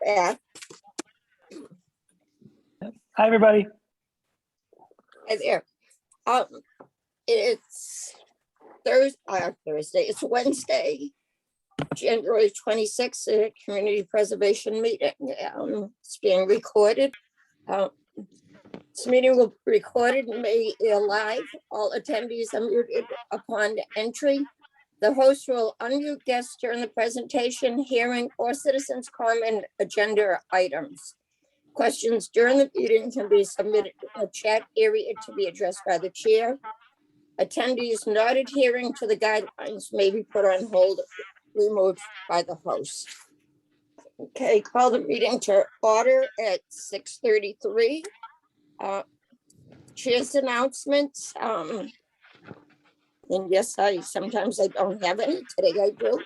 Yeah. Hi, everybody. Hi there. It's Thursday. It's Wednesday, January 26th, a community preservation meeting. It's being recorded. This meeting will be recorded and made live. All attendees are muted upon entry. The host will unmute guests during the presentation, hearing, or citizens' comment agenda items. Questions during the meeting can be submitted in the chat area to be addressed by the chair. Attendees not adhering to the guidelines may be put on hold, removed by the host. Okay, call the meeting to order at 6:33. Chair's announcements. And yes, sometimes I don't have any. Today I do.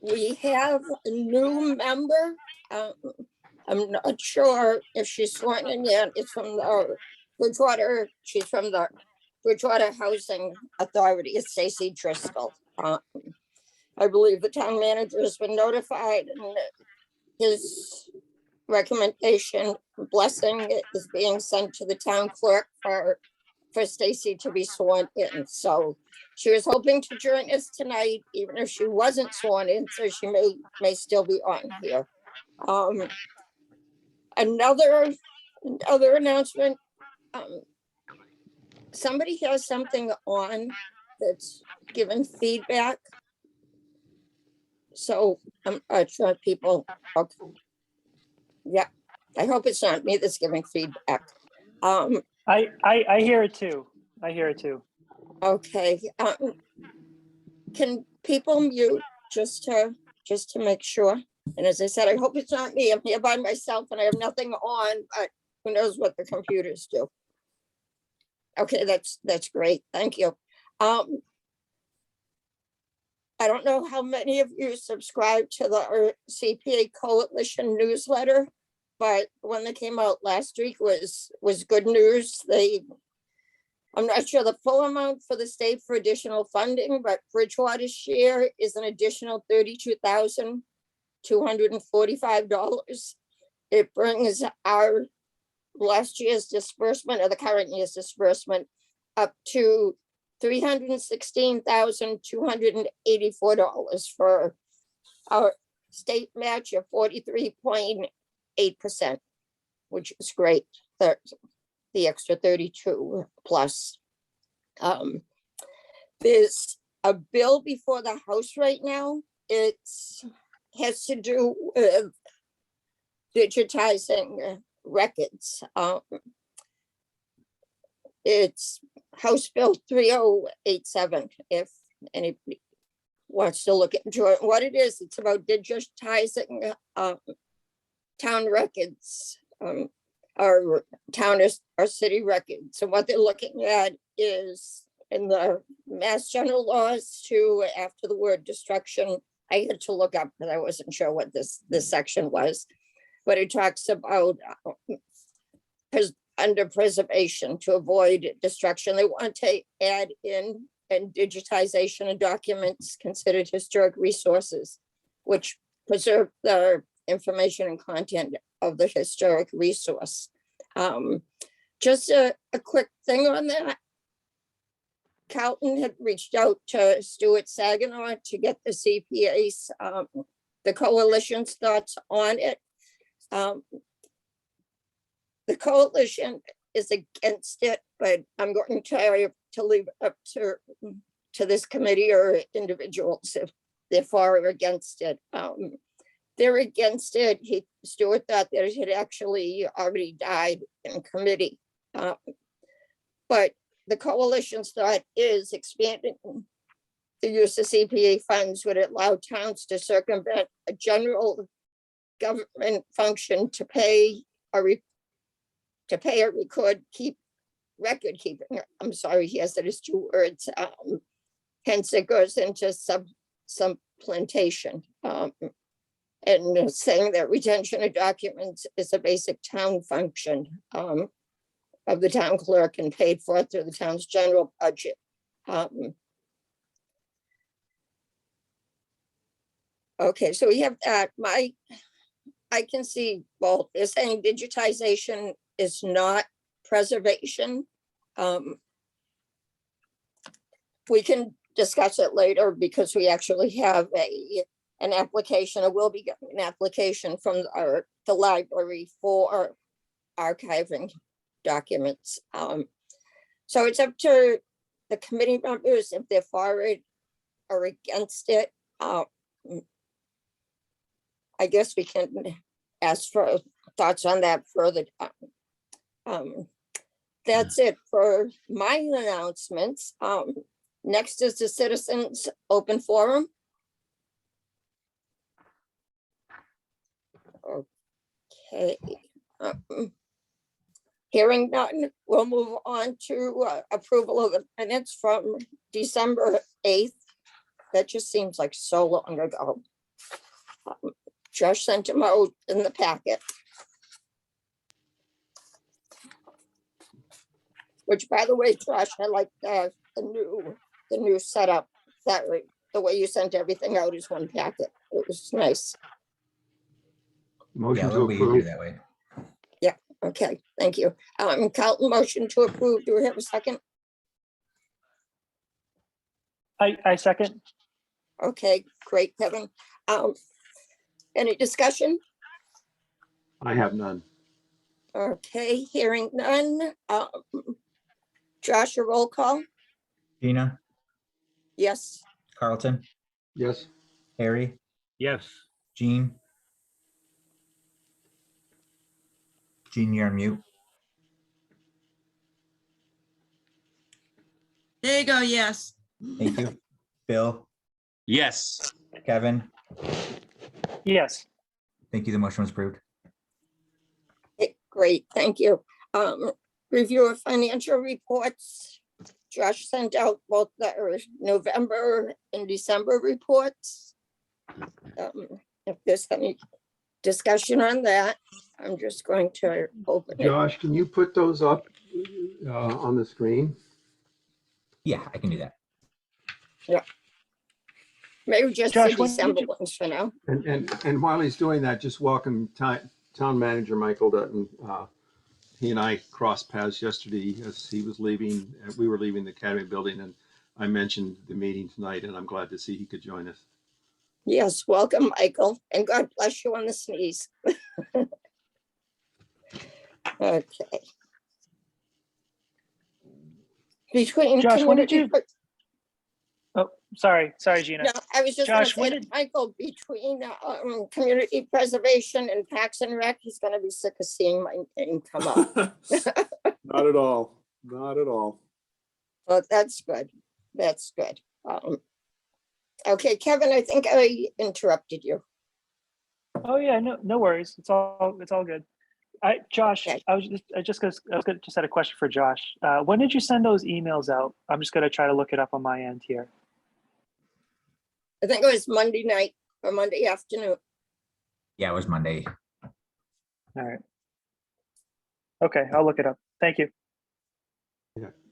We have a new member. I'm not sure if she's sworn in yet. It's from the Bridgewater. She's from the Bridgewater Housing Authority. It's Stacey Driscoll. I believe the town manager has been notified, and his recommendation blessing is being sent to the town clerk for Stacey to be sworn in. So she was hoping to join us tonight, even if she wasn't sworn in, so she may still be on here. Another announcement. Somebody has something on that's given feedback. So I'm sure people. Okay. Yeah, I hope it's not me that's giving feedback. I hear it too. I hear it too. Okay. Can people mute just to make sure? And as I said, I hope it's not me. I'm here by myself and I have nothing on, but who knows what the computers do. Okay, that's great. Thank you. I don't know how many of you subscribe to the CPA Coalition newsletter, but one that came out last week was good news. I'm not sure the full amount for the state for additional funding, but Bridgewater's share is an additional $32,245. It brings our last year's disbursement, or the current year's disbursement, up to $316,284 for our state match of 43.8%, which is great. The extra 32 plus. There's a bill before the House right now. It has to do with digitizing records. It's House Bill 3087. If anybody wants to look into it, what it is, it's about digitizing town records, our town or city records. So what they're looking at is in the Mass General laws to, after the word destruction, I had to look up because I wasn't sure what this section was, but it talks about under preservation to avoid destruction. They want to add in and digitization of documents considered historic resources, which preserve the information and content of the historic resource. Just a quick thing on that. Carlton had reached out to Stuart Saginaw to get the CPA's, the coalition's thoughts on it. The coalition is against it, but I'm going to leave it up to this committee or individuals if they're for or against it. They're against it. Stuart thought that it had actually already died in committee. But the coalition's thought is expanding the use of CPA funds would allow towns to circumvent a general government function to pay or record record keeping. I'm sorry, yes, it is two words. Hence it goes into supplantation. And saying that retention of documents is a basic town function of the town clerk and paid for through the town's general budget. Okay, so we have that. I can see both. They're saying digitization is not preservation. We can discuss it later because we actually have an application, or will be getting an application from the library for archiving documents. So it's up to the committee members if they're for it or against it. I guess we can ask for thoughts on that further. That's it for my announcements. Next is the citizens open forum. Okay. Hearing none, we'll move on to approval of the minutes from December 8th. That just seems like so long ago. Josh sent them out in the packet. Which, by the way, Josh, I like the new setup. That way, the way you sent everything out is one packet. It was nice. Motion Yeah, to it'll be easier approve. that way. Okay, thank you. Carlton, motion to approve. Do we have a second? I second. Okay, great, Kevin. Any discussion? I have none. Okay, hearing none. Josh, a roll call? Gina, Yes. Carlton, Yes. Harry, Yes. Jean. Jean, you're on mute. There you go, yes. Thank you. Bill, Yes. Kevin, Yes. thank you. The motion was approved. Great, thank you. Review of financial reports. Josh sent out both the November and December reports. If there's any discussion on that, I'm just going to open it. Josh, can you put those up on the screen? Yeah, I can do that. Maybe just Josh, the when did December you- ones for now. And while he's doing that, just welcome Town Manager Michael Dutton. He and I crossed paths yesterday as he was leaving. We were leaving the Academy building, and I mentioned the meeting tonight, and I'm glad to see he could join us. Yes, welcome, Michael, and God bless you on the sneeze. Okay. Between Josh, when did community, Sorry, Gina. no, I was just gonna Josh, say when to did- Michael, between community preservation and Parks and Rec, he's gonna be sick of seeing my name come up. Not at all. Not at all. Well, that's good. That's good. Okay, Kevin, I think I interrupted you. Oh yeah, no worries. It's all good. Josh, Okay. I was just had a question for Josh. When did you send those emails out? I'm just gonna try to look it up on my end here. I think it was Monday night or Monday afternoon. Yeah, it was Monday. All right. Okay, I'll look it up. Thank you.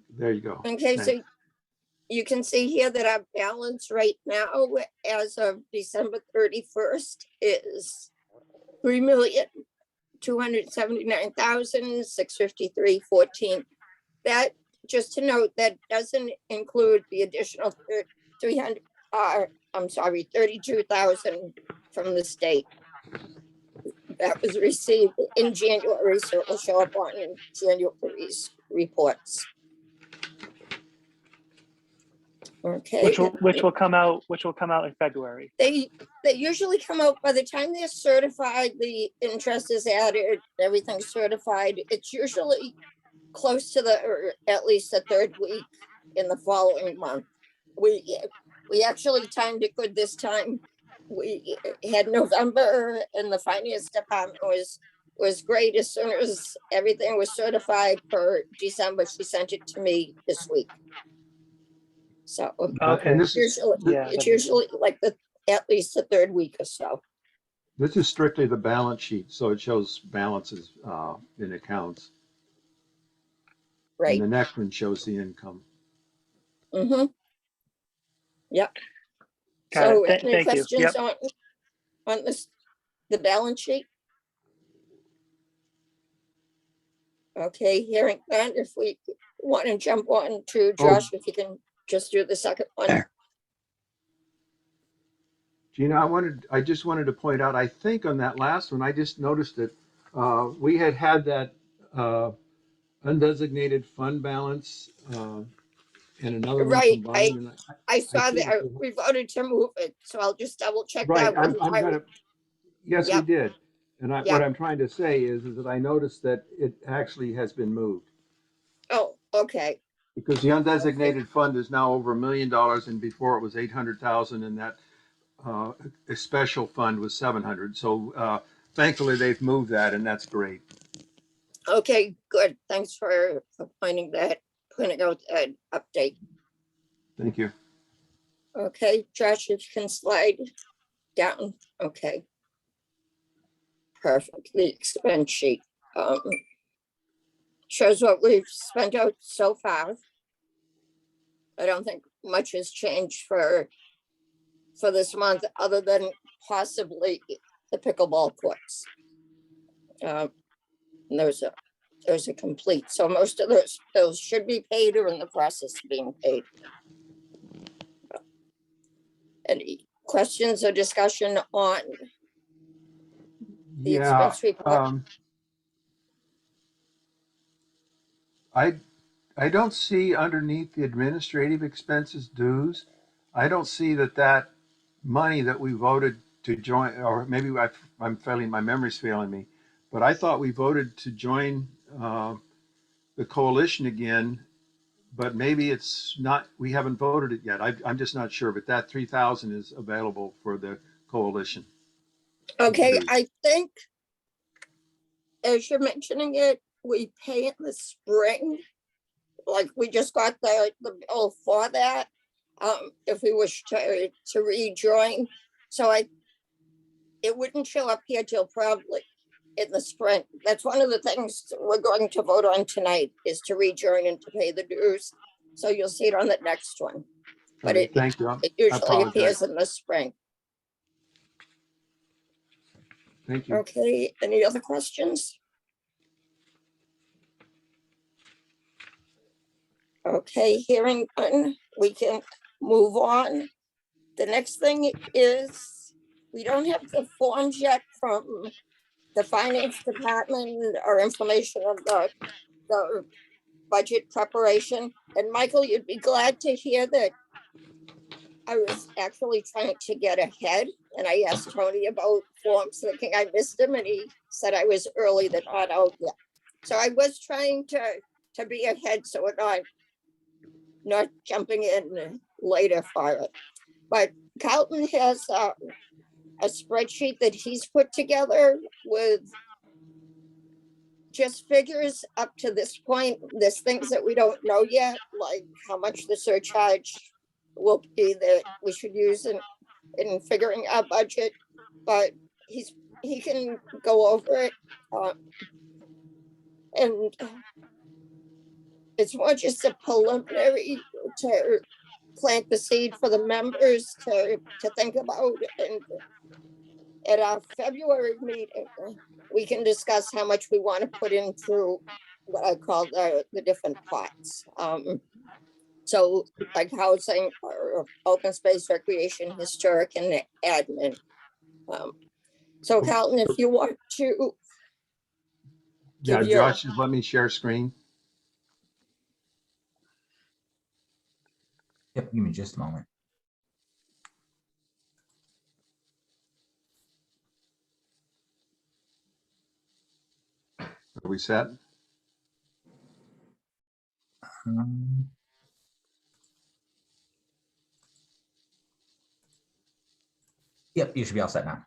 There you go. Okay, so Thanks. you can see here that our balance right now, as of December 31st, is $3,279,653.14. That, just to note, that doesn't include the additional 32,000 from the state. That was received in January, so it will show up on in January's reports. Okay. Which will come out in February. They usually come out by the time they're certified, the interest is added, everything's certified. It's usually close to or at least the third week in the following month. We actually timed it good this time. We had November, and the finance department was great. As soon as everything was certified for December, she sent it to me this week. So Okay. And this is usually, Yeah, it's that makes usually like at least the third week or so. strictly the balance sheet, so it shows balances in accounts. Right. And the next one shows the income. Mm-hmm. Yep. Got So it. any Thank you. questions Yep. on on this, the balance sheet? Okay, hearing that, if we want to jump on to Josh, if you can just do the second one. Gina, I just wanted to point out, I think on that last one, I just noticed that we had that undesignated fund balance and another one Right, combined. And I saw see that, that we voted to move it, so I'll just double check right, that. I'm gonna, yes, we Yep. did. And what Yep. I'm trying to say is that I noticed that it actually has been moved. Oh, okay, Because the undesignated fund is now over $1 million, and before it was 800,000, and that a special fund was 700. So thankfully they've moved that, and that's great. okay, good, thanks for pointing out that update. Thank you. Okay, Josh, if you can slide down, okay. Perfect, the expense sheet. Shows what we've spent out so far. I don't think much has changed for this month, other than possibly the pickleball courts. And those are complete, so most of those should be paid or in the process of being paid. Any questions or discussion on the Yeah. expense report? I don't see underneath the administrative expenses dues, I don't see that money that we voted to join, or maybe my memory's failing me, but I thought we voted to join the coalition again, but maybe it's not, we haven't voted it yet. I'm just not sure, but that 3,000 is available for the coalition. Okay, I think as you're mentioning it, we pay in the spring. Like we just got the bill for that. If we wish to rejoin, so it wouldn't show up here till probably in the spring. That's one of the things we're going to vote on tonight, is to rejoin and to pay the dues. So you'll see it on the next one, but Okay, thank you. it I usually apologize. appears in the spring. Thank you. Okay, any other questions? Okay, hearing none, we can move on. The next thing is, we don't have the forms yet from the finance department or information of the budget preparation. And Michael, you'd be glad to hear that I was actually trying to get ahead, and I asked Tony about forms, thinking I missed him, and he said I was early, that not out yet. So I was trying to be ahead, so we're not jumping in later for it. But Carlton has a spreadsheet that he's put together with just figures up to this point. There's things that we don't know yet, like how much the surcharge will be that we should use in figuring our budget, but he can go over it. And it's more just a preliminary to plant the seed for the members to think about. And at our February meeting, we can discuss how much we want to put into what I call the different pots. So like housing, or open space, recreation, historic, and admin. So Carlton, if you want to Yeah, give your, Josh, just let me share screen. Yep, give me just a moment. Are we set? Yep, you should be all set now.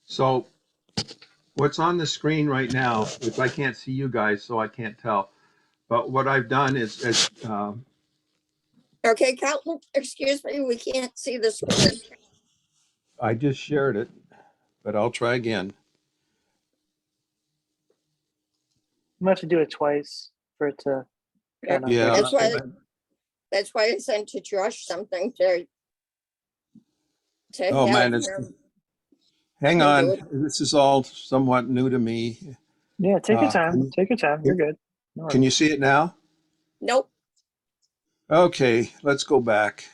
So what's on the screen right now, which I can't see you guys, so I can't tell. But what I've done is okay, Carlton, excuse me, we can't see the screen. I just shared it, but I'll try again. You might have to do it twice for it to. Yeah, Yeah. that's why I sent to Josh something to to Oh, have man, him. hang Can on. do it. This is all somewhat new to me. Yeah, take your Uh, time. Take your time. You're good. No Can you worries. see it now? Nope, Okay, let's go back.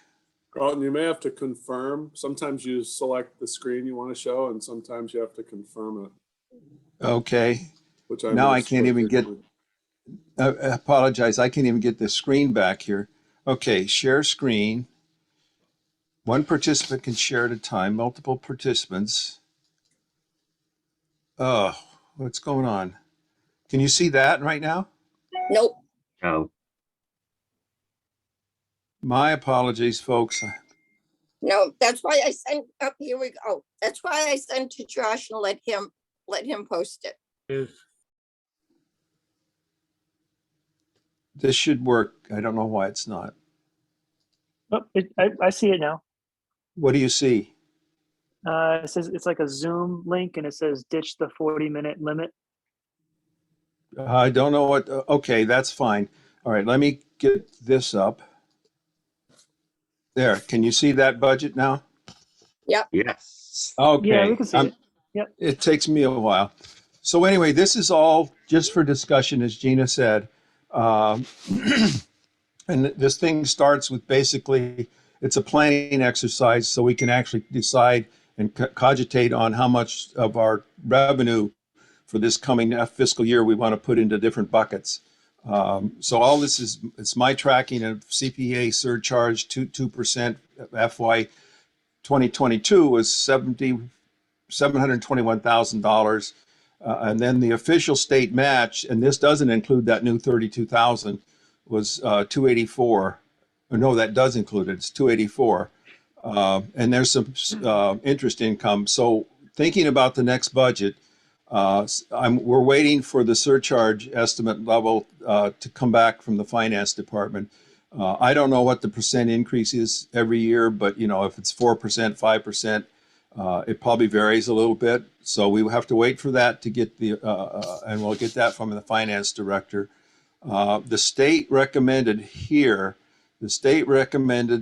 Carlton, you may have to confirm. Sometimes you select the screen you want to show, and sometimes you have to confirm it, Okay, which I now I miss can't quite even get, frequently. I apologize, I can't even get the screen back here. Okay, share screen. One participant can share at a time, multiple participants. Oh, what's going on? Can you see that right now? nope. Oh, My apologies, folks. No, that's why I sent up. Here we go. That's why I sent to Josh and let him post it. This should work. I don't know why it's not. Oh, I see it now. What do you see? It says it's like a Zoom link, and it says ditch the 40-minute limit. I don't know what, okay, that's fine. All right, let me get this up. There, can you see that budget now? yes. Yeah, we Okay, can see it. Yep. it takes me a while. So anyway, this is all just for discussion, as Gina said. Um, and this thing starts with basically, it's a planning exercise so we can actually decide and cogitate on how much of our revenue for this coming fiscal year we want to put into different buckets. So all this is, it's my tracking of CPA surcharge, 2% FY 2022 was $721,000. And then the official state match, and this doesn't include that new 32,000, was 284. Or no, that does include it. It's 284. And there's some interest income. So thinking about the next budget, we're waiting for the surcharge estimate level to come back from the finance department. I don't know what the percent increase is every year, but if it's 4%, 5%, it probably varies a little bit. So we have to wait for that to get and we'll get that from the finance director. The state recommended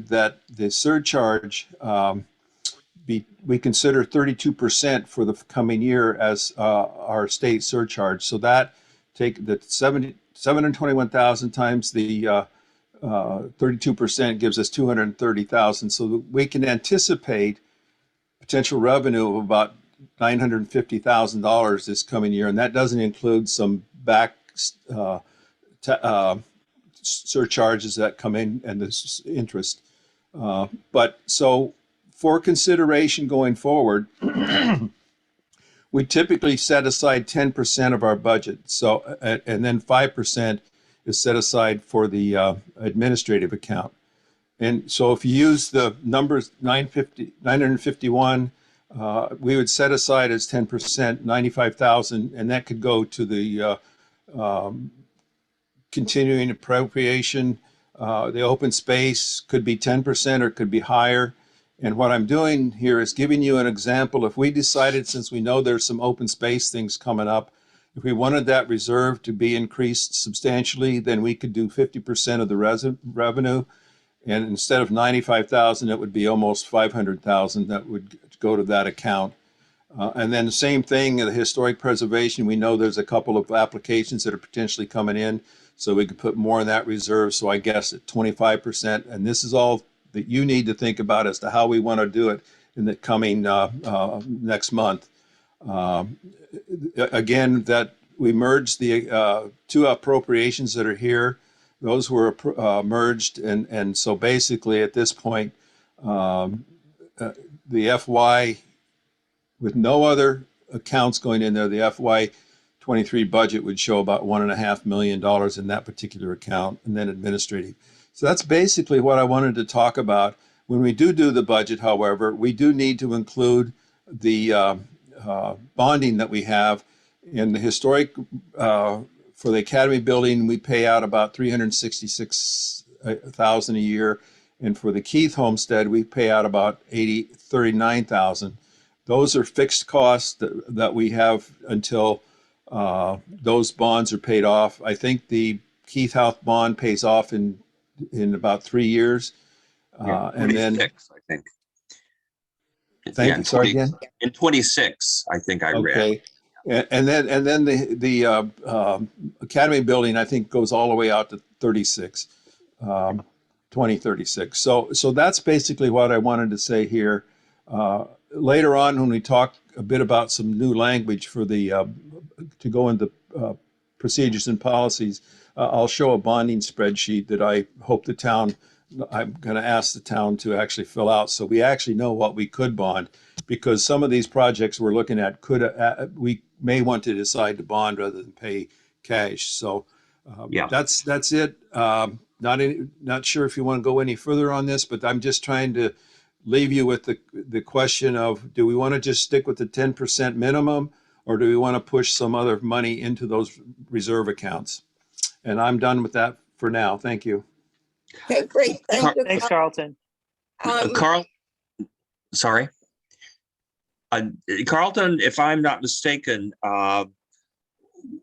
that the surcharge we consider 32% for the coming year as our state surcharge. So that take the 721,000 times the 32% gives us 230,000. So we can anticipate potential revenue of about $950,000 this coming year, and that doesn't include some back surcharges that come in and the interest. But so for consideration going forward, we typically set aside 10% of our budget. So, and then 5% is set aside for the administrative account. And so if you use the numbers 951, we would set aside as 10%, 95,000, and that could go to the continuing appropriation. The open space could be 10% or it could be higher. And what I'm doing here is giving you an example. If we decided, since we know there's some open space things coming up, if we wanted that reserve to be increased substantially, then we could do 50% of the revenue. And instead of 95,000, it would be almost 500,000 that would go to that account. And then the same thing, the historic preservation, we know there's a couple of applications that are potentially coming in, so we could put more in that reserve. So I guess at 25%, and this is all that you need to think about as to how we want to do it in the coming next month. Again, that we merged the two appropriations that are here. Those were merged, and so basically at this point, the FY, with no other accounts going in there, the FY 23 budget would show about $1.5 million in that particular account, and then administrative. So that's basically what I wanted to talk about. When we do the budget, however, we do need to include the bonding that we have. In the historic, for the Academy building, we pay out about $366,000 a year. And for the Keith Homestead, we pay out about $39,000. Those are fixed costs that we have until those bonds are paid off. I think the Keith House bond pays off in about 3 years. Yeah, And then 26, I think. Thank Yeah, you. Sorry again. In 26, I think I read. Okay. And then the Academy building, I think, goes all the way out to 36, 2036. So that's basically what I wanted to say here. Later on, when we talk a bit about some new language for the to go into procedures and policies, I'll show a bonding spreadsheet that I hope the town, I'm going to ask the town to actually fill out so we actually know what we could bond, because some of these projects we're looking at we may want to decide to bond rather than pay cash. So Yeah. that's it. Not sure if you want to go any further on this, but I'm just trying to leave you with the question of, do we want to just stick with the 10% minimum, or do we want to push some other money into those reserve accounts? And I'm done with that for now. Thank you. Okay, great. Thank you. Thanks, Carlton. Carl, sorry. Carlton, if I'm not mistaken,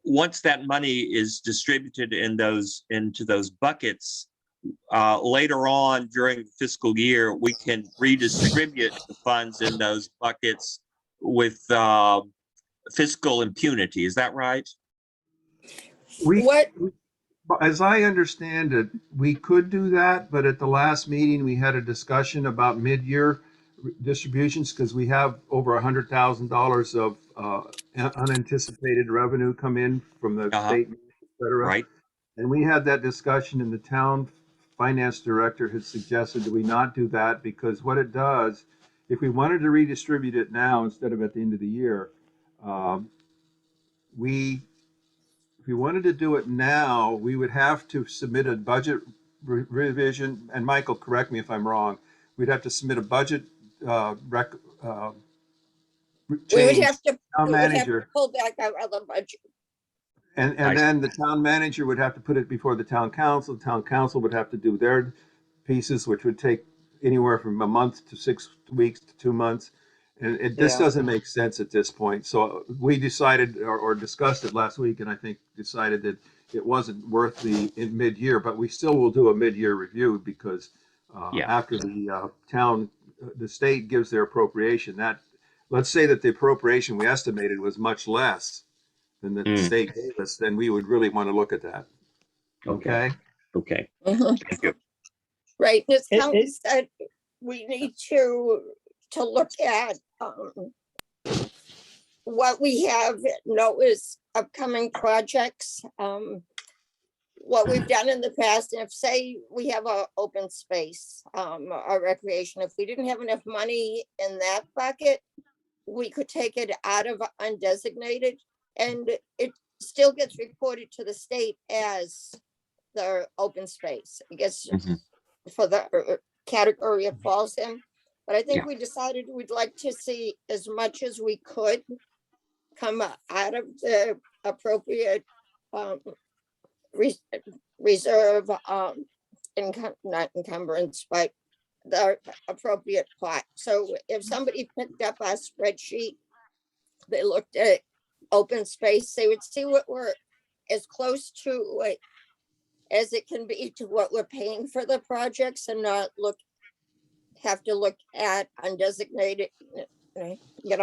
once that money is distributed into those buckets, later on during the fiscal year, we can redistribute the funds in those buckets with fiscal impunity. Is that right? What? As I understand it, we could do that, but at the last meeting, we had a discussion about mid-year distributions because we have over $100,000 of unanticipated revenue come in from the state, et cetera. Right. And we had that discussion, and the town finance director had suggested that we not do that, because what it does, if we wanted to redistribute it now instead of at the end of the year, if we wanted to do it now, we would have to submit a budget revision. And Michael, correct me if I'm wrong. We'd have to submit a budget change. We would have to Town manager. pull back our other budget. And then the town manager would have to put it before the town council. The town council would have to do their pieces, which would take anywhere from a month to 6 weeks to 2 months. And this doesn't make sense at this point. So we decided or discussed it last week, and I think decided that it wasn't worth the mid-year, but we still will do a mid-year review because after the state gives their appropriation, let's say that the appropriation we estimated was much less than the state gave us, then we would really want to look at that. Okay. Okay. Thank you. Right. Ms. County said we need to look at what we have as upcoming projects, what we've done in the past. And if, say, we have an open space, or recreation, if we didn't have enough money in that bucket, we could take it out of undesignated, and it still gets reported to the state as the open space, I guess, for the category it falls in. But I think we decided we'd like to see as much as we could come out of the appropriate reserve, not encumbrance, but the appropriate pot. So if somebody picked up our spreadsheet, they looked at open space, they would see what we're as close to it as it can be to what we're paying for the projects, and not have to look at undesignated, Okay. Yeah,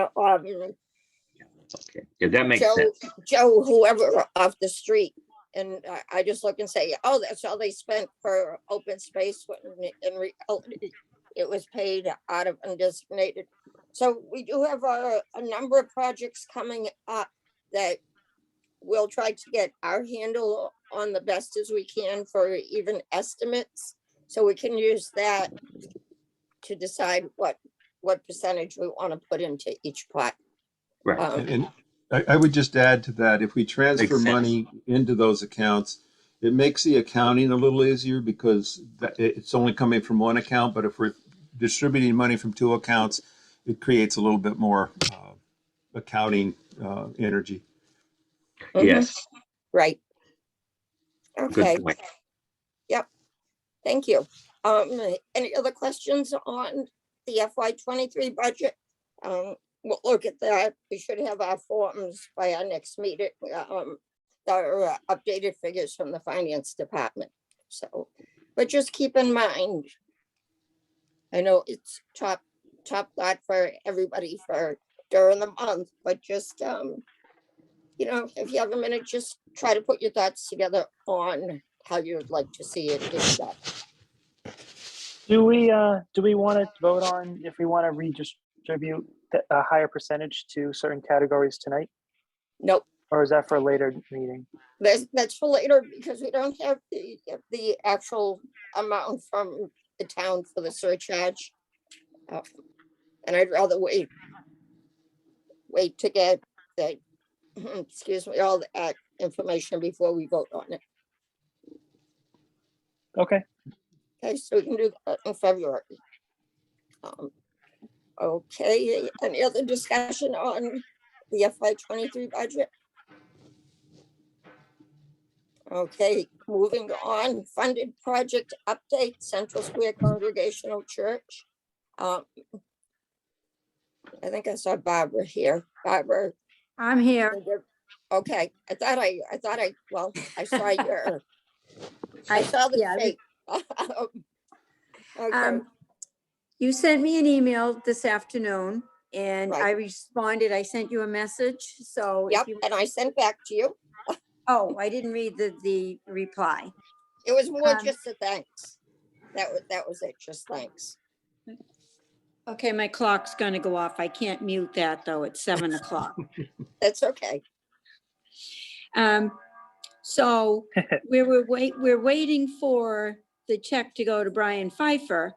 that makes sense. Joe, whoever off the street. And I just look and say, oh, that's all they spent for open space, when in reality it was paid out of undesignated. So we do have a number of projects coming up that we'll try to get our handle on the best as we can for even estimates. So we can use that to decide what percentage we want to put into each pot. Right. And I would just add to that, if we transfer money into those accounts, it makes the accounting a little easier because it's only coming from one account. But if we're distributing money from two accounts, it creates a little bit more accounting energy. Yes. Right. Okay. Good point. Yep. Thank you. Any other questions on the FY23 budget? We'll look at that. We should have our forms by our next meeting. Our updated figures from the finance department. So, but just keep in mind, I know it's top top thought for everybody for during the month, but just, you know, if you have a minute, just try to put your thoughts together on how you'd like to see it done. Do we want to vote on if we want to redistribute a higher percentage to certain categories tonight, Nope, or is that for a later meeting? that's for later because we don't have the actual amount from the town for the surcharge. And I'd rather wait to get that, excuse me, all that information before we vote on it. Okay. Okay, so we can do that in February. Okay, any other discussion on the FY23 budget? Okay, moving on, funded project update, Central Square Congregational Church. I think I saw Barbara here. Barbara. I'm here. Okay, well, I saw your, I saw the yeah, shape. Okay, You sent me an email this afternoon and I Right. responded. I sent you a message. So if yep, you, and I sent back to you. oh, I didn't read the reply. It was more Um, just a thanks. That was it, just thanks. Okay, my clock's going to go off. I can't mute that though. It's 7 o'clock. That's okay. So we're waiting for the check to go to Brian Pfeiffer.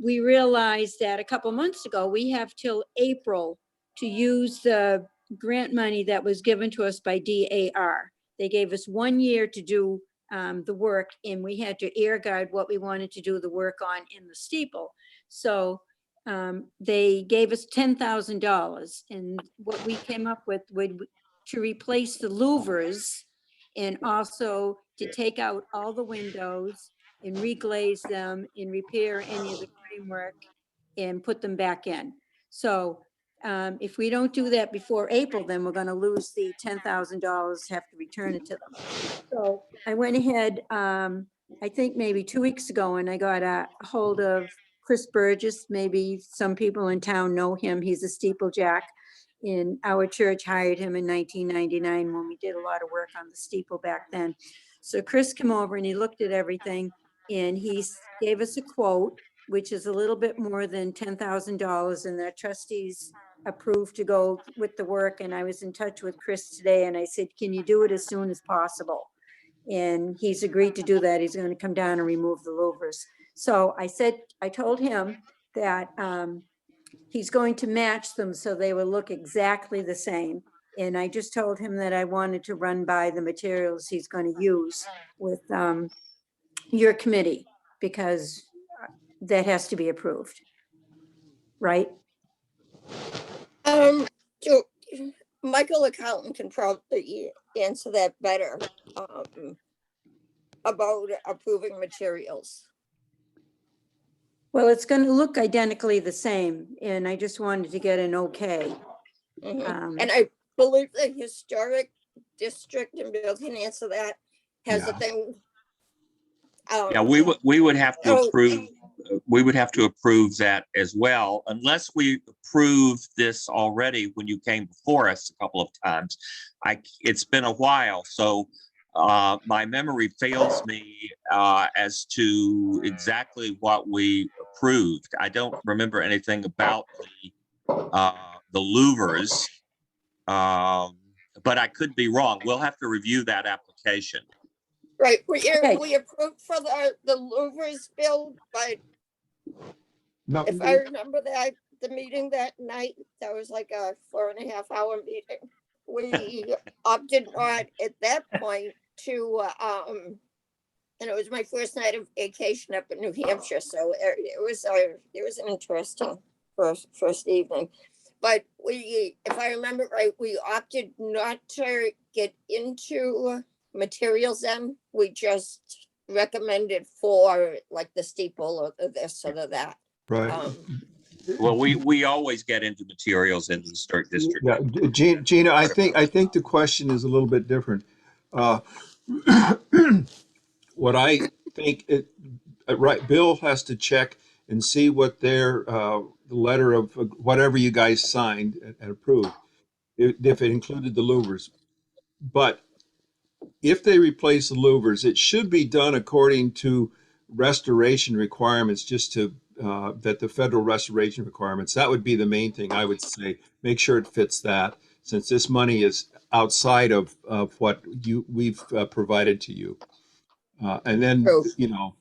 We realized that a couple months ago, we have till April to use the grant money that was given to us by DAR. They gave us 1 year to do the work, and we had to air guide what we wanted to do the work on in the steeple. So they gave us $10,000, and what we came up with would to replace the louvers and also to take out all the windows and reglaze them and repair any of the framework and put them back in. So if we don't do that before April, then we're gonna lose the $10,000, have to return it to them. So I went ahead, I think maybe 2 weeks ago, and I got a hold of Chris Burgess. Maybe some people in town know him. He's a steeplejack. In our church hired him in 1999 when we did a lot of work on the steeple back then. So Chris came over and he looked at everything and he gave us a quote, which is a little bit more than $10,000, and the trustees approved to go with the work. And I was in touch with Chris today and I said, can you do it as soon as possible? And he's agreed to do that. He's going to come down and remove the louvers. So I told him that he's going to match them so they will look exactly the same. And I just told him that I wanted to run by the materials he's going to use with your committee, because that has to be approved, right? Michael Accountant can probably answer that better about approving materials. Well, it's going to look identically the same, and I just wanted to get an okay. And I believe the historic district, and Bill can answer that, has a thing. Yeah, we would have to approve, we would have to approve that as well, unless we approved this already when you came before us a couple of times. It's been a while, so my memory fails me as to exactly what we approved. I don't remember anything about the louvers, but I could be wrong. We'll have to review that application. Right, Okay. we approved for the louvers bill, but No, if I remember that, the meeting that night, that was like a 4.5-hour meeting. We opted not at that point to, and it was my first night of vacation up in New Hampshire, so it was an interesting first evening. But if I remember right, we opted not to get into materials then. We just recommended for like the steeple or this or that. right. Well, we always get into materials in the historic district. Yeah, Gina, I think the question is a little bit different. What I think right, Bill has to check and see what their letter of whatever you guys signed and approved, if it included the louvers. But if they replace the louvers, it should be done according to restoration requirements, just to that the federal restoration requirements. That would be the main thing I would say. Make sure it fits that, since this money is outside of what we've provided to you. And then, True. you know,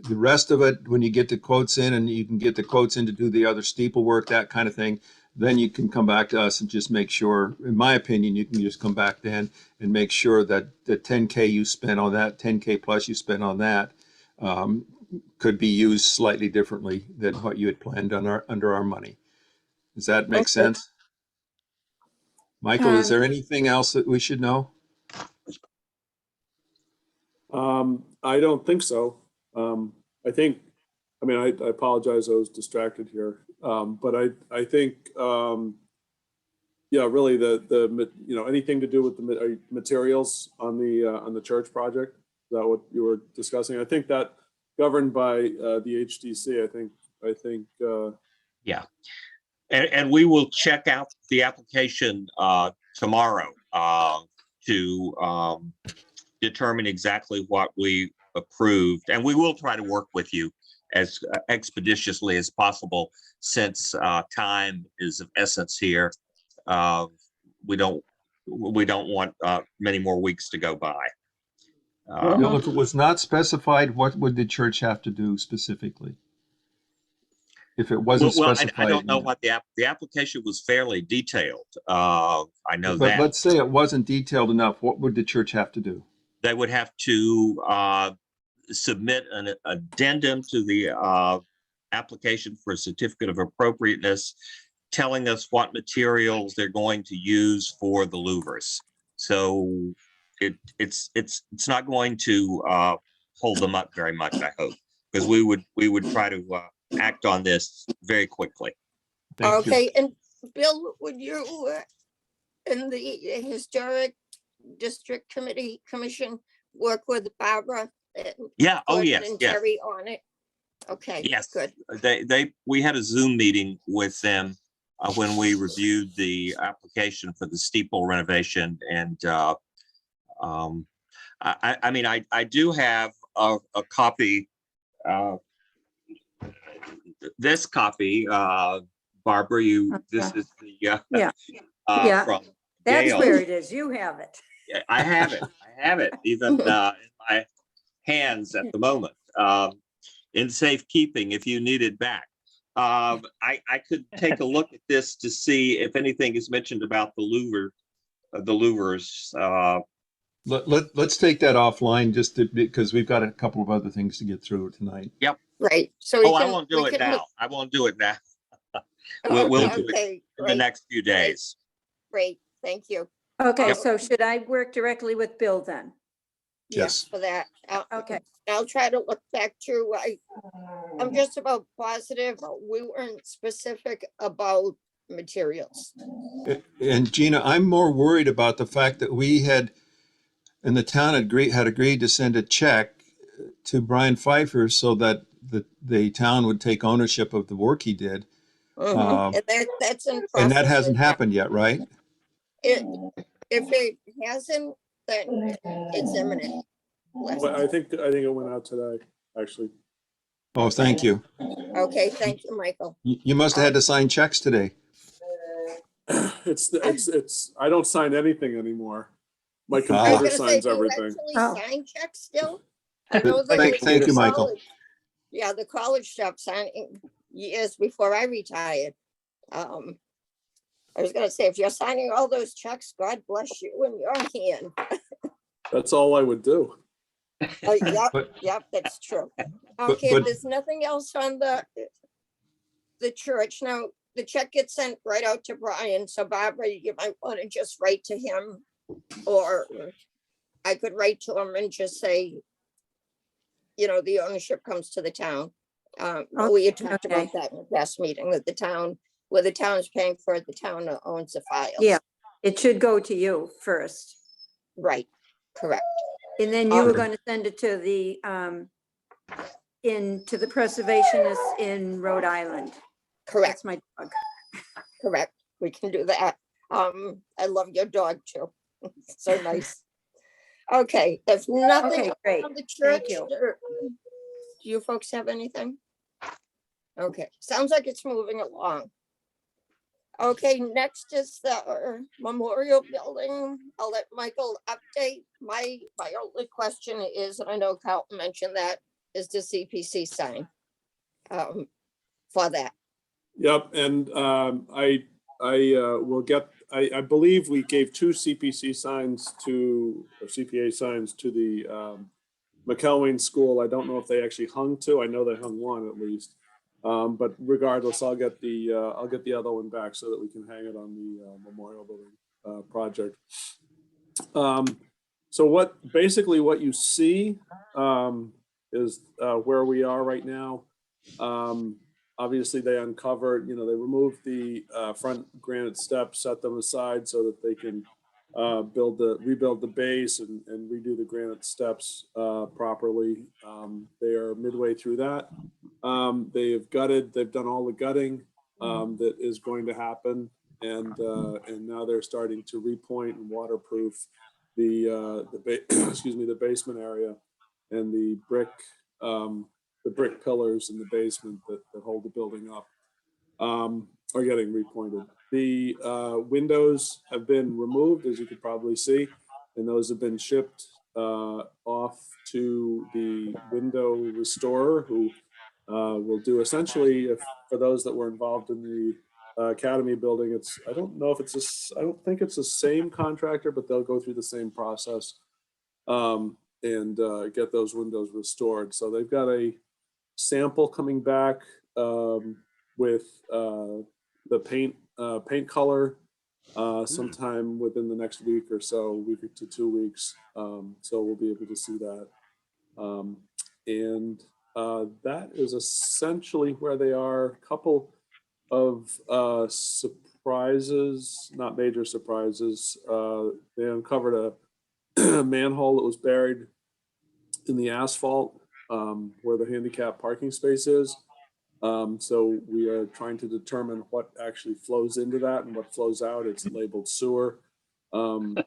the rest of it, when you get the quotes in and you can get the quotes in to do the other steeple work, that kind of thing, then you can come back to us and just make sure, in my opinion, you can just come back then and make sure that the 10K you spent on that, 10K plus you spent on that, could be used slightly differently than what you had planned under our money. Does that make Okay. sense? Michael, is Um, there anything else that we should know? I don't think so. I think, I mean, I apologize, I was distracted here. But I think, yeah, really anything to do with the materials on the church project, is that what you were discussing? I think that governed by the HDC, I think. Yeah. And we will check out the application tomorrow to determine exactly what we approved. And we will try to work with you as expeditiously as possible, since time is of essence here. We don't want many more weeks to go by. Bill, if it was not specified, what would the church have to do specifically? If it wasn't Well, specified. I don't know what the application was fairly detailed. I know But that. let's say it wasn't detailed enough. What would the church have to do? They would have to submit an addendum to the application for a certificate of appropriateness, telling us what materials they're going to use for the louvers. So it's not going to hold them up very much, I hope, because we would try to act on this very quickly. Thank you. Okay, and Bill, would you, in the Historic District Commission, work with Barbara? Yeah. Oh, Gordon yes. and Yes. Terry on it? Okay. Yes. Good. We had a Zoom meeting with them when we reviewed the application for the steeple renovation, and I mean, I do have a copy. This copy, Barbara, this is the Yeah. from That's Gail. where it is. You have it. Yeah, I have it even in my hands at the moment, in safekeeping if you need it back. I could take a look at this to see if anything is mentioned about the louvers. Let's take that offline, because we've got a couple of other things to get through tonight. Right. So Oh, I won't do it now. I won't do it now. We'll do it Okay, in the next few days. great. Thank you. Okay, Yep. so should I work directly with Bill then? Yes. For that. Okay. I'll try to look back through. I'm just about positive we weren't specific about materials. And Gina, I'm more worried about the fact that we had, and the town had agreed to send a check to Brian Pfeiffer so that the town would take ownership of the work he did. And that's in process. And that hasn't right now. happened yet, right? If it hasn't, then it's imminent. But I think it went out today, actually. Oh, thank you. Okay, thank you, Michael. You must have had to sign checks today. It's I don't sign anything anymore. My I was computer gonna say, signs do you everything. actually Oh. sign checks still? I know that Thank the you, Michael. college- Yeah, the college stopped signing years before I retired. I was gonna say, if you're signing all those checks, God bless you and your hand. That's all I would do. Yep, But- yep, that's true. Okay, but- there's nothing else on the church. Now, the check gets sent right out to Brian, so Barbara, you might want to just write to him, or I could write to him and just say, the ownership comes to the town. We had talked Okay. about that in the last meeting, that the town, where the town is paying for it, the town owns the files. Yeah. It should go to you first. Right, correct. And then you were Okay. going to send it to the into the preservationists in Rhode Island. Correct, That's my dog. correct. We can do that. I love your dog too. So nice. Okay, if nothing Okay, else great. on the church, Thank you. do you folks have anything? Okay, sounds like it's moving along. Okay, next is the memorial building. I'll let Michael update. My only question is, and I know Carlton mentioned that, is the CPC sign for that. Yep, and I will get, I believe we gave 2 CPC signs to, or CPA signs to the McElwain School. I don't know if they actually hung 2. I know they hung 1 at least. But regardless, I'll get the other one back so that we can hang it on the memorial building project. So basically what you see is where we are right now. Obviously they uncovered, they removed the front granite steps, set them aside so that they can rebuild the base and redo the granite steps properly. They are midway through that. They've done all the gutting that is going to happen, and now they're starting to repoint and waterproof the basement area and the brick pillars in the basement that hold the building up are getting repointed. The windows have been removed, as you could probably see, and those have been shipped off to the window restorer, who will do essentially, for those that were involved in the Academy building, I don't think it's the same contractor, but they'll go through the same process and get those windows restored. So they've got a sample coming back with the paint color sometime within the next week or so, week to 2 weeks. So we'll be able to see that. And that is essentially where they are. A couple of surprises, not major surprises. They uncovered a manhole that was buried in the asphalt where the handicap parking space is. So we are trying to determine what actually flows into that and what flows out. It's labeled sewer. We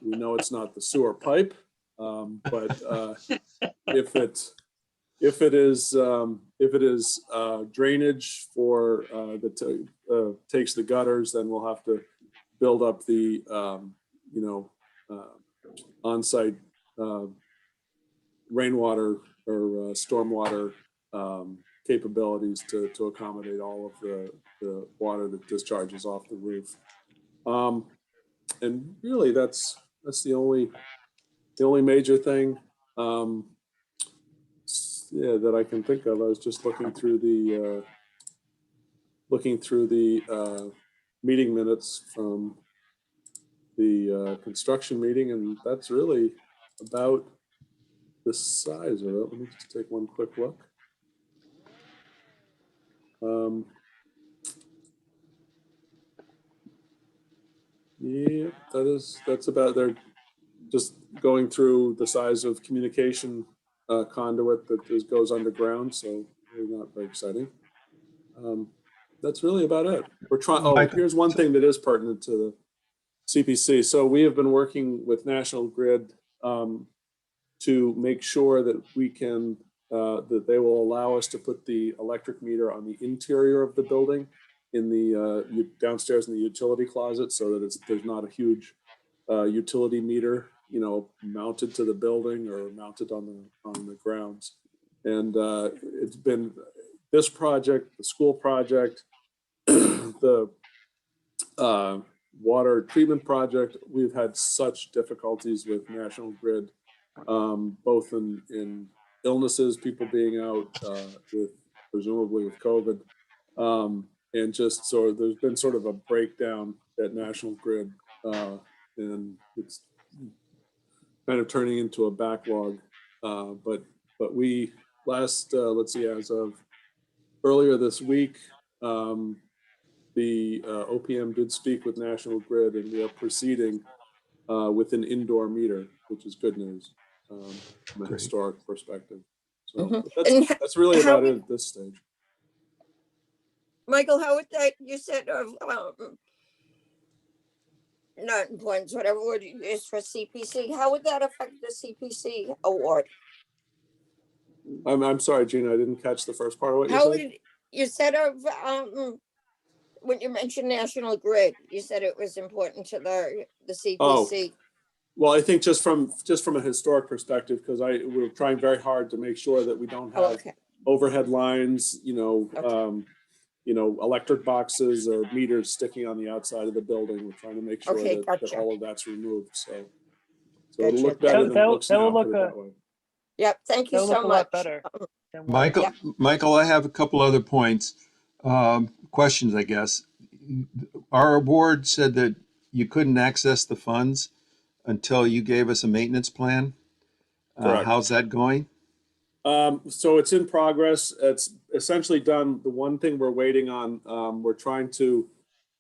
know it's not the sewer pipe, but if it is drainage for that takes the gutters, then we'll have to build up the on-site rainwater or stormwater capabilities to accommodate all of the water that discharges off the roof. And really, that's the only major thing that I can think of. I was just looking through the meeting minutes from the construction meeting, and that's really about the size of it. Let me just take one quick look. Yeah, that's about, they're just going through the size of communication conduit that goes underground, so really not very exciting. That's really about it. We're trying, here's one thing that is pertinent to the CPC. So we have been working with National Grid to make sure that we can, that they will allow us to put the electric meter on the interior of the building in the downstairs in the utility closet, so that there's not a huge utility meter, mounted to the building or mounted on the grounds. And it's been this project, the school project, the water treatment project. We've had such difficulties with National Grid, both in illnesses, people being out presumably with COVID, and just so there's been sort of a breakdown at National Grid, and it's kind of turning into a backlog. But we let's see, as of earlier this week, the OPM did speak with National Grid, and we are proceeding with an indoor meter, which is good news from a historic perspective. So Mhm. that's, And that's really how about would- it at this stage. Michael, how would that, you said of, not importance, whatever word you use for CPC, how would that affect the CPC award? I'm sorry, Gina, I didn't catch the first part of what you How said. would, you said of, when you mentioned National Grid, you said it was important to the CPC. Well, I think just from a historic perspective, because we're trying very hard to make sure that we don't Oh, have okay, overhead lines, Okay. Electric boxes or meters sticking on the outside of the building. We're trying to make sure Okay, that gotcha. all of that's removed. So Gotcha. it'll look better than it That'll- looks that'll now, put look, it that way. Yep, thank you That'll so look a lot much. better. than what- Michael, Yeah. Michael, I have a couple other points, questions, I guess. Our board said that you couldn't access the funds until you gave us a maintenance plan. Correct. How's that going? So it's in progress. It's essentially done. The one thing we're waiting on, we're trying to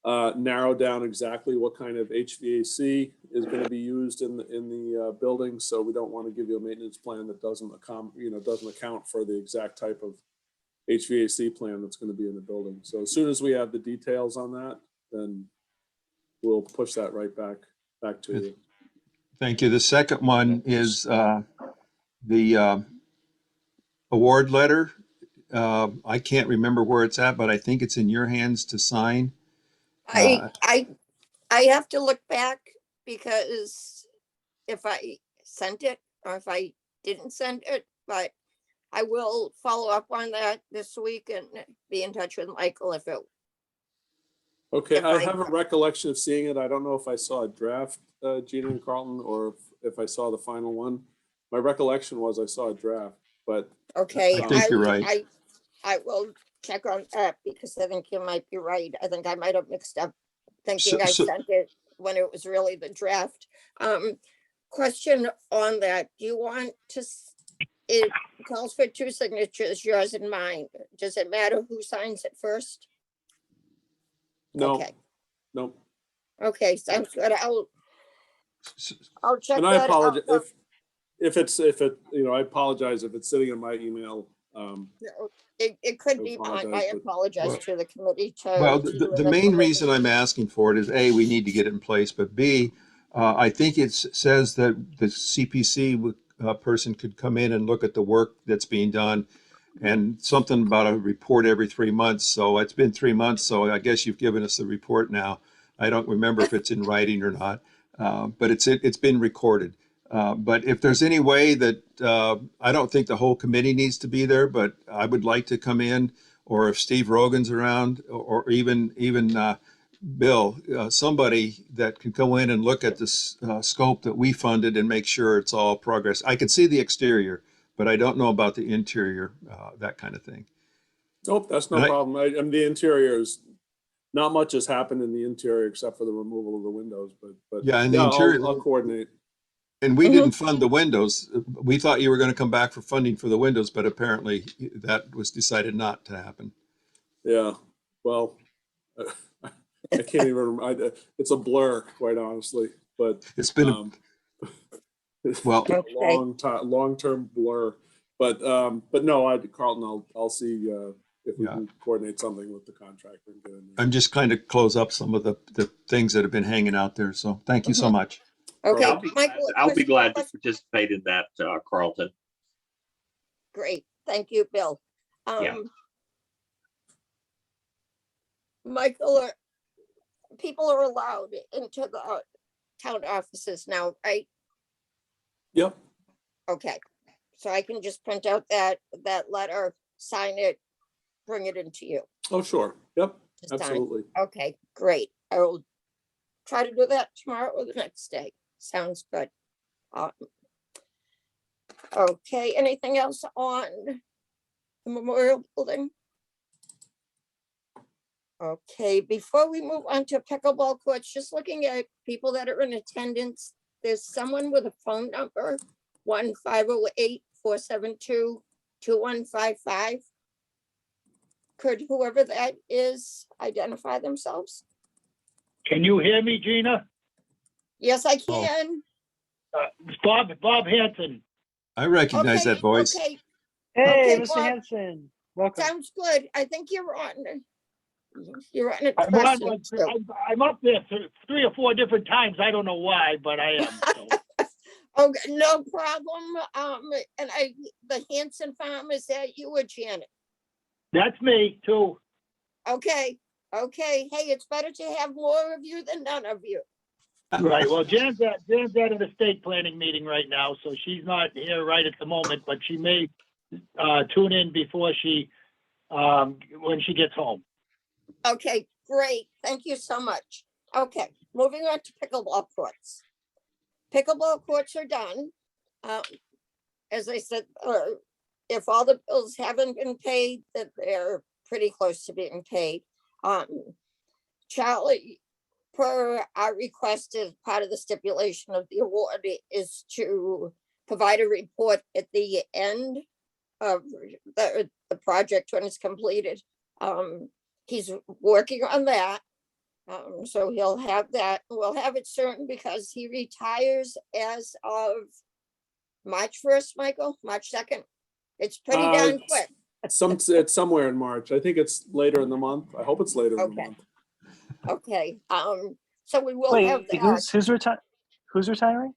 narrow down exactly what kind of HVAC is going to be used in the building. So we don't want to give you a maintenance plan that doesn't account for the exact type of HVAC plan that's going to be in the building. So as soon as we have the details on that, then we'll push that right back to you. Thank you. The second one is the award letter. I can't remember where it's at, but I think it's in your hands to sign. I have to look back because if I sent it or if I didn't send it, but I will follow up on that this week and be in touch with Michael if it, Okay, if I I- have a recollection of seeing it. I don't know if I saw a draft, Gina and Carlton, or if I saw the final one. My recollection was I saw a draft, but okay. I think you're right. I will check on that because I think you might be right. I think I might have mixed up thinking I So- sent it when it was really the draft. Question on that, do you want to, it calls for 2 signatures, yours and mine. Does it matter who signs it first? no, Okay, no. okay, sounds good. I'll check And I that apologize out. I apologize if it's sitting in my email. It could I be mine. apologize, I but- apologize Well- to the committee. Well, the main reason I'm asking for it is A, we need to get it in place, but B, I think it says that the CPC person could come in and look at the work that's being done and something about a report every 3 months. So it's been 3 months, so I guess you've given us the report now. I don't remember if it's in writing or not, but it's been recorded. But if there's any way that, I don't think the whole committee needs to be there, but I would like to come in, or if Steve Rogan's around, or even Bill, somebody that can go in and look at this scope that we funded and make sure it's all progress. I can see the exterior, but I don't know about the interior, that kind of thing. Nope, that's no And I- problem. I mean, the interior is, not much has happened in the interior except for the removal of the windows, but Yeah, and the interior- I'll coordinate. And we Mhm. didn't fund the windows. We thought you were going to come back for funding for the windows, but apparently that was decided not to happen. Yeah, well, I can't even remember. It's a blur, quite honestly, but It's been, it's well- been Okay. a long-term blur. But no, Carlton, I'll see if we Yeah. can coordinate something with the contractor and get in there. I'm just kind of close up some of the things that have been hanging out there. So thank you so much. Okay, I'll be glad, Michael. I'll be glad to question- participate in that, Carlton. Great, thank you, Bill. Yeah. Michael, people are allowed into the town offices now, right? Yep, Okay, so I can just print out that letter, sign it, bring it into you. oh, sure, yep, to sign. absolutely. Okay, great. I will try to do that tomorrow or the next day. Sounds good. Okay, anything else on the memorial building? Okay, before we move on to pickleball courts, just looking at people that are in attendance, there's someone with a phone number, 1-508-472-2155. Could whoever that is identify themselves? Can you hear me, Gina? Yes, I Oh. can. It's Bob Hanson. I recognize Okay, that voice. Okay, Hey, Okay, Mr. Bob. Hanson, welcome. Sounds good. I think you're on. You're on a I'm on, question. too. I'm up there 3 or 4 different times. I don't know why, but I am. So. Okay, no problem. And the Hanson Farm, is that you or Janet? That's me too. Okay, okay. Hey, it's better to have more of you than none of you. Right. Well, Jan's at an estate planning meeting right now, so she's not here right at the moment, but she may tune in before she when she gets home. Okay, great. Thank you so much. Okay, moving on to pickleball courts. Pickleball courts are done. As I said, if all the bills haven't been paid, that they're pretty close to being paid. Charlie, per our request as part of the stipulation of the award, is to provide a report at the end of the project when it's completed. He's working on that. So he'll have that. We'll have it certain because he retires as of March 1st, Michael, March 2nd. It's pretty darn quick. It's somewhere in March. I think it's later in the month. I hope it's later in the Okay. month. Okay, so we will have Wait, that. who's retiring?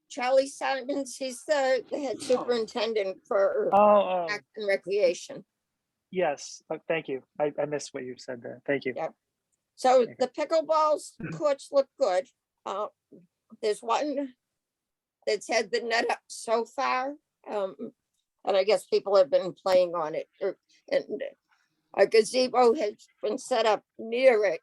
Charlie Simons, he's the head superintendent for Oh, Parks and Recreation. yes. Thank you. I missed what you said there. Thank you. Yeah. So Okay. the pickleball courts look good. There's one that's had the net up so far. And I guess people have been playing on it. And a gazebo has been set up near it.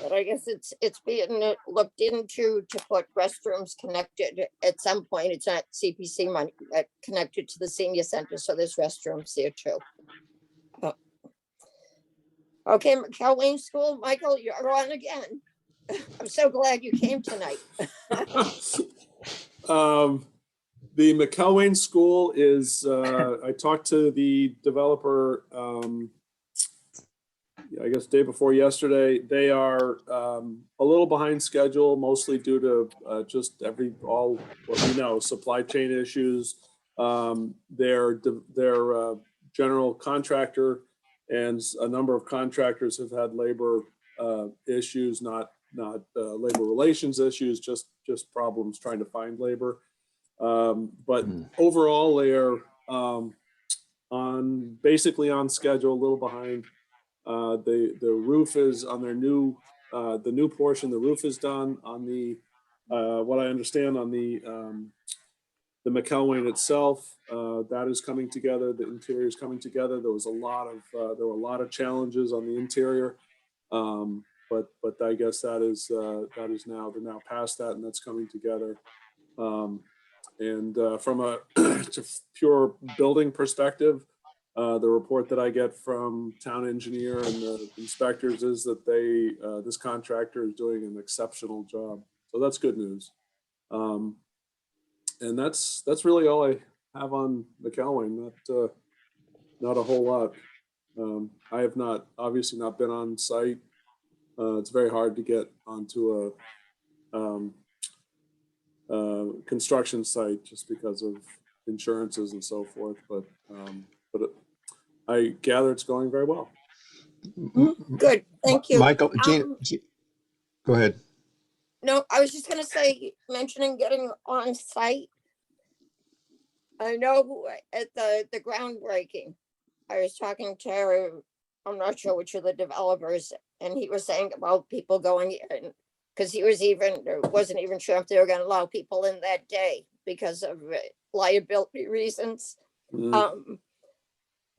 But I guess it's being looked into to put restrooms connected at some point. It's not CPC money, connected to the senior center. So there's restrooms there too. Okay, McElwain School, Michael, you're on again. I'm so glad you came tonight. The McElwain School is, I talked to the developer, I guess day before yesterday. They are a little behind schedule, mostly due to just all what we know, supply chain issues. Their general contractor and a number of contractors have had labor issues, not labor relations issues, just problems trying to find labor. But overall, they are basically on schedule, a little behind. The roof is on their the new portion. The roof is done on the what I understand on the McElwain itself. That is coming together. The interior is coming together. There were a lot of challenges on the interior, but I guess that is now, they're now past that, and that's coming together. And from a pure building perspective, the report that I get from town engineer and the inspectors is that this contractor is doing an exceptional job. So that's good news. And that's really all I have on McElwain. Not a whole lot. I have obviously not been on site. It's very hard to get onto a construction site just because of insurances and so forth. But I gather it's going very well. Good, thank you. Michael, go ahead. No, I was just gonna say, mentioning getting on site. I know at the groundbreaking, I was talking to, I'm not sure which of the developers, and he was saying about people going in, because he wasn't even sure if they were gonna allow people in that day because of liability reasons.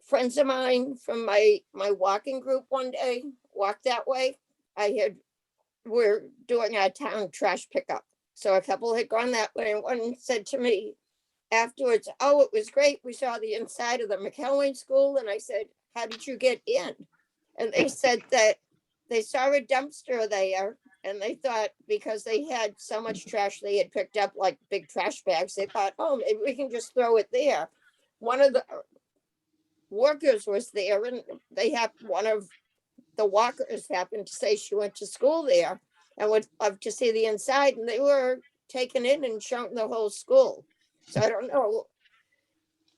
Friends of mine from my walking group one day walked that way. We're doing our town trash pickup. So a couple had gone that way, and one said to me afterwards, "Oh, it was great. We saw the inside of the McElwain School." And I said, "How did you get in?" And they said that they saw a dumpster there, and they thought because they had so much trash they had picked up, like big trash bags, they thought, "Oh, maybe we can just throw it there." One of the workers was there, and one of the walkers happened to say she went to school there and would love to see the inside, and they were taken in and shown the whole school. So I don't know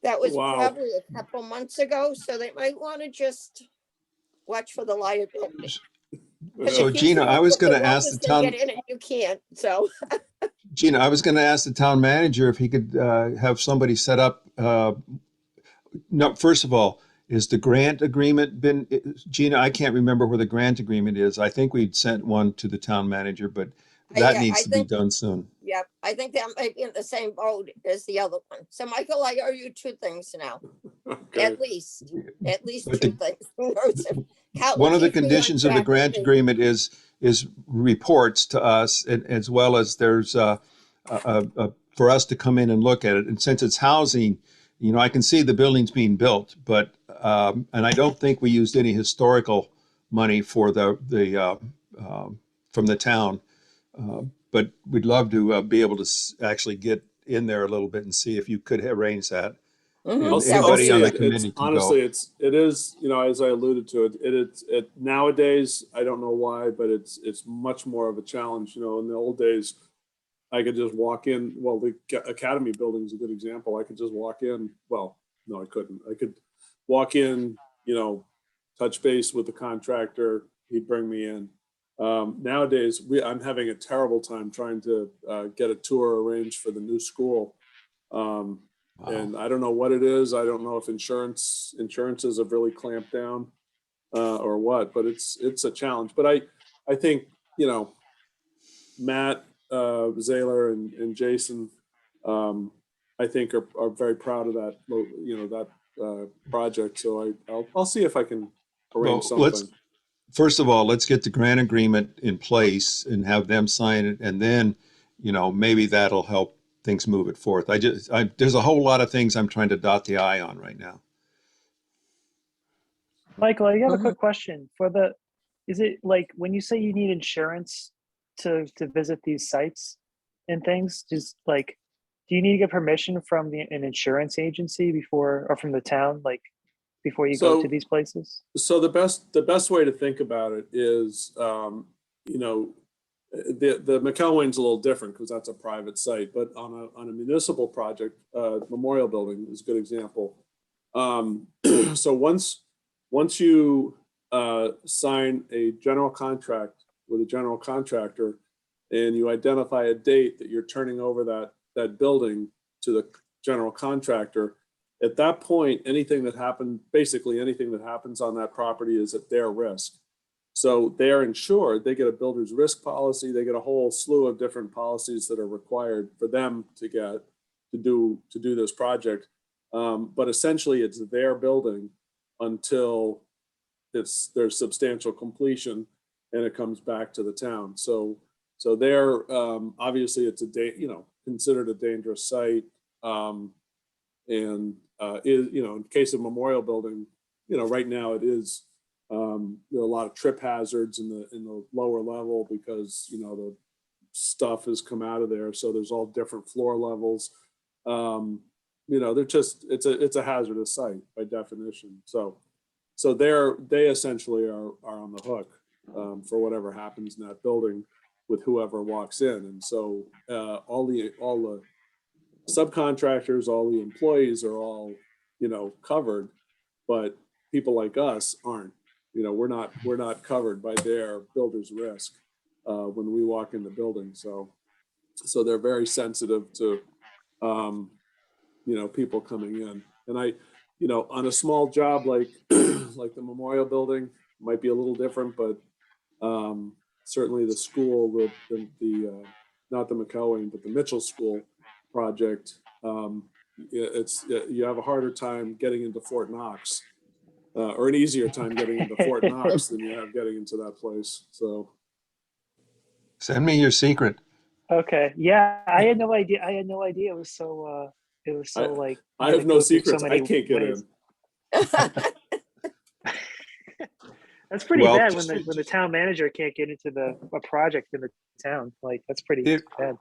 That was Wow. probably a couple months ago, so they might want to just watch for the liability. 'Cause So if you Gina, can't, I was if the going to ask workers the can town, get in and you can't, so. Gina, I was going to ask the town manager if he could have somebody set up. No, first of all, is the grant agreement been, Gina, I can't remember where the grant agreement is. I think we'd sent one to the town manager, but that Yeah, needs I to be think, done soon. yeah, I think that might be in the same boat as the other one. So Michael, I owe you two things now, Okay. at least But two things. Who knows if Cal will one of the keep me on conditions of the track with grant me. agreement is reports to us, as well as there's for us to come in and look at it. And since it's housing, you know, I can see the buildings being built, but and I don't think we used any historical money for the from the town. But we'd love to be able to actually get in there a little bit and see if you could arrange that. Mhm, I'll, And that I'll would anybody see be on the it. good. It's committee can honestly, go. it is, you know, as I alluded to it nowadays, I don't know why, but it's much more of a challenge. You know, in the old days, I could just walk in. Well, the Academy building is a good example. I could just walk in. Well, no, I couldn't. I could walk in, you know, touch base with the contractor. He'd bring me in. Nowadays, I'm having a terrible time trying to get a tour arranged for the new school. And I don't know what it is. I don't know if insurances have really clamped down or what, but it's a challenge. But I think, you know, Matt Zaylor and Jason, I think are very proud of that, you know, that project. So I'll see if I can arrange Well, let's something. first of all, let's get the grant agreement in place and have them sign it, and then, you know, maybe that'll help things move it forth. There's a whole lot of things I'm trying to dot the I on right now. Michael, I have a Mhm. quick question for the, is it like when you say you need insurance to visit these sites and things, just like, do you need to get permission from an insurance agency before, or from the town, like before you go to So these places? So the best way to think about it is, you know, the McElwain's a little different because that's a private site, but on a municipal project, Memorial Building is a good example. So once you sign a general contract with a general contractor, and you identify a date that you're turning over that building to the general contractor, at that point, basically anything that happens on that property is at their risk. So they're insured, they get a builder's risk policy, they get a whole slew of different policies that are required for them to get to do this project. But essentially it's their building until there's substantial completion and it comes back to the town. So they're obviously it's considered a dangerous site. And in case of Memorial Building, you know, right now it is, there are a lot of trip hazards in the lower level because, you know, the stuff has come out of there. So there's all different floor levels. You know, it's a hazardous site by definition. So they essentially are on the hook for whatever happens in that building with whoever walks in. And so all the subcontractors, all the employees are all, you know, covered, but people like us aren't. You know, we're not covered by their builder's risk when we walk in the building. So they're very sensitive to you know, people coming in. And you know, on a small job like like the Memorial Building might be a little different, but certainly the school, the not the McElwain, but the Mitchell School project, you have a harder time getting into Fort Knox, or an easier time getting into Fort Knox than you have getting into that place. So Send me your secret. Okay, yeah, I had no idea. I had no idea it was so like you I had have to no go through so secrets. I many can't get ways. in. That's pretty Well, bad when the town manager can't get into a project in the town. Like that's pretty if bad.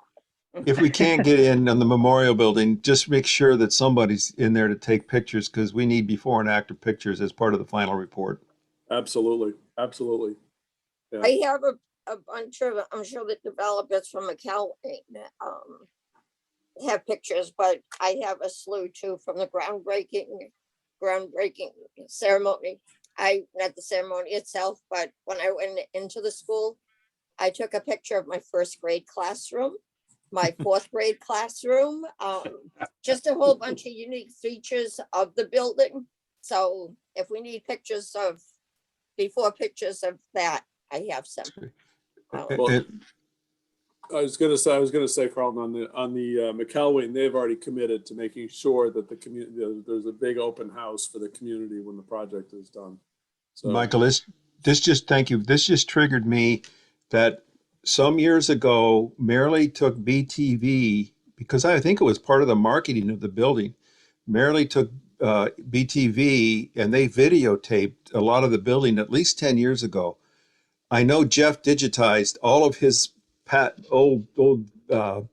if we can't get in on the Memorial Building, just make sure that somebody's in there to take pictures because we need before and after pictures as part of the final report. Absolutely. Yeah. I have a bunch of, I'm sure the developers from McElwain have pictures, but I have a slew too from the groundbreaking ceremony. Not the ceremony itself, but when I went into the school, I took a picture of my first grade classroom, my fourth grade classroom, just a whole bunch of unique features of the building. So if we need pictures of, before pictures of that, I have some. Well, I was gonna say, Carlton, on the McElwain, they've already committed to making sure that the community, there's a big open house for the community when the project is done. So, Michael, thank you. This just triggered me that some years ago, Marilee took BTV, because I think it was part of the marketing of the building. Marilee took BTV and they videotaped a lot of the building at least 10 years ago. I know Jeff digitized all of his old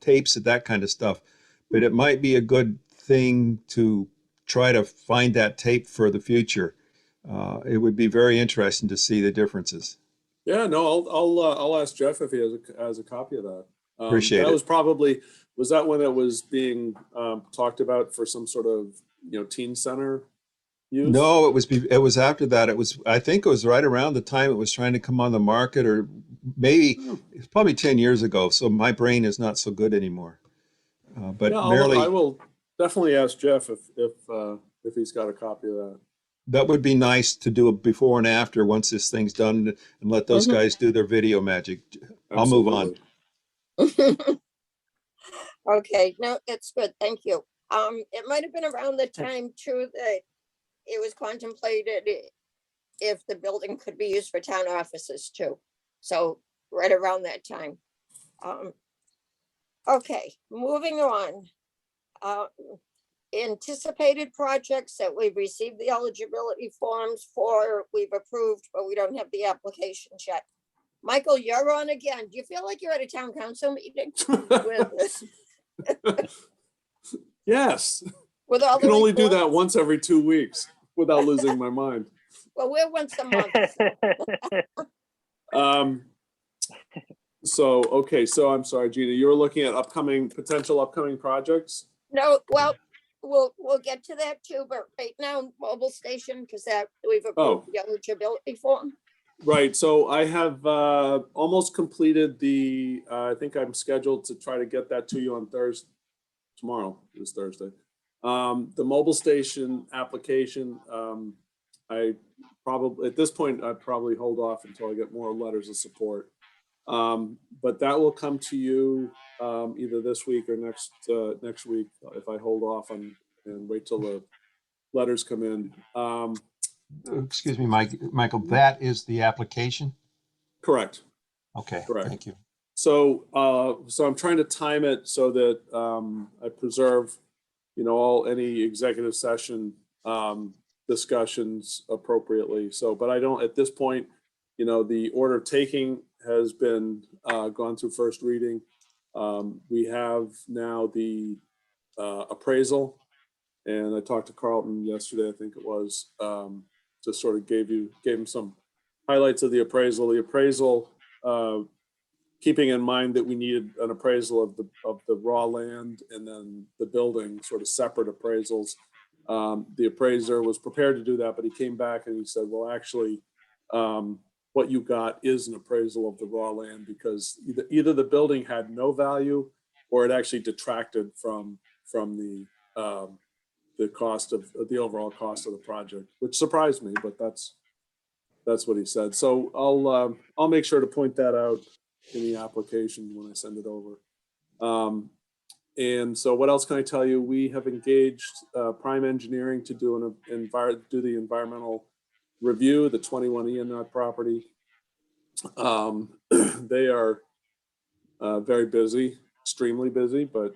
tapes and that kind of stuff, but it might be a good thing to try to find that tape for the future. It would be very interesting to see the differences. yeah, no, I'll ask Jeff if he has a copy of that. Appreciate that it. Was that when it was being talked about for some sort of teen center use? No, it was after that. I think it was right around the time it was trying to come on the market, or maybe it's probably 10 years ago. So my brain is not so good anymore. But yeah, Marilee, I will definitely ask Jeff if he's got a copy of that. that would be nice to do a before and after once this thing's done, and let those guys do their video magic. I'll move on. Okay, no, that's good. Thank you. It might have been around the time too that it was contemplated if the building could be used for town offices too. So right around that time. Okay, moving on. Anticipated projects that we've received the eligibility forms for, we've approved, but we don't have the applications yet. Michael, you're on again. Do you feel like you're at a town council meeting? Yes, With all I can the only do that reports? once every 2 weeks without losing my mind. Well, we're once a month. Okay, so I'm sorry, Gina, you were looking at potential upcoming projects? No, well, we'll get to that too, but right now, mobile station, because that we've approved the eligibility form. Right, so I have almost completed I think I'm scheduled to try to get that to you on Thursday. Tomorrow is Thursday. The mobile station application, at this point, I'd probably hold off until I get more letters of support. But that will come to you either this week or next week if I hold off and wait till the letters come in. Excuse me, Michael, that is the application? Correct. Okay, Correct. thank you. So I'm trying to time it so that I preserve, any executive session discussions appropriately. So, but I don't, at this point, the order of taking has been gone through first reading. We have now the appraisal, and I talked to Carlton yesterday, I think it was, just sort of gave him some highlights of the appraisal. The appraisal, keeping in mind that we needed an appraisal of the raw land and then the building, sort of separate appraisals. The appraiser was prepared to do that, but he came back and he said, well, actually, what you got is an appraisal of the raw land, because either the building had no value or it actually detracted from the cost of the overall cost of the project, which surprised me, but that's what he said. So I'll make sure to point that out in the application when I send it over. And so what else can I tell you? We have engaged Prime Engineering to do the environmental review, the 21 Ianot property. They are very busy, extremely busy, but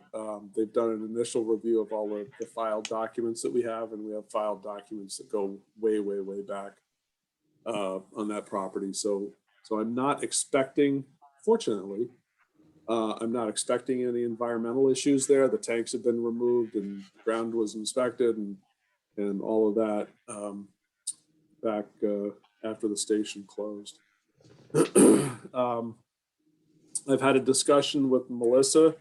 they've done an initial review of all the filed documents that we have, and we have filed documents that go way, way, way back on that property. So I'm not expecting, fortunately, I'm not expecting any environmental issues there. The tanks have been removed and the ground was inspected and all of that back after the station closed. I've had a discussion with Melissa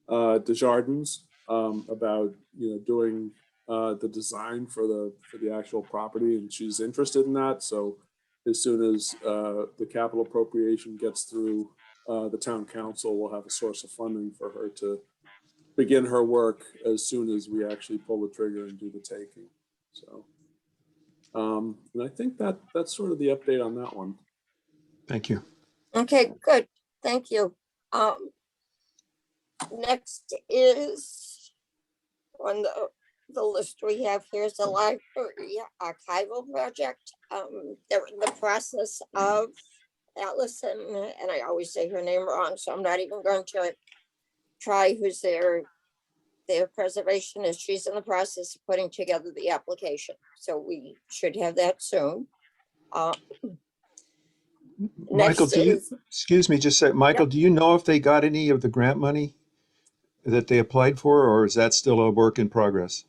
Desjardins about doing the design for the actual property, and she's interested in that. So as soon as the capital appropriation gets through the town council, we'll have a source of funding for her to begin her work as soon as we actually pull the trigger and do the taking. So, and I think that's sort of the update on that one. Thank you. Okay, good. Thank you. Next is on the list we have here is the library archival project. They're in the process of Allison, and I always say her name wrong, so I'm not even going to try who's their preservationist. She's in the process of putting together the application, so we should have that soon. Michael, Next is, excuse me, just a sec. Michael, do you know if they got any of the grant money that they applied for, or is that still a work in progress?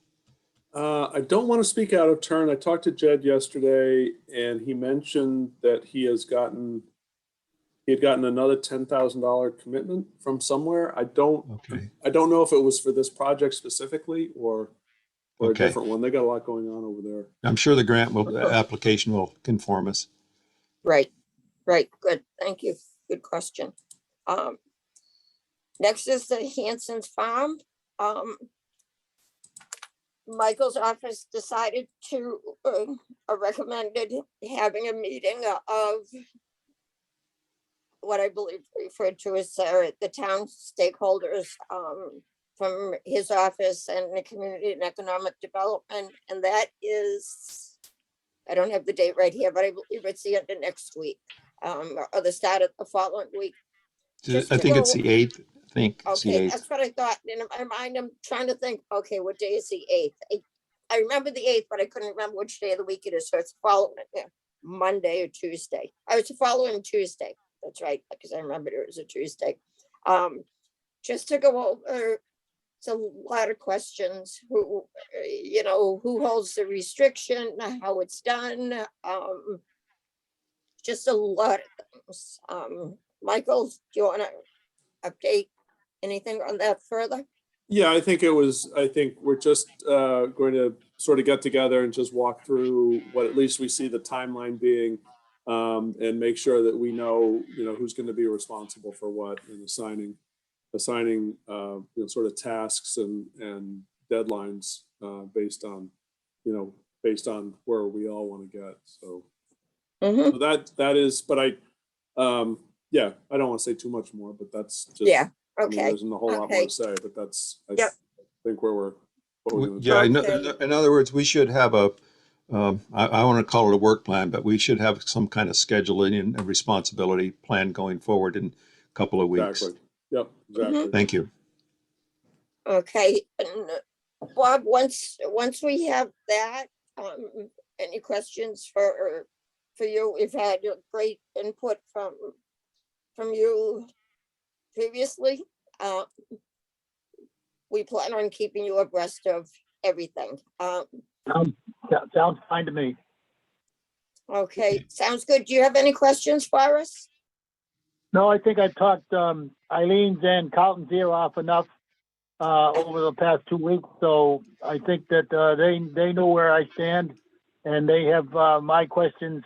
I don't want to speak out of turn. I talked to Jed yesterday, and he mentioned that he had gotten another $10,000 commitment from somewhere. I don't know if it was for this project specifically or a different one. They got a lot going on over there. I'm sure the application will conform us. right, good, thank you, good question. Next is the Hanson's Farm. Michael's office decided to recommended having a meeting of what I believe referred to as the town stakeholders from his office and the Community and Economic Development. And that is, I don't have the date right here, but I believe it's the end of next week or the start of the following week. I think it's the 8th. I think it's the Okay, 8th. that's what I thought. In my mind, I'm trying to think, okay, what day is the 8th? I remember the 8th, but I couldn't remember which day of the week it is. So it's following Monday or Tuesday. I was following Tuesday. That's right, because I remembered it was a Tuesday. Just to go over, it's a lot of questions. Who holds the restriction, how it's done. Just a lot of things. Michael, do you want to update anything on that further? Yeah, I think we're just going to sort of get together and just walk through what at least we see the timeline being, and make sure that we know, who's going to be responsible for what, and assigning sort of tasks and deadlines based on where we all want to get. So, so that is, but I don't want to say too much more, but that's just, yeah. I mean, Okay. there isn't a whole lot more to say, but that's, I think where we're going. Yeah, Okay. in other words, we should have I want to call it a work plan, but we should have some kind of scheduling and a responsibility plan going forward in a couple of weeks. Exactly. Yep, exactly. Thank you. Okay, and Bob, once we have that, any questions for you? We've had great input from you previously. We plan on keeping you abreast of everything. Sounds fine to me. Okay, sounds good. Do you have any questions for us? No, I think I talked Eileen's and Carlton's ear off enough over the past 2 weeks, so I think that they know where I stand, and they have my questions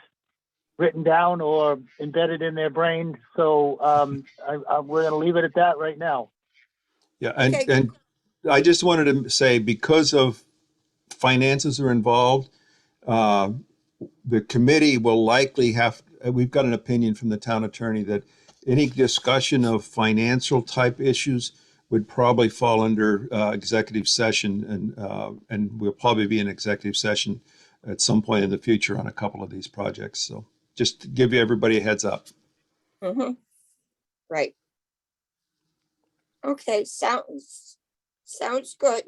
written down or embedded in their brain. So we're going to leave it at that right now. Yeah, Okay. and I just wanted to say, because of finances are involved, the committee will likely have, we've got an opinion from the town attorney that any discussion of financial type issues would probably fall under executive session, and we'll probably be in executive session at some point in the future on a couple of these projects. So just to give everybody a heads up. Right. Okay, sounds good.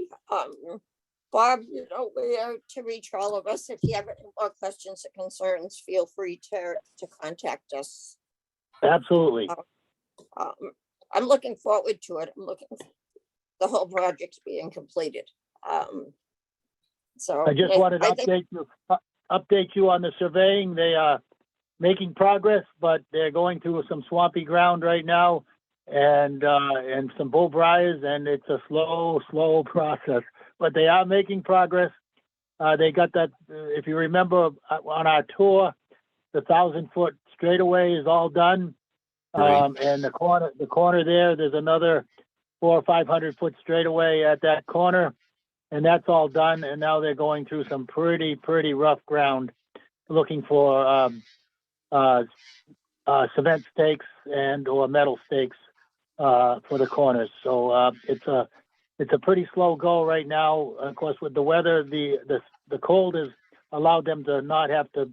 Bob, where to reach all of us. If you have any more questions or concerns, feel free to contact us. Absolutely. I'm looking forward to it. I'm looking for the whole project being completed. So I just wanted to update you on the surveying. They are making progress, but they're going through some swampy ground right now. and some bull briars, and it's a slow process, but they are making progress. They got that, if you remember on our tour, the 1,000-foot straightaway is all done. Right. And the corner there's another 400 or 500-foot straightaway at that corner, and that's all done. And now they're going through some pretty rough ground, looking for cement stakes and or metal stakes for the corners. So it's a pretty slow go right now. Of course, with the weather, the cold has allowed them to not have to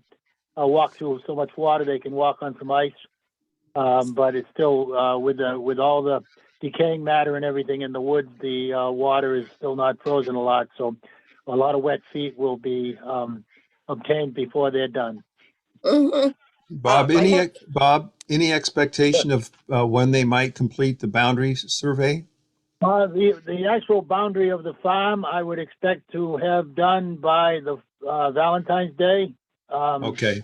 walk through so much water. They can walk on some ice, but it's still with all the decaying matter and everything in the woods, the water is still not frozen a lot. So a lot of wet feet will be obtained before they're done. Mhm. Bob, I have- any expectation of when they might complete the boundary survey? The actual boundary of the farm, I would expect to have done by the Valentine's Day. Okay.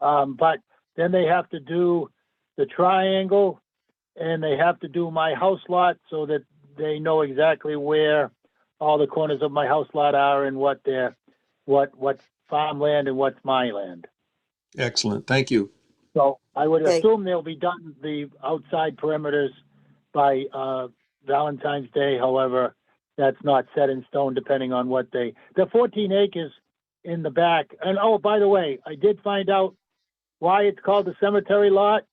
But then they have to do the triangle, and they have to do my house lot so that they know exactly where all the corners of my house lot are and what's farmland and what's my land. Excellent. Thank you. So I would Okay. assume they'll be done the outside perimeters by Valentine's Day. However, that's not set in stone depending on the 14 acres in the back. And oh, by the way, I did find out why it's called the cemetery lot.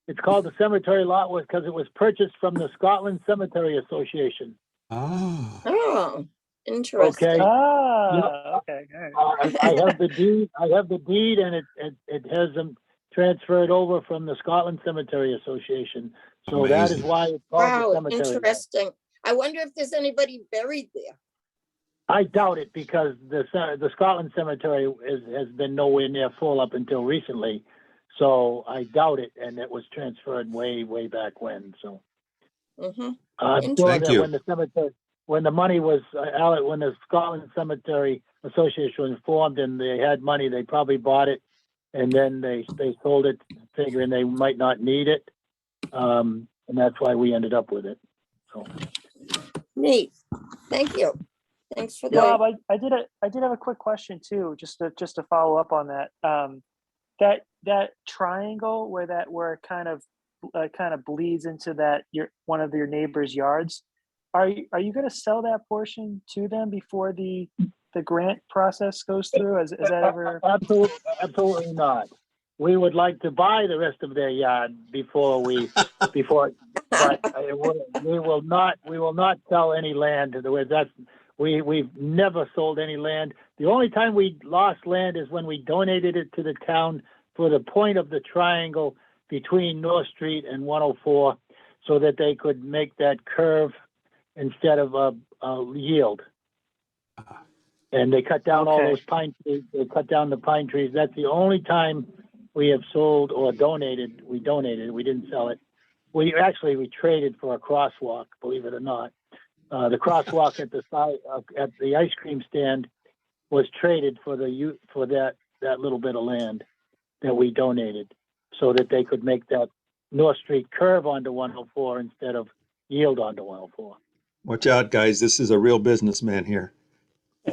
It's called the cemetery lot because it was purchased from the Scotland Cemetery Association. Ah, Oh, interesting. Okay. Okay. All right. I have the deed. I have the deed, and it has them transferred over from the Scotland Cemetery Association. So that is Amazing. why it's called the Wow, cemetery lot. interesting. I wonder if there's anybody buried there. I doubt it because the Scotland Cemetery has been nowhere near full up until recently. So I doubt it, and it was transferred way back when. So Mhm. I'm sure Thank that you. when the money was when the Scotland Cemetery Association was formed and they had money, they probably bought it, and then they sold it, figuring they might not need it, and that's why we ended up with it. So Neat. Thank you. Thanks for Bob, that. I did have a quick question too, just to follow up on that. That triangle where it kind of bleeds into one of your neighbor's yards. Are you going to sell that portion to them before the grant process goes through? Is that ever? Absolutely not. We would like to buy the rest of their yard before, but we will not sell any land. We've never sold any land. The only time we lost land is when we donated it to the town for the point of the triangle between North Street and 104, so that they could make that curve instead of a yield. And they cut down all Okay. those pine trees. They cut down the pine trees. That's the only time we have sold or donated. We donated. We didn't sell it. We traded for a crosswalk, believe it or not. The crosswalk at the side at the ice cream stand was traded for that little bit of land that we donated, so that they could make that North Street curve onto 104 instead of yield onto 104. watch out, guys. This is a real businessman here.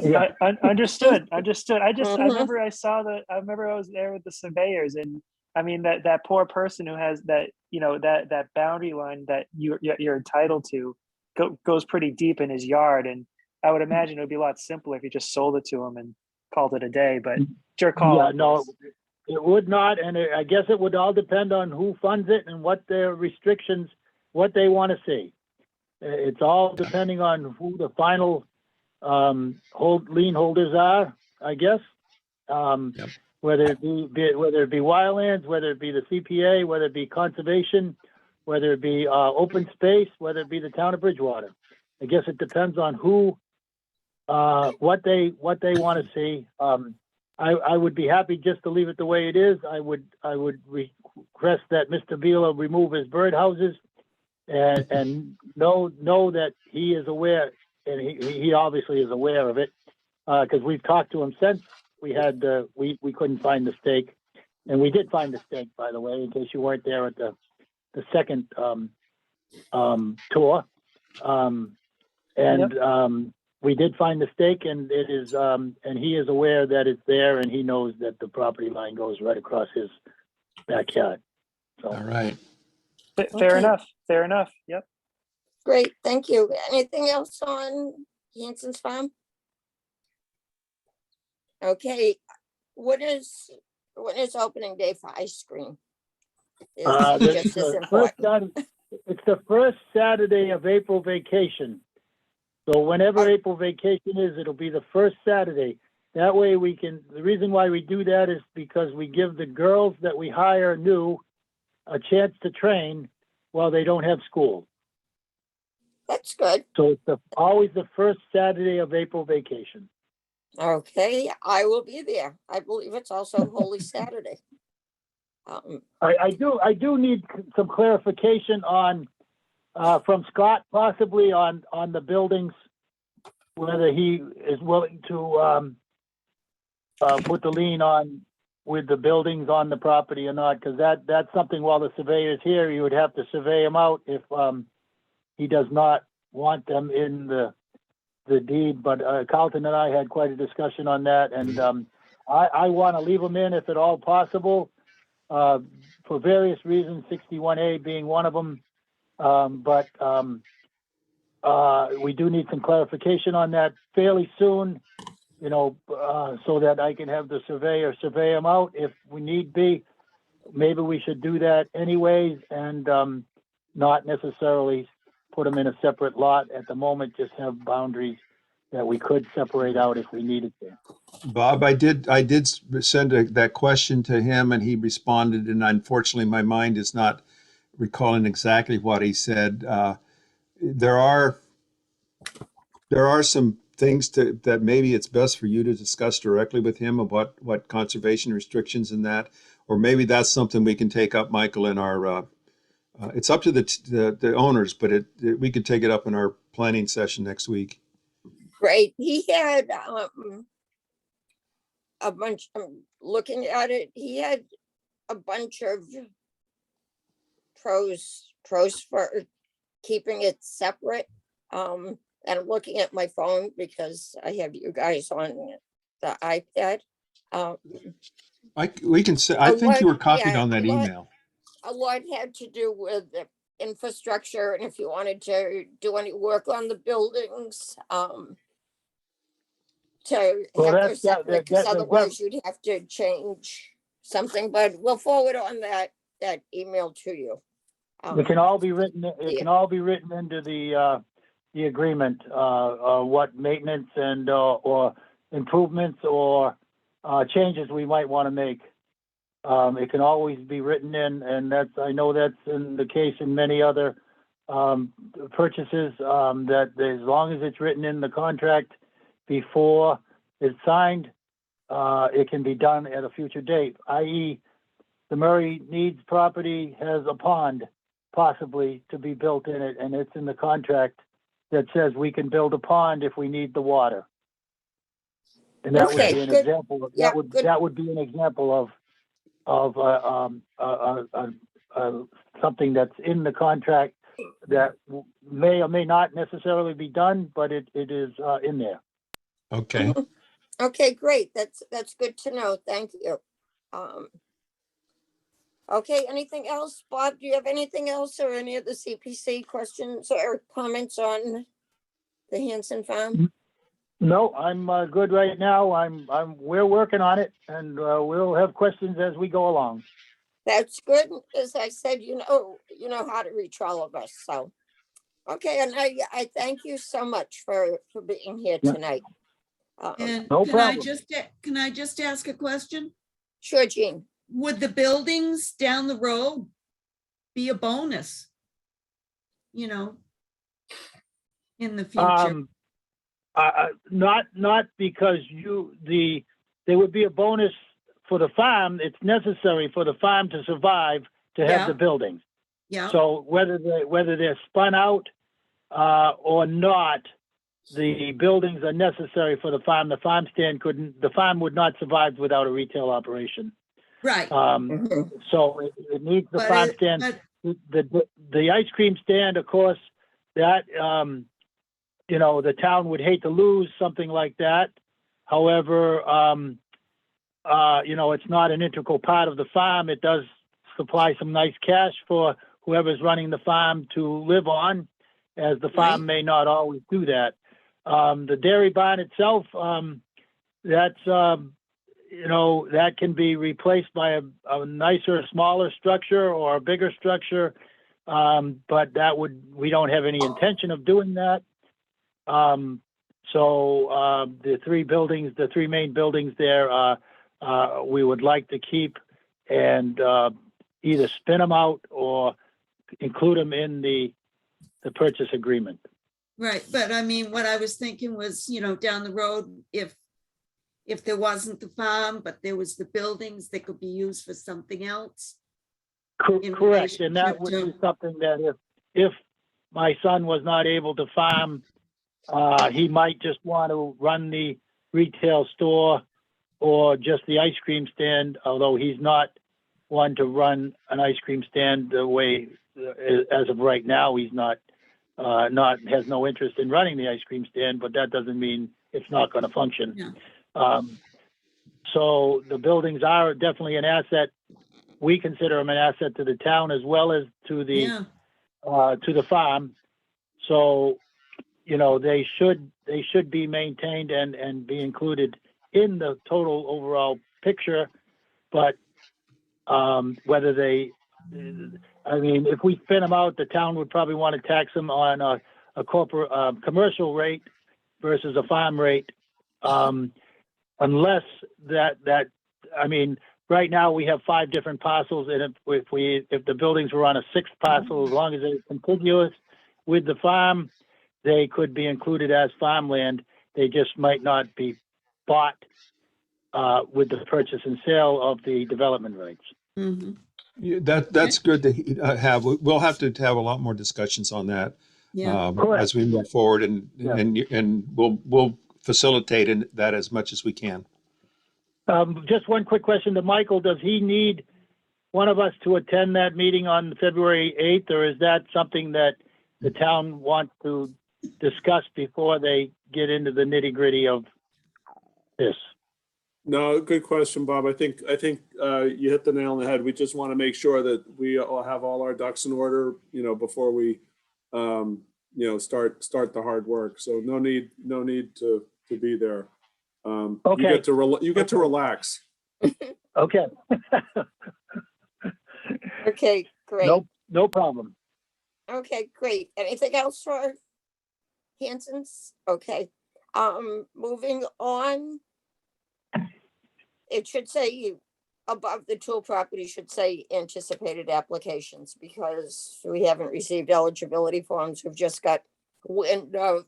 Yeah. Understood. I Mhm. remember I was there with the surveyors, and I mean that poor person who has that that boundary line that you're entitled to goes pretty deep in his yard, and I would imagine it would be a lot simpler if you just sold it to him and called it a day. But it's your call. Yeah, I no, guess. it would not, and I guess it would all depend on who funds it and what their restrictions, what they want to see. It's all depending on who the final lien holders are, I guess. Yep. Whether it be wildlands, whether it be the CPA, whether it be conservation, whether it be open space, whether it be the town of Bridgewater. I guess it depends on who, what they want to see. I would be happy just to leave it the way it is. I would request that Mr. Beal remove his birdhouses and know that he is aware, and he obviously is aware of it, because we've talked to him since we had we couldn't find the stake, and we did find the stake, by the way, in case you weren't there at the second tour. We did find the stake, and it is, and he is aware that it's there, and he knows that the property line goes right across his backyard. All So, right. Fair Okay. enough. Fair enough. Yep. Great, thank you. Anything else on Hanson's Farm? Okay, when is opening day for ice cream? Is this just is as the first important. it's the first Saturday of April vacation. So whenever April vacation is, it'll be the first Saturday. That way the reason why we do that is because we give the girls that we hire new a chance to train while they don't have school. That's good. So it's always the first Saturday of April vacation. Okay, I will be there. I believe it's also Holy Saturday. I do need some clarification on, from Scott, possibly on the buildings, whether he is willing to, put the lien on with the buildings on the property or not, because that's something while the surveyor's here, you would have to survey him out if, he does not want them in the deed. But, Carlton and I had quite a discussion on that, and, I want to leave them in if at all possible, for various reasons, 61A being one of them. But we do need some clarification on that fairly soon, so that I can have the surveyor survey them out if we need be. Maybe we should do that anyways, and not necessarily put them in a separate lot at the moment, just have boundaries that we could separate out if we needed to. Bob, I did send that question to him, and he responded, and unfortunately my mind is not recalling exactly what he said. There are some things that maybe it's best for you to discuss directly with him about what conservation restrictions and that, or maybe that's something we can take up, Michael, in our, it's up to the owners, but we could take it up in our planning session next week. Great, he had a bunch, looking at it, he had a bunch of pros for keeping it separate. And I'm looking at my phone because I have you guys on the iPad. We can say, I think you were copied on that email. A lot had to do with the infrastructure and if you wanted to do any work on the buildings, to Well, have that's- those separate, because that- otherwise you'd have to change something, but we'll forward on that email to you. It can all be written, it can all be written into the agreement, what maintenance and, or improvements or, changes we might want to make. It can always be written in, and I know that's in the case in many other, purchases, that as long as it's written in the contract before it's signed, it can be done at a future date, i.e. the Murray Needs property has a pond possibly to be built in it, and it's in the contract that says we can build a pond if we need the water. And that would be an example of, that would be an example of something that's in the contract that may or may not necessarily be done, but it is in there. Okay. Okay, great. That's good to know. Thank you. Okay, anything else? Bob, do you have anything else or any of the CPC questions or comments on the Hanson Farm? No, I'm good right now. we're working on it, and we'll have questions as we go along. That's good. As I said, you know how to reach all of us. So, okay, and I thank you so much for being here tonight. And No can I problem. just ask a question? Sure, Jean. Would the buildings down the road be a bonus? In the future? Not because they would be a bonus for the farm. It's necessary for the farm to survive to have Yeah. the buildings. Yeah, So whether they're spun out or not, the buildings are necessary for the farm. The farm would not survive without a retail operation. right. Mhm. So it needs the But farm it- stand but the ice cream stand, of course, that, you know, the town would hate to lose something like that. However, you know, it's not an integral part of the farm. It does supply some nice cash for whoever's running the farm to live on, as the farm may not always do that. The dairy barn itself, that's, you know, that can be replaced by a nicer, smaller structure or a bigger structure. But we don't have any intention of doing that. So the three main buildings there, we would like to keep and either spin them out or include them in the purchase agreement. Right, but I mean, what I was thinking was, you know, down the road, if there wasn't the farm, but there was the buildings that could be used for something else. Correct, and that would be something that if my son was not able to farm, he might just want to run the retail store or just the ice cream stand, although he's not one to run an ice cream stand the way, as of right now, he's has no interest in running the ice cream stand, but that doesn't mean it's not going to function. Yeah. So the buildings are definitely an asset. We consider them an asset to the town as well as to the farm. So, you know, they should be maintained and be included in the total overall picture. But whether they, I mean, if we spin them out, the town would probably want to tax them on a corporate commercial rate versus a farm rate, unless that I mean, right now we have 5 different parcels, and if the buildings were on a 6th parcel, as long as it's contiguous with the farm, they could be included as farmland. They just might not be bought with the purchase and sale of the development rights. Mm-hmm. Yeah, that's good to have. We'll have to have a lot more discussions on that as we move forward, and we'll facilitate that as much as we can. Just one quick question to Michael. Does he need one of us to attend that meeting on February 8th, or is that something that the town wants to discuss before they get into the nitty-gritty of this? No, good question, Bob. I think you hit the nail on the head. We just want to make sure that we all have all our ducks in order, you know, before we, you know, start the hard work. So no need to be there. Okay. You get to relax. Okay. Okay, great. No problem. Okay, great. Anything else for Hanson's? Okay. Moving on. It should say above the tool property should say anticipated applications, because we haven't received eligibility forms. We've just got wind of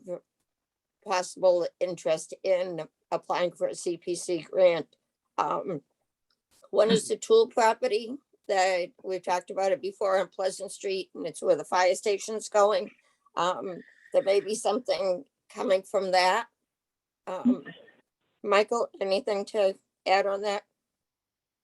possible interest in applying for a CPC grant. One is the tool property that we've talked about it before on Pleasant Street, and it's where the fire station's going. There may be something coming from that. Michael, anything to add on that?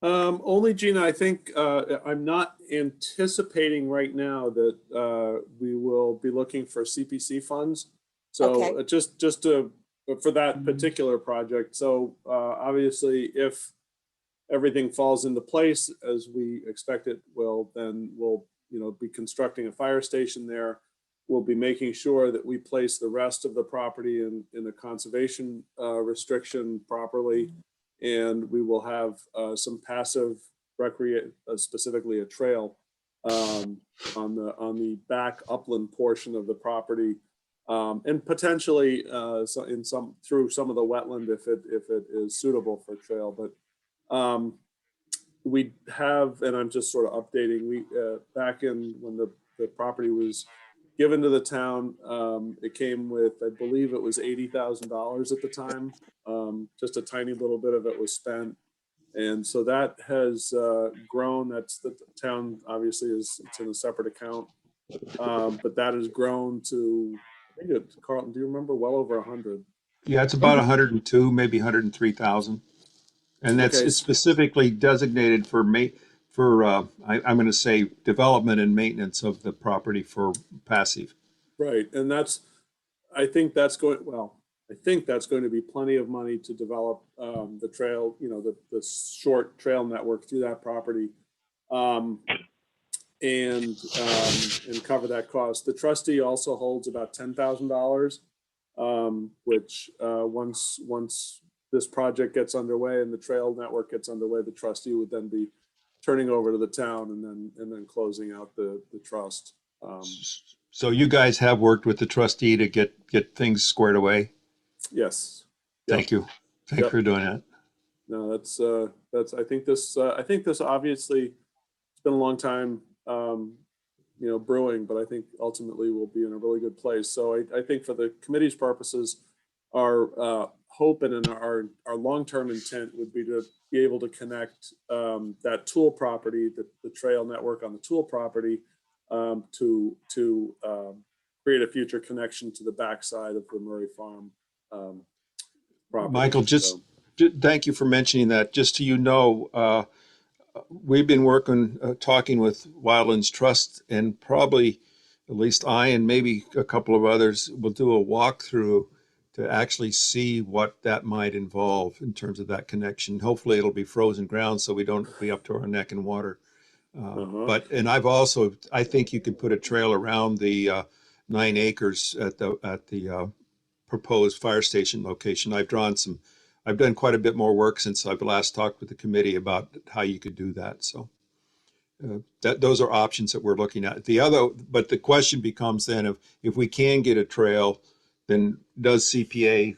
Only, Gina, I think I'm not anticipating right now that we will be looking for CPC funds. So just for that particular project. So obviously, if everything falls into place as we expect it will, then we'll, you know, be constructing a fire station there. We'll be making sure that we place the rest of the property in a conservation restriction properly. And we will have some passive recreation, specifically a trail on the back upland portion of the property, and potentially through some of the wetland if it is suitable for trail. But we have, and I'm just sort of updating. We back in when the property was given to the town, it came with, I believe it was $80,000 at the time. Just a tiny little bit of it was spent. And so that has grown. That's the town obviously it's in a separate account. But that has grown to, I think Carlton, do you remember? Well over 100. Yeah, it's about 102, maybe 103,000. And it's specifically designated for I'm going to say development and maintenance of the property for passive. Right, and I think that's going to be plenty of money to develop the trail, the short trail network through that property. And cover that cost. The trustee also holds about $10,000, which once this project gets underway and the trail network gets underway, the trustee would then be turning over to the town and then closing out the trust. So you guys have worked with the trustee to get things squared away? Yes. Thank you. Thanks for doing that. No, I think this obviously, it's been a long time, brewing, but I think ultimately we'll be in a really good place. So I think for the committee's purposes, our hope and our long-term intent would be to be able to connect that Tool property, the trail network on the Tool property, to create a future connection to the backside of the Murray Farm property. Michael, thank you for mentioning that. Just so we've been talking with Wildlands Trust, and probably at least I and maybe a couple of others will do a walkthrough to actually see what that might involve in terms of that connection. Hopefully it'll be frozen ground so we don't be up to our neck in water. I think you could put a trail around the 9 acres at the proposed fire station location. I've done quite a bit more work since I've last talked with the committee about how you could do that. So those are options that we're looking at. But the question becomes then, if we can get a trail, then does CPA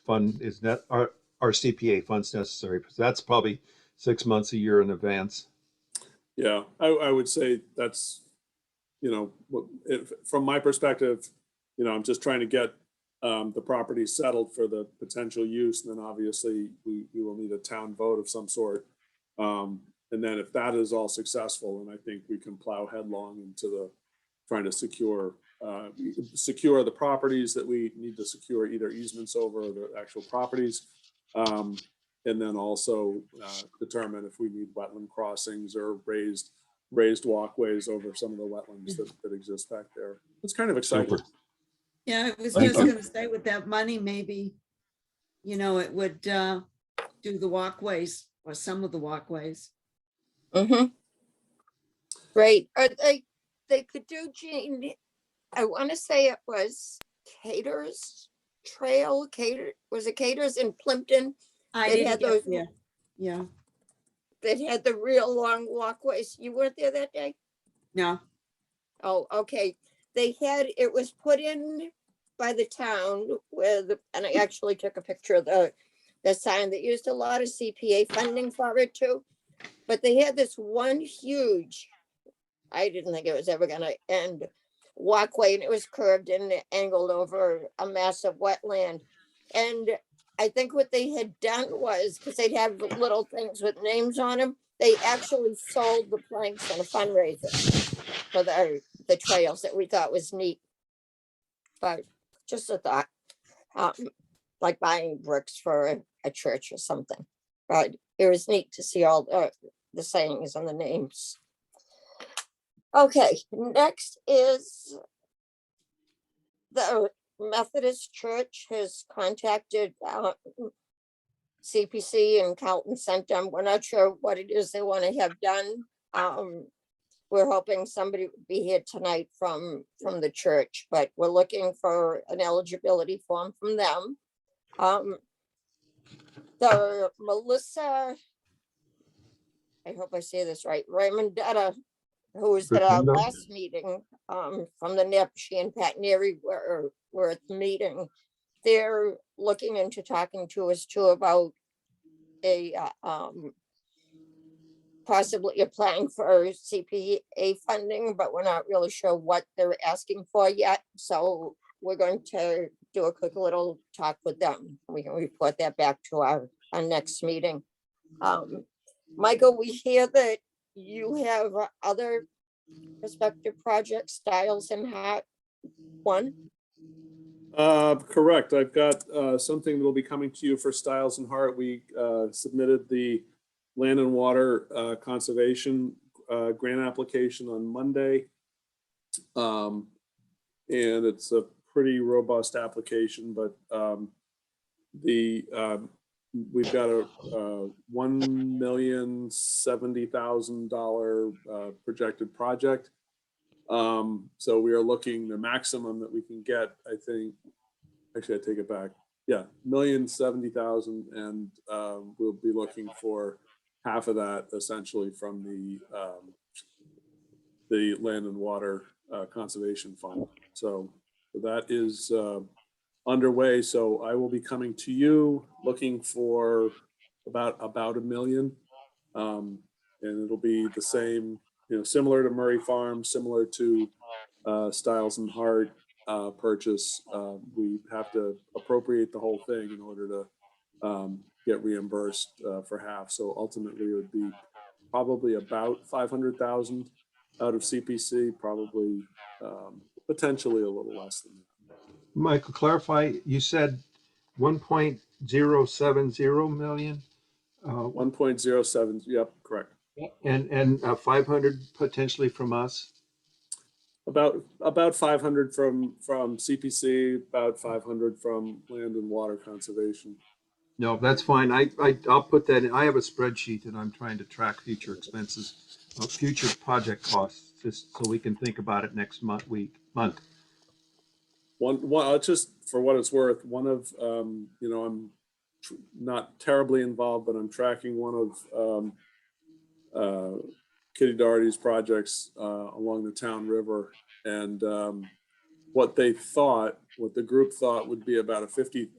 fund, is that our CPA funds necessary? Because that's probably 6 months, a year in advance. Yeah, I would say that's, from my perspective, I'm just trying to get the property settled for the potential use. And then obviously we will need a town vote of some sort. And then if that is all successful, then I think we can plow headlong into trying to secure the properties that we need to secure, either easements over or the actual properties. And then also determine if we need wetland crossings or raised walkways over some of the wetlands that exist back there. It's kind of exciting. Super. Yeah, I was Thank just you. gonna say, with that money, maybe, it would do the walkways or some of the walkways. Mm-hmm. Right. They could do, Jean, I want to say it was Cater's Trail, was it Cater's in Plimpton? I They didn't had get those, there. Yeah, that had the real long walkways. You weren't there that day? no, Oh, okay. It was put in by the town and I actually took a picture of the sign that used a lot of CPA funding for it too. But they had this one huge, I didn't think it was ever gonna end, walkway, and it was curved and angled over a massive wetland. And I think what they had done was, because they'd have little things with names on them, they actually sold the planks in a fundraiser for the trails that we thought was neat. But just a thought, like buying bricks for a church or something. But it was neat to see all the sayings and the names. Okay, next is the Methodist Church has contacted CPC and Carlton sent them. We're not sure what it is they want to have done. We're hoping somebody would be here tonight from the church, but we're looking for an eligibility form from them. The Melissa, I hope I say this right, Raymondetta, who was at our last meeting from the NIP, she and Pat Neary were at the meeting. They're looking into talking to us too about possibly applying for CPA funding, but we're not really sure what they're asking for yet. So we're going to do a quick little talk with them. We can report that back to our next meeting. Michael, we hear that you have other prospective projects, Styles and Hart 1. Correct. I've got something that will be coming to you for Styles and Hart. We submitted the land and water conservation grant application on Monday. And it's a pretty robust application, but we've got a $1,070,000 projected project. So we are looking the maximum that we can get, I think. Actually, I take it back. Yeah, $1,070,000, and we'll be looking for half of that essentially from the Land and Water Conservation Fund. So that is underway. So I will be coming to you looking for about $1 million, and it'll be the same, similar to Murray Farm, similar to Stiles and Hart purchase. We have to appropriate the whole thing in order to get reimbursed for half. So ultimately, it would be probably about 500,000 out of CPC, probably potentially a little less than that. Michael, clarify, you said 1.070 million? 1.07, yep, correct. And 500 potentially from us? About 500 from CPC, about 500 from Land and Water Conservation. No, that's fine. I'll put that in. I have a spreadsheet that I'm trying to track future expenses, future project costs, just so we can think about it next month. One just for what it's worth, one of I'm not terribly involved, but I'm tracking one of Kitty Doherty's projects along the town river, and what the group thought would be about I think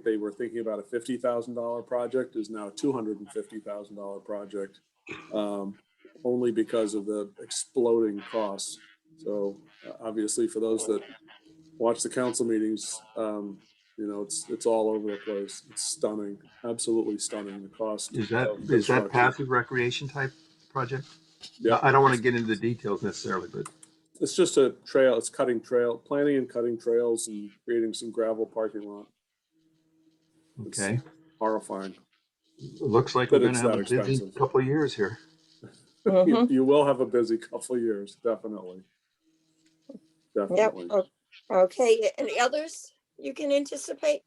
they were thinking about a $50,000 project is now a $250,000 project, only because of the exploding costs. So obviously for those that watch the council meetings, it's all over the place. It's stunning, absolutely stunning, the cost. Is that passive recreation type project? Yeah, I don't want to get into the details necessarily, but it's just a trail. It's planning and cutting trails and creating some gravel parking lot. okay. It's horrifying. It looks like But we're going it's to have that a busy expensive. couple of years here. You will have a busy couple of years, definitely. Yep. Definitely. Okay, any others you can anticipate?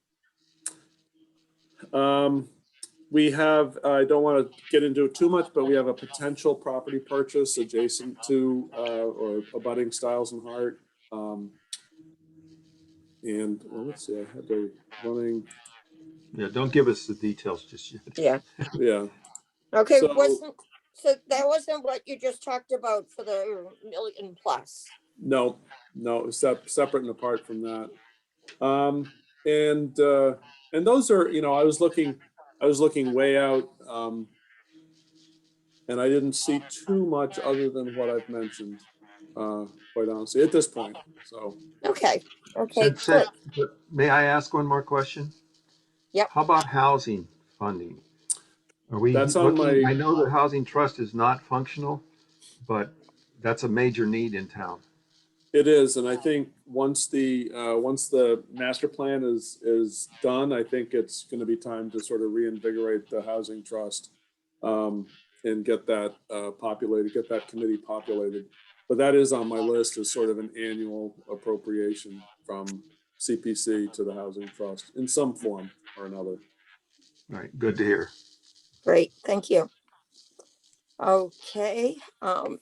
We have, I don't want to get into it too much, but we have a potential property purchase adjacent to or abutting Stiles and Hart. And let's see, I had a running. Yeah, don't give us the details just yet. Yeah. Yeah. Okay, So- so that wasn't what you just talked about for the $1 million plus. No, it's separate and apart from that. And those are, I was looking way out, and I didn't see too much other than what I've mentioned, quite honestly, at this point. So. Okay, But may I ask one more question? Yep. How about housing funding? Are we That's on looking, my- I know the housing trust is not functional, but that's a major need in town. It is, and I think once the master plan is done, I think it's going to be time to sort of reinvigorate the housing trust, and get that populated, get that committee populated. But that is on my list as sort of an annual appropriation from CPC to the housing trust in some form or another. All right, good to hear. great, thank you. Okay, I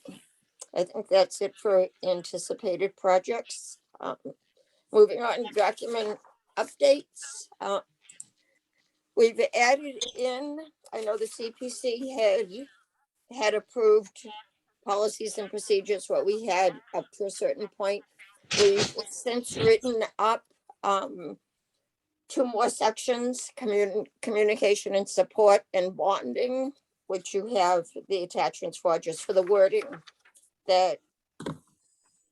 think that's it for anticipated projects. Moving on, document updates. We've added in, I know the CPC had approved policies and procedures, what we had up to a certain point. We've since written up 2 more sections, communication and support and bonding, which you have the attachments for, just for the wording, that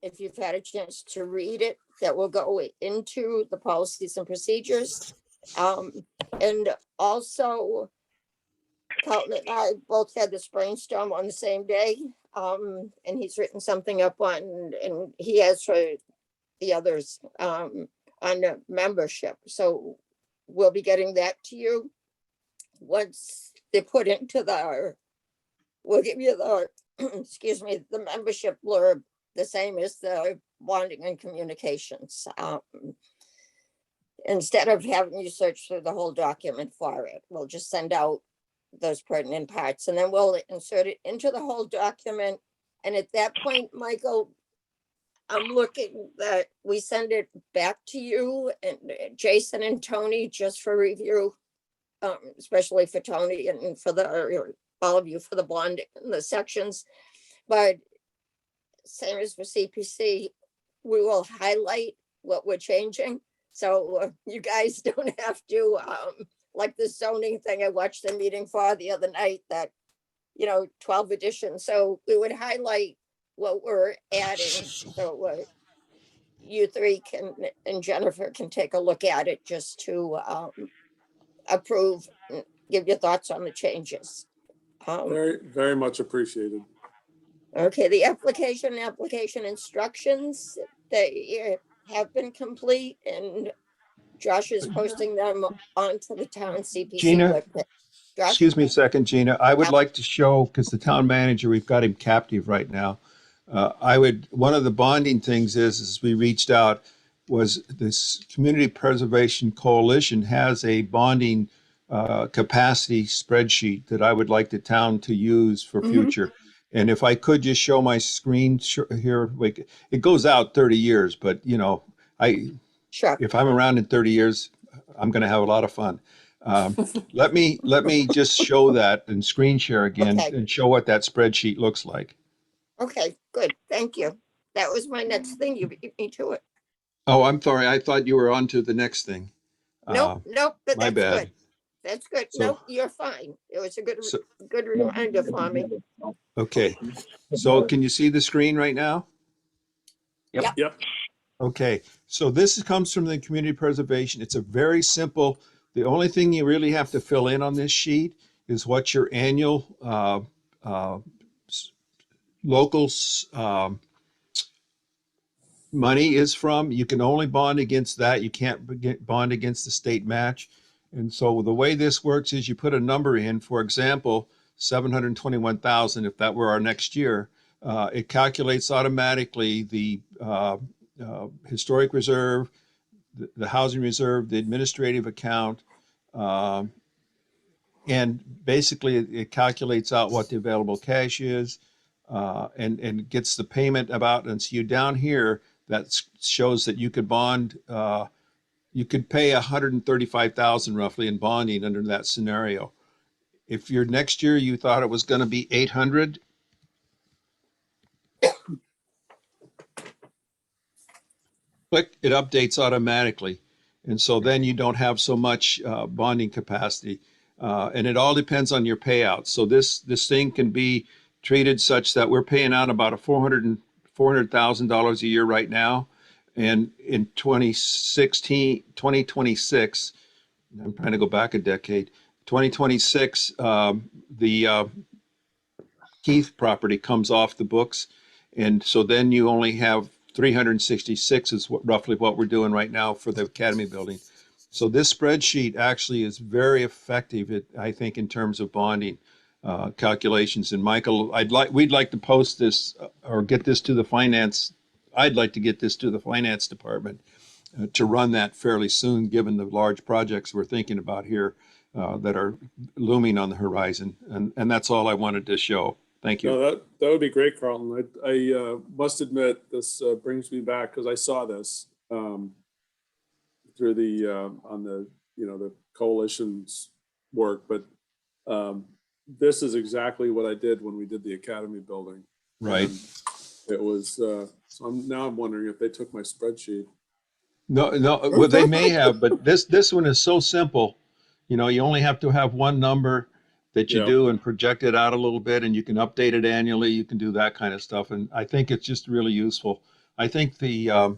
if you've had a chance to read it, that will go into the policies and procedures. And also, Carlton and I both had this brainstorm on the same day, and he's written something up on, and he has for the others, on the membership. So we'll be getting that to you once they're put into our we'll give you the, excuse me, the membership blurb, the same as the bonding and communications. Instead of having you search through the whole document for it, we'll just send out those pertinent parts, and then we'll insert it into the whole document. And at that point, Michael, I'm looking that we send it back to you and Jason and Tony just for review, especially for Tony and for all of you for the bonding and the sections. But same as for CPC, we will highlight what we're changing. So you guys don't have to, like the zoning thing I watched the meeting for the other night, that, 12 editions. So we would highlight what we're adding. So you three can, and Jennifer can take a look at it just to approve, and give your thoughts on the changes. Very, very much appreciated. Okay, the application instructions, they have been complete, and Josh is posting them onto the town CPC Gina? webpage. Josh? Excuse me a second, Gina. I would Yeah. like to show, because the town manager, we've got him captive right now. One of the bonding things is we reached out, was this Community Preservation Coalition has a bonding capacity spreadsheet that I would like the town to use for Mhm. future. And if I could just show my screen here, like, it goes out 30 years, but Sure. if I'm around in 30 years, I'm going to have a lot of fun. Let me just show that and screen share again Okay. and show what that spreadsheet looks like. Okay, good. Thank you. That was my next thing. You beat me to it. Oh, I'm sorry. I thought you were on to the next thing. Nope, but My that's bad. good. That's good. So- Nope, you're fine. It was a So- good reminder for me. Okay. So can you see the screen right now? Yep. Okay. So this comes from the community preservation. It's a very simple, the only thing you really have to fill in on this sheet is what your annual local money is from. You can only bond against that. You can't bond against the state match. And so the way this works is you put a number in, for example, 721,000, if that were our next year, it calculates automatically the historic reserve, the housing reserve, the administrative account, and basically it calculates out what the available cash is, and gets the payment about. And so you down here, that shows that you could bond, you could pay 135,000 roughly in bonding under that scenario. If your next year you thought it was going to be 800, click, it updates automatically. And so then you don't have so much bonding capacity. And it all depends on your payouts. So this thing can be treated such that we're paying out about $400,000 a year right now. And in 2026, I'm trying to go back a decade, 2026, the Keith property comes off the books. And so then you only have 366 is roughly what we're doing right now for the Academy building. So this spreadsheet actually is very effective, I think, in terms of bonding calculations. And Michael, we'd like to post this or get this to the finance. I'd like to get this to the finance department to run that fairly soon, given the large projects we're thinking about here that are looming on the horizon. And that's all I wanted to show. Thank you. No, that would be great, Carlton. I must admit, this brings me back because I saw this through the on the the coalition's work, but this is exactly what I did when we did the Academy building. Right. And it was so I'm wondering if they took my spreadsheet. No, well, they may have, but this one is so simple. You only have to have one number that you Yeah. do and project it out a little bit, and you can update it annually. You can do that kind of stuff. And I think it's just really useful. I think the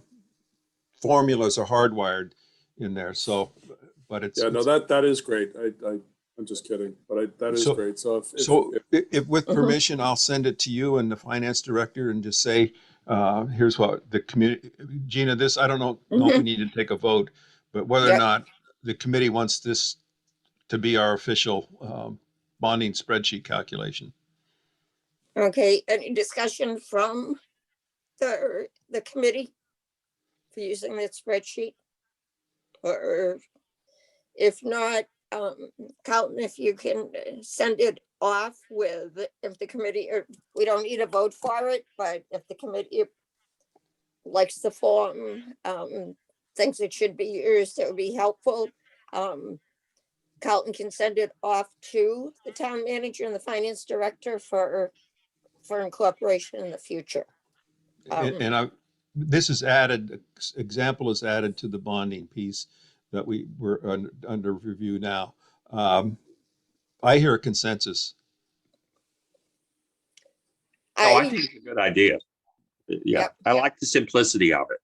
formulas are hardwired in there. So, but it's, Yeah, no, that is great. I'm just kidding, but that is So- great. So if with permission, I'll send it to you and the finance director and just say, here's what the community, Gina, this, I don't know if we need to take a vote, but whether or Yep. not the committee wants this to be our official bonding spreadsheet calculation. Okay, any discussion from the committee for using that spreadsheet? Or if not, Carlton, if you can send it off with, if the committee, or we don't need a vote for it, but if the committee likes the form, thinks it should be used, it would be helpful. Carlton can send it off to the town manager and the finance director for incorporation in the future. And this is added, example is added to the bonding piece that we were under review now. I hear a consensus. Oh, I I, think it's a good idea. Yeah, Yep. I like the simplicity of it.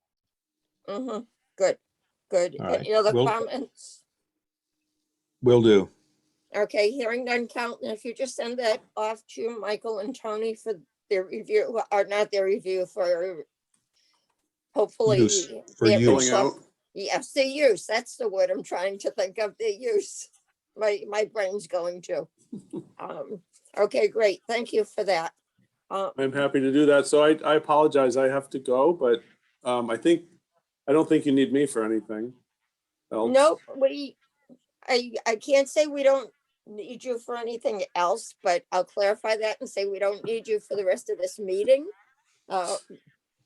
good. All right. Any other Well- comments? Will do. Okay, hearing none, Carlton, if you just send that off to Michael and Tony for their review, or not their review, for hopefully. Use, for their use. Filling out. Yes, the use, that's the word I'm trying to think of, the use. My brain's going to. Okay, great, thank you for that. I'm happy to do that. So I apologize. I have to go, but I don't think you need me for anything else. Nope, I can't say we don't need you for anything else, but I'll clarify that and say we don't need you for the rest of this meeting.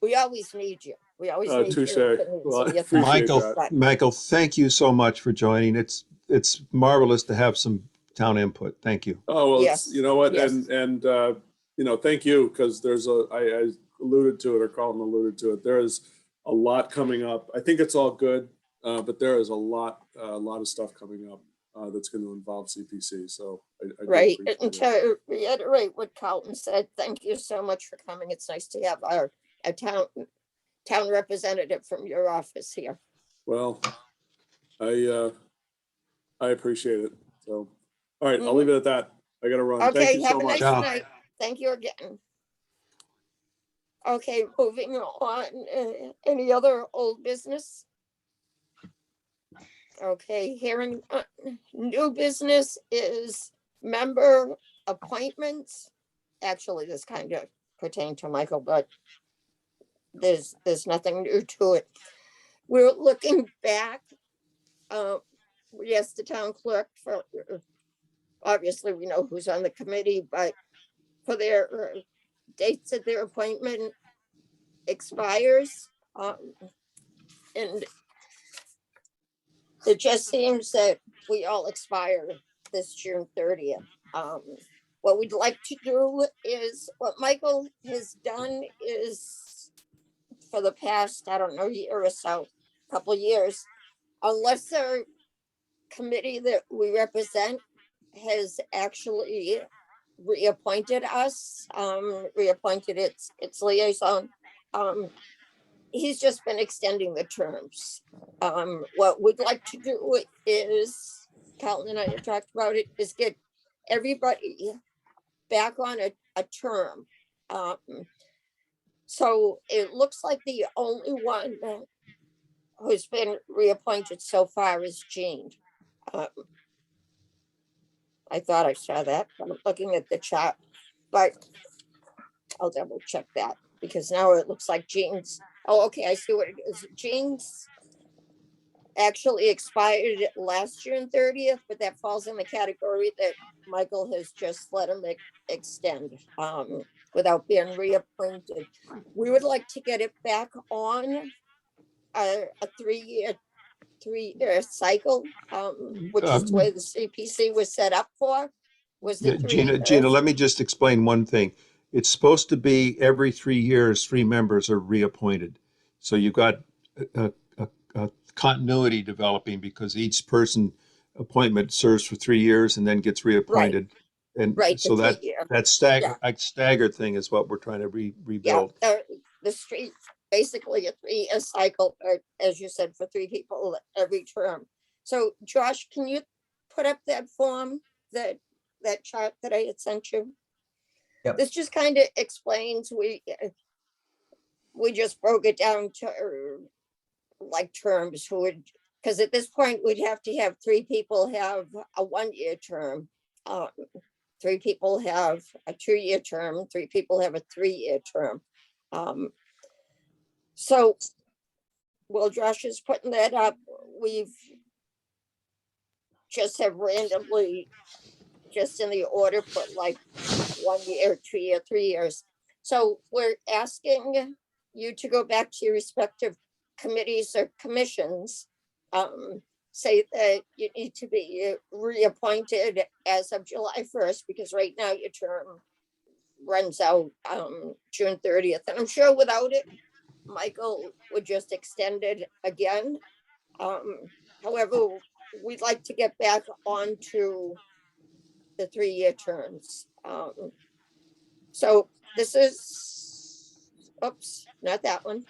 We always need you. We always need Touche. your opinions Well, and I your appreciate thoughts. that. Michael, thank you so much for joining. It's marvelous to have some town input. Thank you. Oh, well, Yes, you know what? yes. And thank you, because I alluded to it, or Carlton alluded to it. There is a lot coming up. I think it's all good, but there is a lot of stuff coming up that's going to involve CPC. So I do Right, appreciate and it. to reiterate what Carlton said, thank you so much for coming. It's nice to have a town representative from your office here. Well, I appreciate it. So, all right, I'll leave it at that. I got to run. Thank Okay, you have so a much. nice Ciao. night. Thank you again. Okay, moving on, any other old business? Okay, hearing, new business is member appointments. Actually, this kind of pertained to Michael, but there's nothing new to it. We're looking back, we asked the town clerk for, obviously we know who's on the committee, but for their dates that their appointment expires. And it just seems that we all expire this June 30th. What we'd like to do is, what Michael has done is, for the past, I don't know, year or so, couple years, unless the committee that we represent has actually reappointed us, reappointed its liaison, he's just been extending the terms. What we'd like to do is, Carlton and I have talked about it, is get everybody back on a term. So it looks like the only one who's been reappointed so far is Jean. I thought I saw that. I'm looking at the chat, but I'll double check that, because now it looks like Jean's, oh, okay, I see what it is. Jean's actually expired last June 30th, but that falls in the category that Michael has just let him extend without being reappointed. We would like to get it back on a three-year cycle, which is the way the CPC was set up for. Was the Gina, let me just explain one thing. It's supposed to be every 3 years, 3 members are reappointed. So you've got a continuity developing, because each person appointment serves for 3 years and then gets reappointed. And Right, so the that 3-year. that staggered thing is what we're trying to rebuild. The street, basically a 3-year cycle, or as you said, for 3 people every term. So Josh, can you put up that form, that chart that I had sent you? Yep. This just kind of explains, we just broke it down to like terms, who would, because at this point we'd have to have 3 people have a 1-year term. 3 people have a 2-year term, 3 people have a 3-year term. So, well, Josh is putting that up. We've just have randomly, just in the order, put like 1 year, 2 year, 3 years. So we're asking you to go back to your respective committees or commissions. Say that you need to be reappointed as of July 1st, because right now your term runs out June 30th. And I'm sure without it, Michael would just extend it again. However, we'd like to get back onto the 3-year terms. So this is, oops, not that one.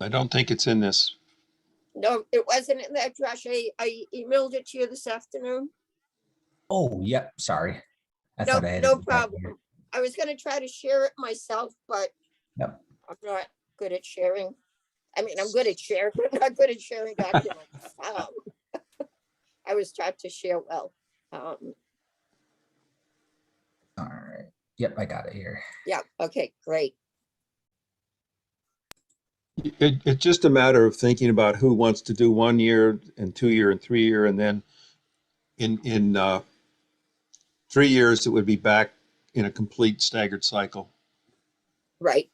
I don't think it's in this. No, it wasn't in that, Josh. I emailed it to you this afternoon. Oh, yep, sorry. I No, thought I had no it right problem. here. I was gonna try to share it myself, but Yep. I'm not good at sharing. I mean, I'm good at sharing, but I'm not good at sharing documents. I was taught to share well. All right. Yep, I got it here. Yeah, okay, great. It's just a matter of thinking about who wants to do 1 year and 2 year and 3 year, and then in 3 years it would be back in a complete staggered cycle. Right,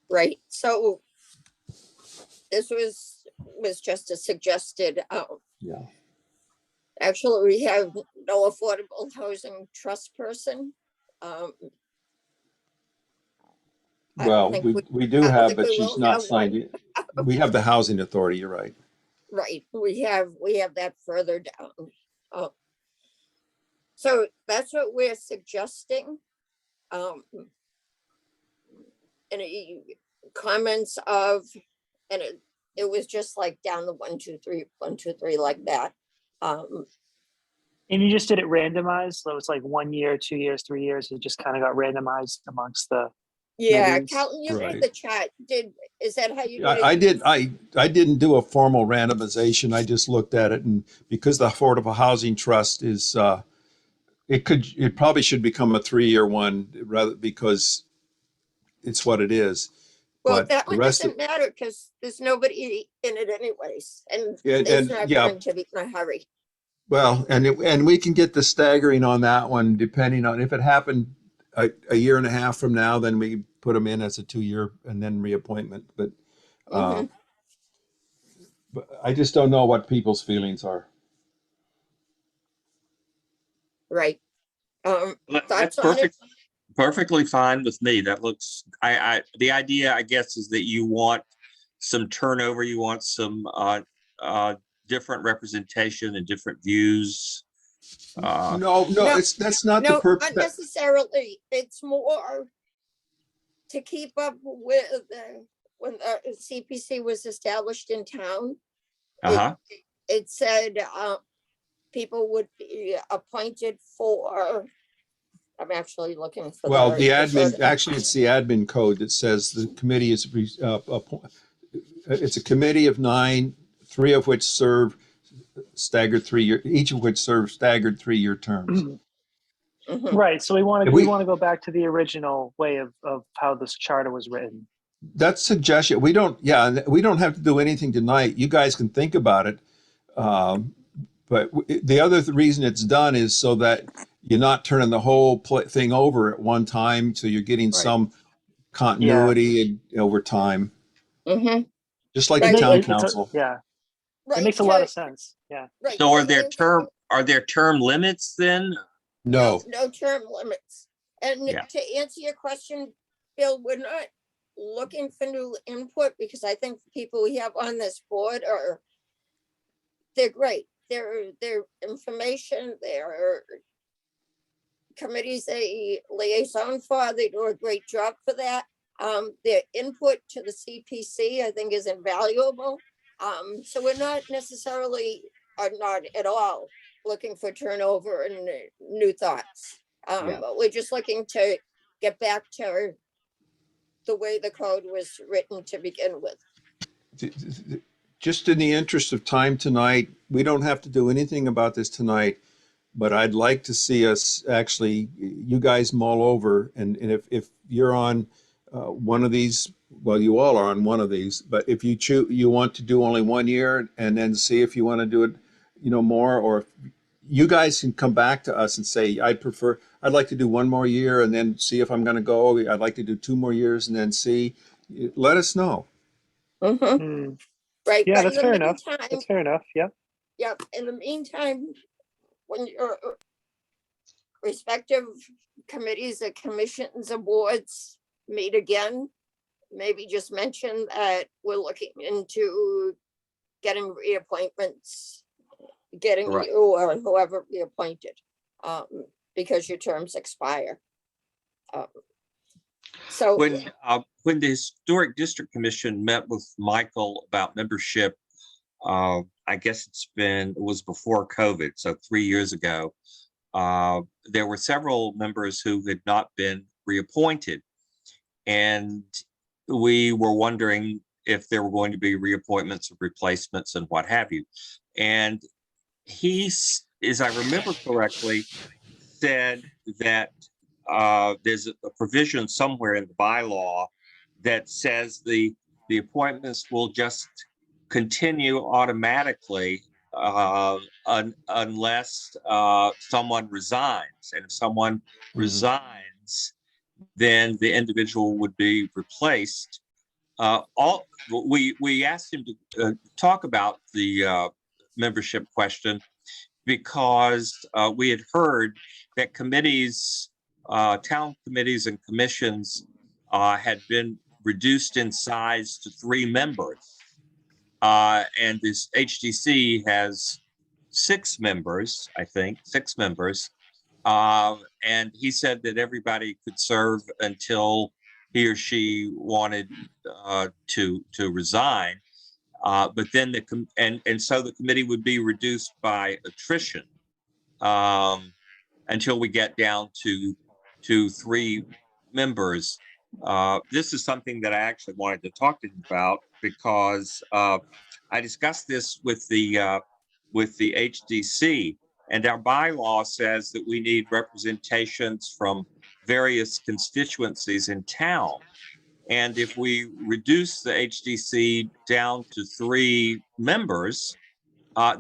right. So this was just a suggested, Yeah. actually, we have no affordable housing trust person. I don't Well, think we do I don't have, think but we she's will not have one. signed it. We have the housing authority, you're right. Right, we have that further down. So that's what we're suggesting. Any comments of, and it was just like down the 1, 2, 3, 1, 2, 3 like that. And you just did it randomized, so it's like 1 year, 2 years, 3 years. It just kind of got randomized amongst the. Yeah, Committees. Carlton, you Right. did the chat. Is that how you did it? I didn't do a formal randomization. I just looked at it, and because the Affordable Housing Trust is, it probably should become a 3-year one rather, because it's what it is. Well, But that the one rest doesn't matter because there's nobody in it anyways, and And- it's and, not yeah. going to be in a hurry. Well, and we can get the staggering on that one, depending on if it happened a year and a half from now, then we put them in as a 2-year and then reappointment. But I just don't know what people's feelings are. Right. That's Thoughts on it? perfectly fine with me. That looks, the idea, I guess, is that you want some turnover, you want some different representation and different views. No, No, that's not the No, purpose. not necessarily. It's more to keep up with when the CPC was established in town. Uh-huh. It said people would be appointed for. I'm actually looking for. Well, the admin, actually, it's the admin code that says the committee is, it's a committee of 9, 3 of which serve staggered 3-year, each of which serve staggered 3-year terms. Mhm. Right. So we want We- to go back to the original way of how this charter was written. That's suggestion. We don't have to do anything tonight. You guys can think about it. But the other reason it's done is so that you're not turning the whole thing over at one time. So you're getting some continuity over time, Mhm. just like Right. the town It's council. yeah, Right. it makes a lot of sense. Yeah. Right. So are to there term limits then? No, no term limits. And Yeah. to answer your question, Bill, we're not looking for new input because I think the people we have on this board they're great. Their information, their committees they liaison for, they do a great job for that. Their input to the CPC, I think, is invaluable. So we're not necessarily, or not at all, looking for turnover and new thoughts. But we're just looking to get back to the way the code was written to begin with. just in the interest of time tonight, we don't have to do anything about this tonight. but I'd like to see us actually, you guys mull over, and if you're on one of these, well, you all are on one of these, but if you choose, you want to do only 1 year and then see if you want to do it, more, or if you guys can come back to us and say, I'd like to do 1 more year and then see if I'm going to go. I'd like to do 2 more years and then see. Let us know. Mhm. Hmm. Right. Yeah, but in that's the fair enough. meantime- That's fair enough. Yep. Yep, in the meantime, when your respective committees or commissions or boards meet again, maybe just mention that we're looking into getting reappointments, getting Right. you or whoever reappointed, because your terms expire. So, When the Historic District Commission met with Michael about membership, I guess it was before COVID, so 3 years ago. There were several members who had not been reappointed, and we were wondering if there were going to be reappointments or replacements and what have you. And he, as I remember correctly, said that there's a provision somewhere in the bylaw that says the appointments will just continue automatically unless someone resigns. And if someone resigns, then the individual would be replaced. We asked him to talk about the membership question because we had heard that committees, town committees and commissions had been reduced in size to 3 members. And this HDC has 6 members, I think, 6 members. And he said that everybody could serve until he or she wanted to resign. But then so the committee would be reduced by attrition until we get down to 3 members. This is something that I actually wanted to talk to him about because I discussed this with the HDC, and our bylaw says that we need representations from various constituencies in town. And if we reduce the HDC down to 3 members,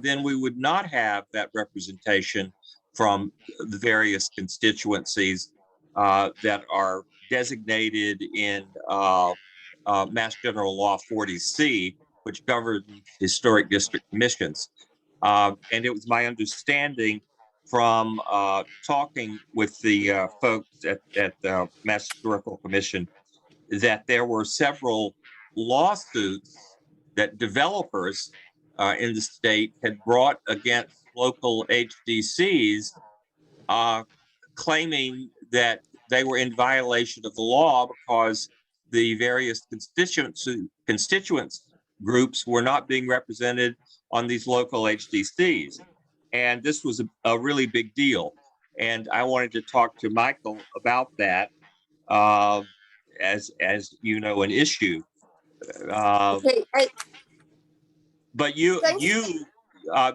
then we would not have that representation from the various constituencies that are designated in Mass General Law 40C, which governs historic district commissions. And it was my understanding from talking with the folks at the Mass Historical Commission that there were several lawsuits that developers in the state had brought against local HDCs, claiming that they were in violation of the law because the various constituents groups were not being represented on these local HDCs. And this was a really big deal. And I wanted to talk to Michael about that as an issue. okay, But Thanks.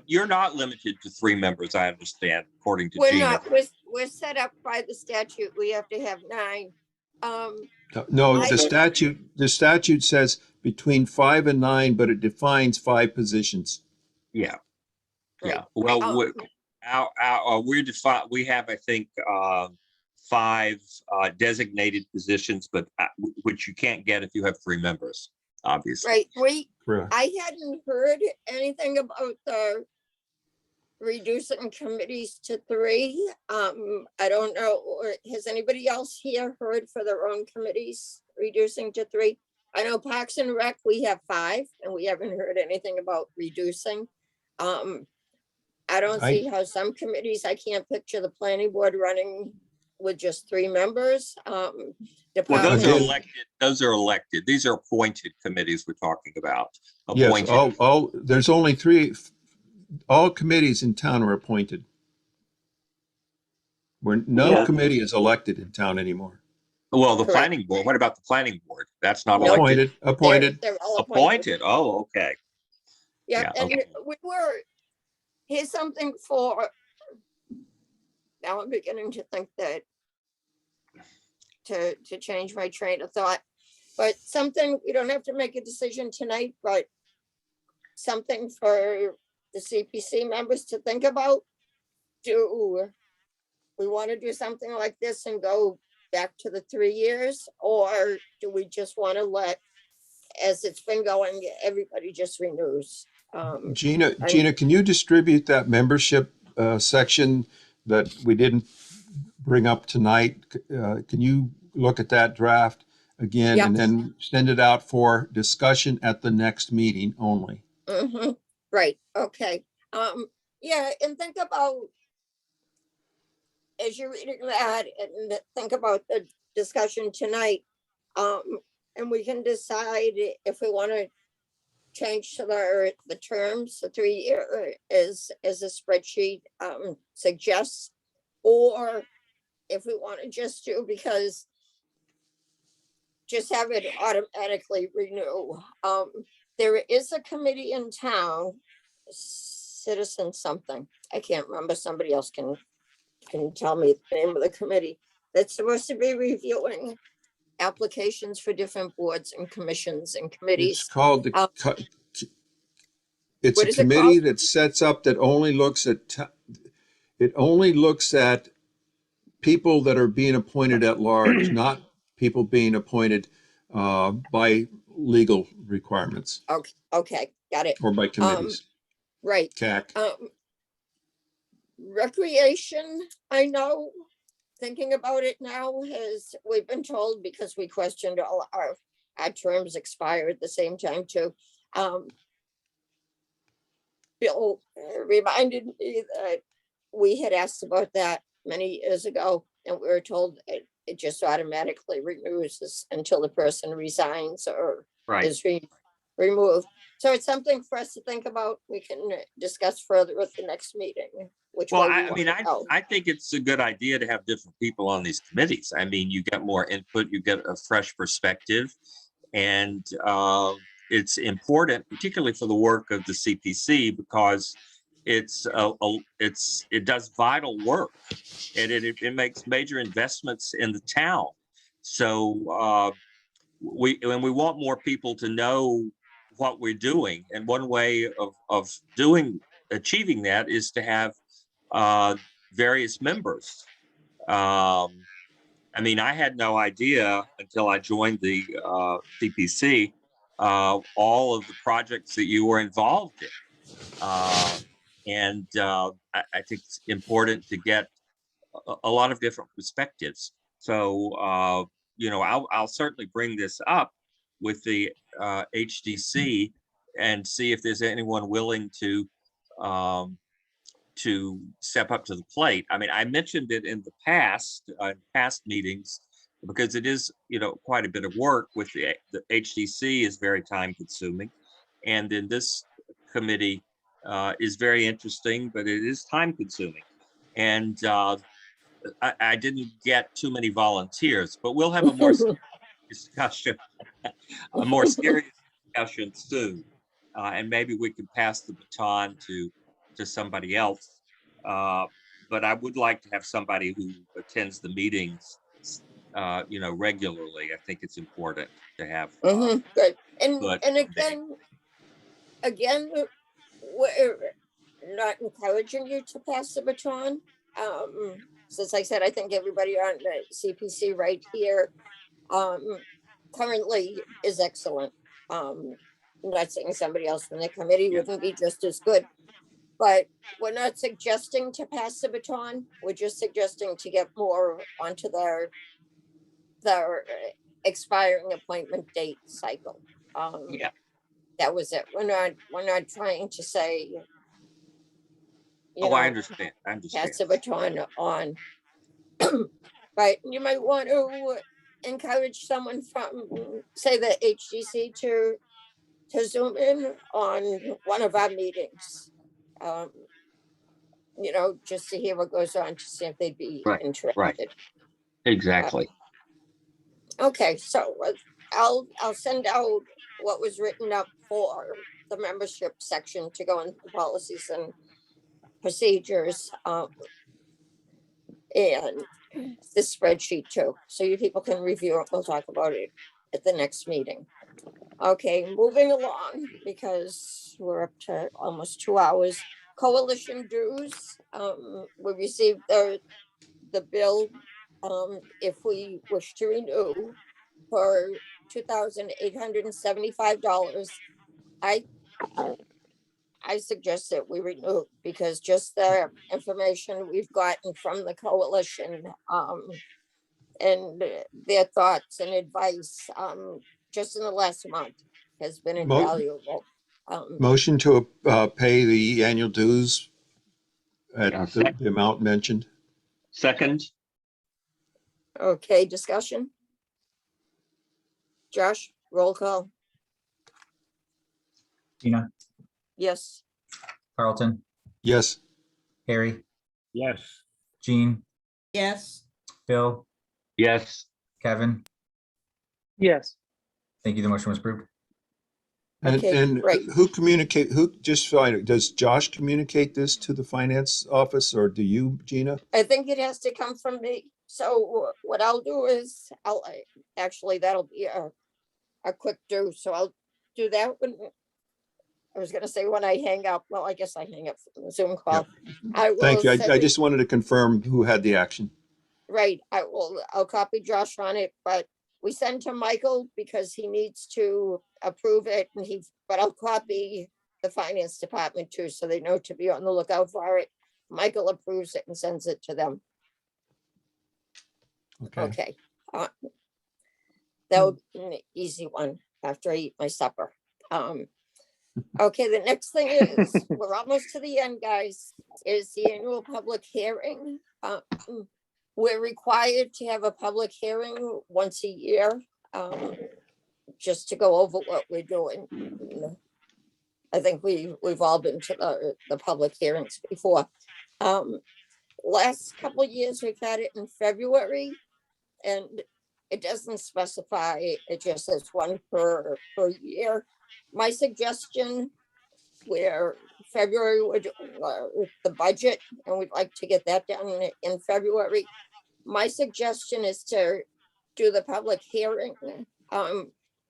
you're not limited to 3 members, I understand, according to we're Gina. not, we're set up by the statute. We have to have 9. No, I- the statute says between 5 and 9, but it defines 5 positions. Yeah. Right. Yeah. Well, Oh. we have, I think, 5 designated positions, but which you can't get if you have 3 members, obviously. Right, Correct. I hadn't heard anything about the reducing committees to 3. I don't know, or has anybody else here heard for their own committees reducing to 3? I know Parks and Rec, we have 5, and we haven't heard anything about reducing. I don't see how some committees, I can't picture the planning board running with just 3 members. Well, Department- those are elected. These are appointed committees we're talking about. Yes, Appointed. there's only 3, all committees in town are appointed. No Yeah. committee is elected in town anymore. Well, the Correct. planning board, what about the planning board? That's not No. elected. Appointed. They're all Appointed. Oh, okay. Yeah, Yeah, and here's something for now I'm beginning to think that to change my train of thought. But something, we don't have to make a decision tonight, but something for the CPC members to think about. Do we want to do something like this and go back to the 3 years? Or do we just want to let, as it's been going, everybody just renews? Gina, I- Gina, can you distribute that membership section that we didn't bring up tonight? Can you look at that draft again Yeah. and then send it out for discussion at the next meeting only? Mhm. Right, okay. Yeah, and think about, as you're reading that, and think about the discussion tonight. And we can decide if we want to change to the terms, the 3 year as a spreadsheet suggests, or if we want to just do, because just have it automatically renew. There is a committee in town, citizen something, I can't remember, somebody else can tell me the name of the committee, that's supposed to be reviewing applications for different boards and commissions and It's committees. called the, it's What a is it committee called? that sets up, that only looks at, it only looks at people that are being appointed at large, not people being appointed by legal requirements Okay, got it. or by committees. Right. CAC. Recreation, I know, thinking about it now, has, we've been told, because we questioned all our terms expire at the same time too. Bill reminded me that we had asked about that many years ago, and we were told it just automatically renews until the person resigns or Right. is removed. So it's something for us to think about. We can discuss further at the next meeting. Which Well, way we I mean, wanna go. I think it's a good idea to have different people on these committees. I mean, you get more input, you get a fresh perspective, and it's important, particularly for the work of the CPC, because it does vital work, and it makes major investments in the town. So we want more people to know what we're doing, and one way of achieving that is to have various members. I mean, I had no idea until I joined the CPC all of the projects that you were involved in. I think it's important to get a lot of different perspectives. So, I'll certainly bring this up with the HDC and see if there's anyone willing to step up to the plate. I mean, I mentioned it in the past meetings, because it is, quite a bit of work. With the HDC is very time consuming, and then this committee is very interesting, but it is time consuming. And I didn't get too many volunteers, but we'll have a more discussion, a more serious discussion soon, and maybe we can pass the baton to somebody else. But I would like to have somebody who attends the meetings, regularly. I think it's important to have. Good. And But again, we're not encouraging you to pass the baton. Since I said, I think everybody on the CPC right here currently is excellent. I'm not saying somebody else from the committee wouldn't be just as good, but we're not suggesting to pass the baton. We're just suggesting to get more onto their expiring appointment date cycle. Yeah. That was it. We're not trying to say, I understand. pass the baton on. But you might want to encourage someone from, say, the HDC to zoom in on one of our meetings. Just to hear what goes on, to see if they'd be interested. Exactly. Okay, so I'll send out what was written up for the membership section to go into the policies and procedures. and this spreadsheet too, so you people can review it. We'll talk about it at the next meeting. Okay, moving along, because we're up to almost 2 hours. Coalition dues, we received the bill, if we wish to renew for $2,875. I suggest that we renew, because just the information we've gotten from the coalition, and their thoughts and advice, just in the last month has been invaluable. Motion to pay the annual dues at Yeah, the amount mentioned. Second, Okay, discussion? Josh, roll call. Gina, Yes. Carlton, Yes. Harry, Yes. Jean, Yes, Bill, yes, Kevin. Yes. Thank you. The motion was approved. Okay, And great. just so I know, does Josh communicate this to the finance office, or do you, Gina? I think it has to come from me. So what I'll do is actually, that'll be a quick do. So I'll do that when, I was gonna say when I hang up. Well, I guess I hang up from the Zoom call. I will Thank you. send I it- just wanted to confirm who had the action. Right, I'll copy Josh on it, but we send to Michael because he needs to approve it, and but I'll copy the finance department too, so they know to be on the lookout for it. Michael approves it and sends it to them. Okay. Okay. That would be an easy one after I eat my supper. Okay, the next thing is, we're almost to the end, guys, is the annual public hearing. We're required to have a public hearing once a year, just to go over what we're doing. I think we've all been to the public hearings before. Last couple of years, we've had it in February, and it doesn't specify, it just says one per year. My suggestion, where February we're doing the budget, and we'd like to get that done in February. My suggestion is to do the public hearing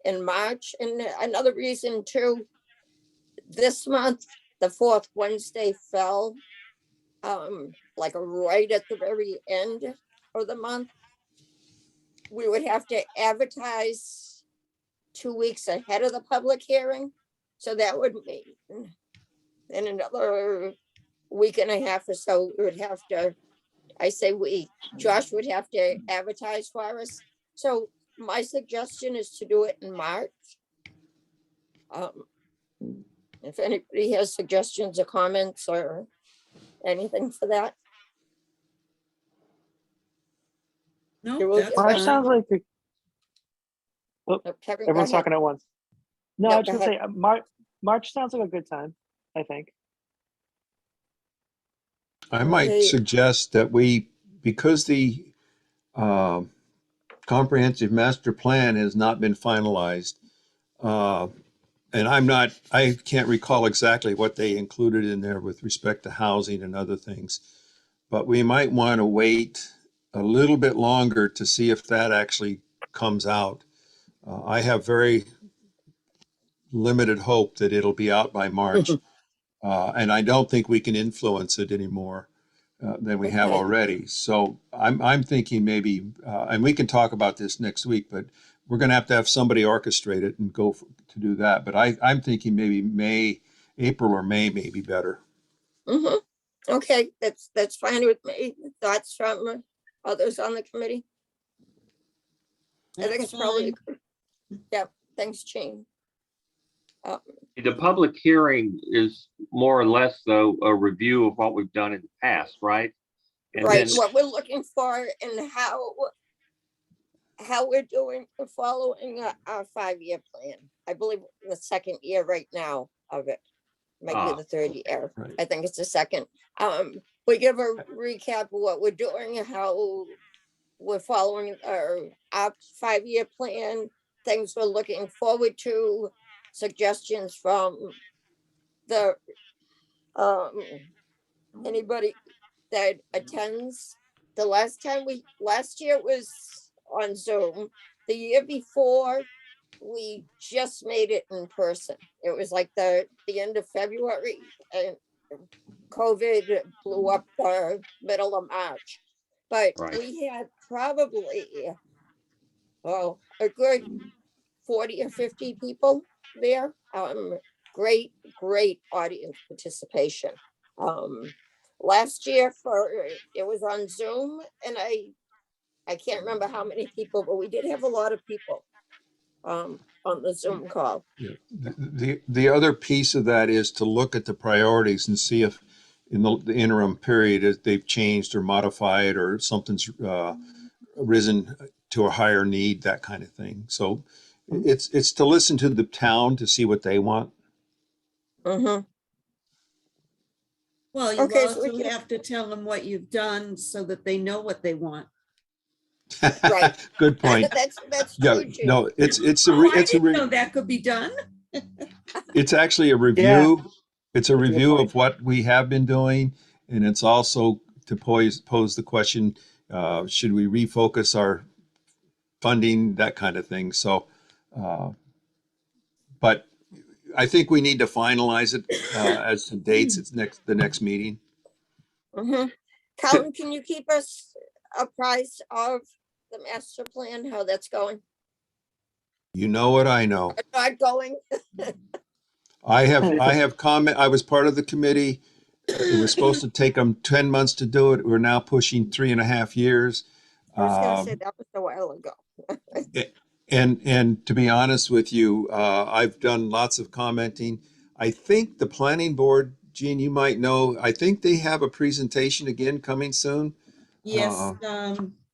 in March. And another reason too, this month, the fourth Wednesday fell like right at the very end of the month. We would have to advertise 2 weeks ahead of the public hearing. So that would mean in another week and a half or so, we would have to, Josh would have to advertise for us. So my suggestion is to do it in March. If anybody has suggestions or comments or anything for that. no, You will that's get March fine. sounds like Kevin, go everyone's ahead. talking at once. No, No, I was go gonna say March sounds like a good time, I think. I might Okay. suggest that because the comprehensive master plan has not been finalized, and I can't recall exactly what they included in there with respect to housing and other things, but we might want to wait a little bit longer to see if that actually comes out. I have very limited hope that it'll be out by March, and I don't think we can influence it anymore than we have Okay. already. So I'm thinking maybe, and we can talk about this next week, but we're going to have somebody orchestrate it and to do that. But I'm thinking maybe April or May may be better. Mhm. Okay, that's fine with me. Thoughts from others on the committee? I think that's it's probably, fine. yeah, thanks, Jean. the public hearing is more or less though a review of what we've done in the past, right? And Right, then, what we're looking for and how we're doing, following our 5-year plan. I believe the second year right now of it, might be Ah, the third year. Right. I think it's the second. We give a recap of what we're doing, how we're following our 5-year plan, things we're looking forward to, suggestions from the anybody that attends last year was on Zoom. The year before, we just made it in person. It was like the end of February, and COVID blew up the middle of March. But Right. we had probably, a good 40 or 50 people there. Great audience participation. Last year it was on Zoom, and I can't remember how many people, but we did have a lot of people on the Zoom call. Yeah. The other piece of that is to look at the priorities and see if in the interim period, if they've changed or modified or something's risen to a higher need, that kind of thing. So it's to listen to the town to see what they want. Mhm. Well, you Okay, so we also can- have to tell them what you've done so that they know what they want. Right. Good point. That's Yeah, true, Jim. no, it's Oh, I didn't know that could be done. it's actually a review. Yeah. It's a That's a good review point. of what we have been doing, and it's also to pose the question: should we refocus our funding, that kind of thing? So, but I think we need to finalize it as to dates. It's the next meeting. Mhm. Calvin, can you keep us apprised of the master plan, how that's going? You know what I know. Not going? I have comment. I was part of the committee. It was supposed to take them 10 months to do it. We're now pushing 3.5 years. I was gonna say that was a while ago. And to be honest with you, I've done lots of commenting. I think the planning board, Gene, you might know, I think they have a presentation again coming soon. Yes,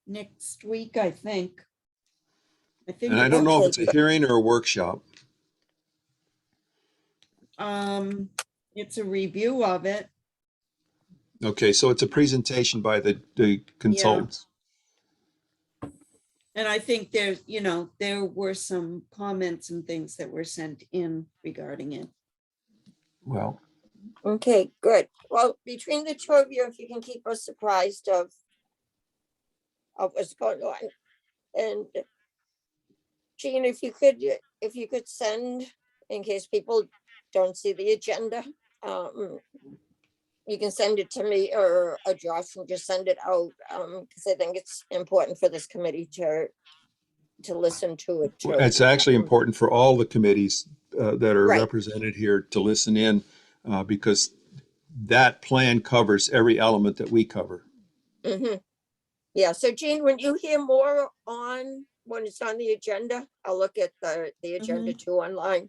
next week, I think. And I don't know if it's a Okay. hearing or a workshop. It's a review of it. Okay, so it's a presentation by the consultants. And I think there were some comments and things that were sent in regarding it. Well, Okay, good. Well, between the two of you, if you can keep us apprised of what's going on. And Jean, if you could send, in case people don't see the agenda, you can send it to me or Josh and just send it out, because I think it's important for this committee to listen to it too. it's actually important for all the committees that are Right. represented here to listen in because that plan covers every element that we cover. Mhm. Yeah, so Jean, when you hear more when it's on the agenda, I'll look at the agenda too online.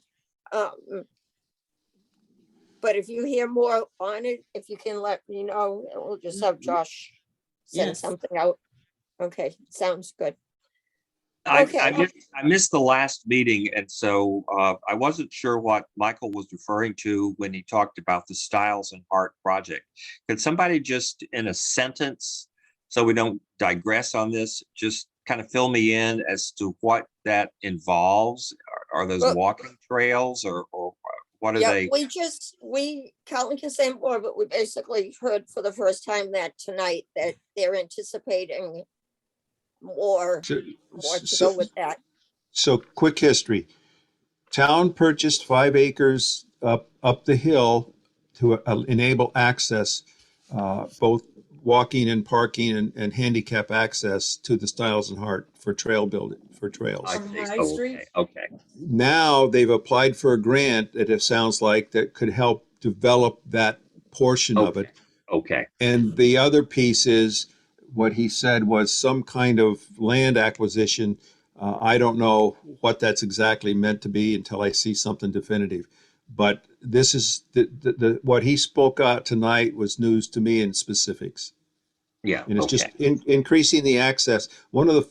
But if you hear more on it, if you can let me know, and we'll just have Josh send Yes. something out. Okay, sounds good. I Okay. missed the last meeting, and so I wasn't sure what Michael was referring to when he talked about the Styles and Hart project. Could somebody just in a sentence, so we don't digress on this, just kind of fill me in as to what that involves? Are those Well- walking trails or what are Yeah, they? Calvin can say more, but we basically heard for the first time that tonight that they're anticipating more So, to go with that. so quick history. Town purchased 5 acres up the hill to enable access, both walking and parking and handicap access to the Styles and Hart for trails. I From see. High Oh, Street? Okay. Now they've applied for a grant that it sounds like that could help develop that portion of it. Okay. And the other piece is what he said was some kind of land acquisition. I don't know what that's exactly meant to be until I see something definitive. But this is what he spoke out tonight was news to me in specifics. Yeah. And it's Okay. just increasing the access. One of the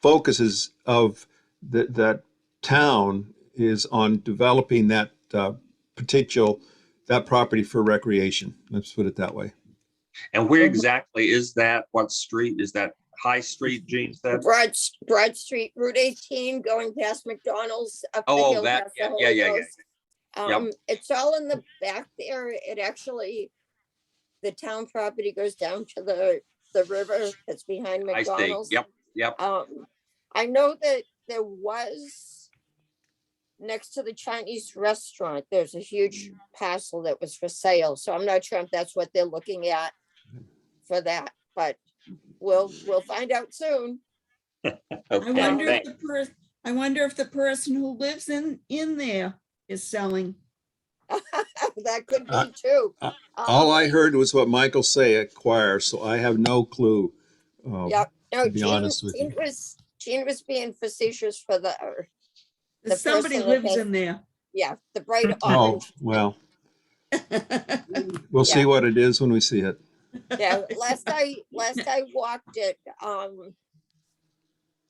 focuses of that town is on developing that that property for recreation. Let's put it that way. And where exactly is that? What street is that? High Street, Gene said? Broad Street, Route 18, going past McDonald's up the Oh, hill. that, past the yeah. Holy Ghost. Yep. It's all in the back there. It actually, the town property goes down to the river that's behind I see. McDonald's. Yep. I know that there was next to the Chinese restaurant, there's a huge parcel that was for sale. So I'm not sure if that's what they're looking at for that, but we'll find out soon. I Okay, wonder if thanks. I wonder if the person who lives in there is selling. That could be too. All I heard was what Michael say at choir, so I have no clue. Yep. No, To be honest with you. Jean was being facetious for the Somebody person that lives has- in there. yeah, the bright Oh, orange. well, we'll see Yeah. what it is when we see it. Yeah, last I walked it,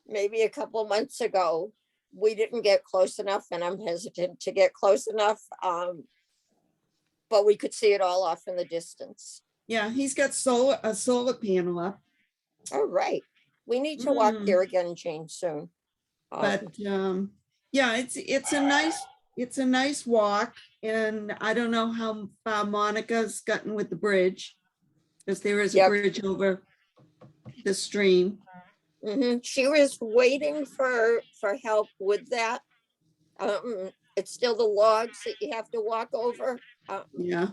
maybe a couple of months ago, we didn't get close enough, and I'm hesitant to get close enough. But we could see it all off in the distance. Yeah, he's got a solar panel up, All right, we need to walk Mm. there again, Jane, soon. but yeah, it's a nice walk, and I don't know how far Monica's gotten with the bridge, because there is a Yep. bridge over the stream. She was waiting for help with that. It's still the logs that you have to walk over. Yeah,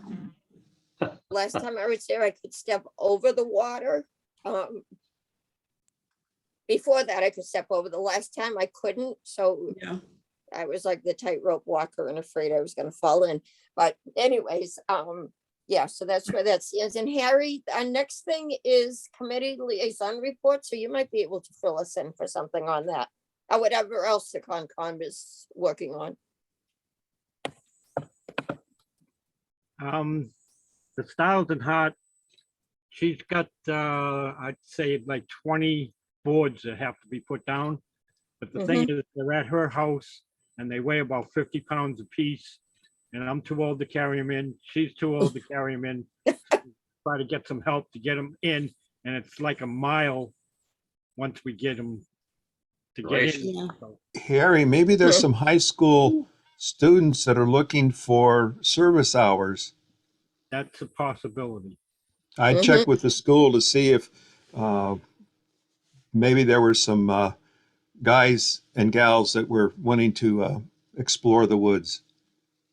Last time I was there, I could step over the water. Before that, I could step over. The last time I couldn't, so yeah. I was like the tightrope walker and afraid I was gonna fall in. But anyways, yeah, so that's where that stands. And Harry, our next thing is committee liaison report, so you might be able to fill us in for something on that. Or whatever else the Concom is working on. The Styles and Hart, she's got, I'd say like 20 boards that have to be put down. But the thing is, they're at her house and they weigh about 50 pounds apiece. And I'm too old to carry them in. She's too old to carry them in. Try to get some help to get them in. And it's like a mile once we get them to get in. Yeah. So, Harry, maybe there's some high school students that are looking for service hours. that's a possibility. I checked with the school to see if maybe there were some guys and gals that were wanting to explore the woods.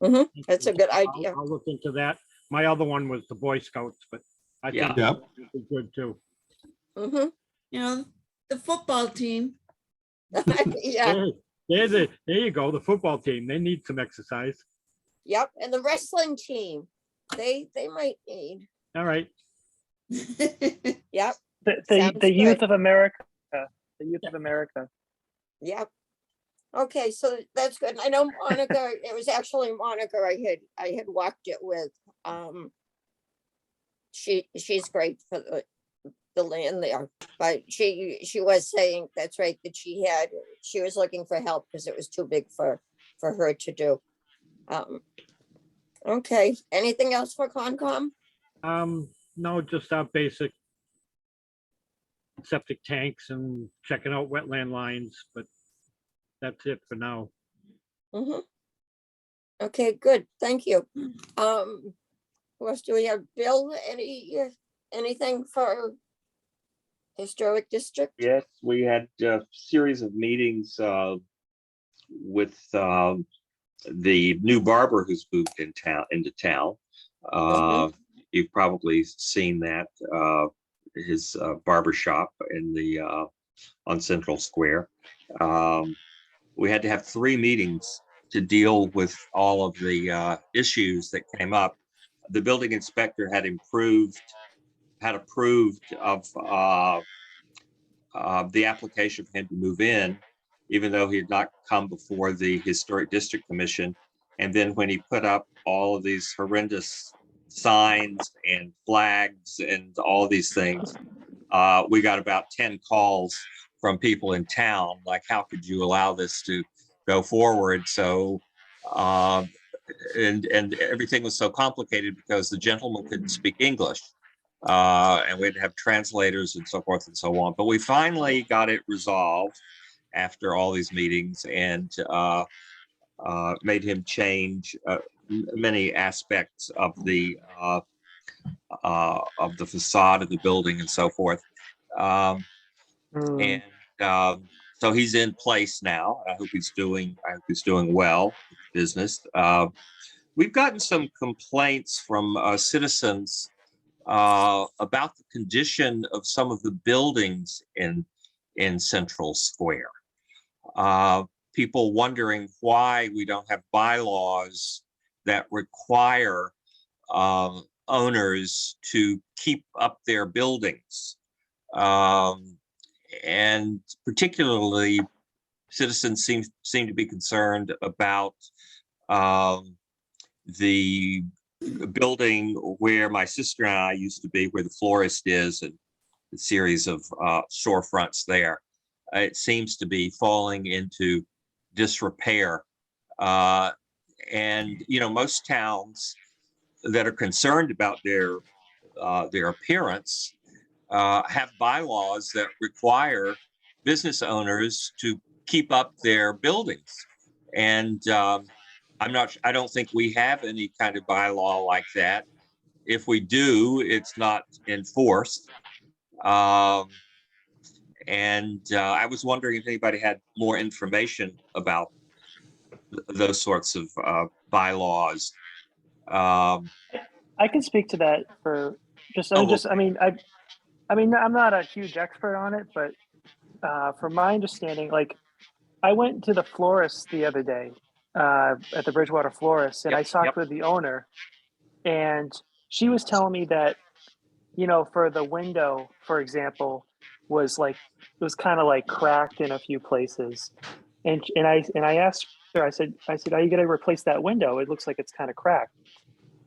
That's a good idea. I'll look into that. My other one was the Boy Scouts, but I think Yeah. that would be good too. You know, the football team. Yeah, There you go. The football team, they need some exercise. yep, and the wrestling team, they might need, All right. yep, The Sounds youth good. of America. The youth of America. yep. Okay, so that's good. And I know Monica, it was actually Monica I had walked it with. She's great for the land there, but she was saying, that's right, that she was looking for help because it was too big for her to do. Okay, anything else for Concom? No, just our basic septic tanks and checking out wetland lines, but that's it for now. Okay, good, thank you. Who else do we have? Bill, anything for Historic District? Yes, we had a series of meetings with the new barber who's moved into town. You've probably seen that, his barber shop on Central Square. We had to have 3 meetings to deal with all of the issues that came up. The building inspector had approved of the application for him to move in, even though he had not come before the Historic District Commission. And then when he put up all of these horrendous signs and flags and all these things, we got about 10 calls from people in town, like, how could you allow this to go forward? So, and everything was so complicated because the gentleman couldn't speak English. And we had to have translators and so forth and so on. But we finally got it resolved after all these meetings and made him change many aspects of the facade of the building and so forth. Um, Hmm. and so he's in place now. I hope he's doing well with business. We've gotten some complaints from citizens about the condition of some of the buildings in Central Square. People wondering why we don't have bylaws that require owners to keep up their buildings. And particularly, citizens seem to be concerned about the building where my sister and I used to be, where the florist is, and the series of storefronts there. It seems to be falling into disrepair. And most towns that are concerned about their appearance have bylaws that require business owners to keep up their buildings. And I don't think we have any kind of bylaw like that. If we do, it's not enforced. And I was wondering if anybody had more information about those sorts of bylaws. I can speak to that for just, Oh, I mean, I'm not a huge expert on it, but from my understanding, like I went to the florist the other day at the Bridgewater florist, and I talked with the owner, and she was telling me that, for the window, for example, was kind of like cracked in a few places, and I asked her, I said, are you going to replace that window? It looks like it's kind of cracked.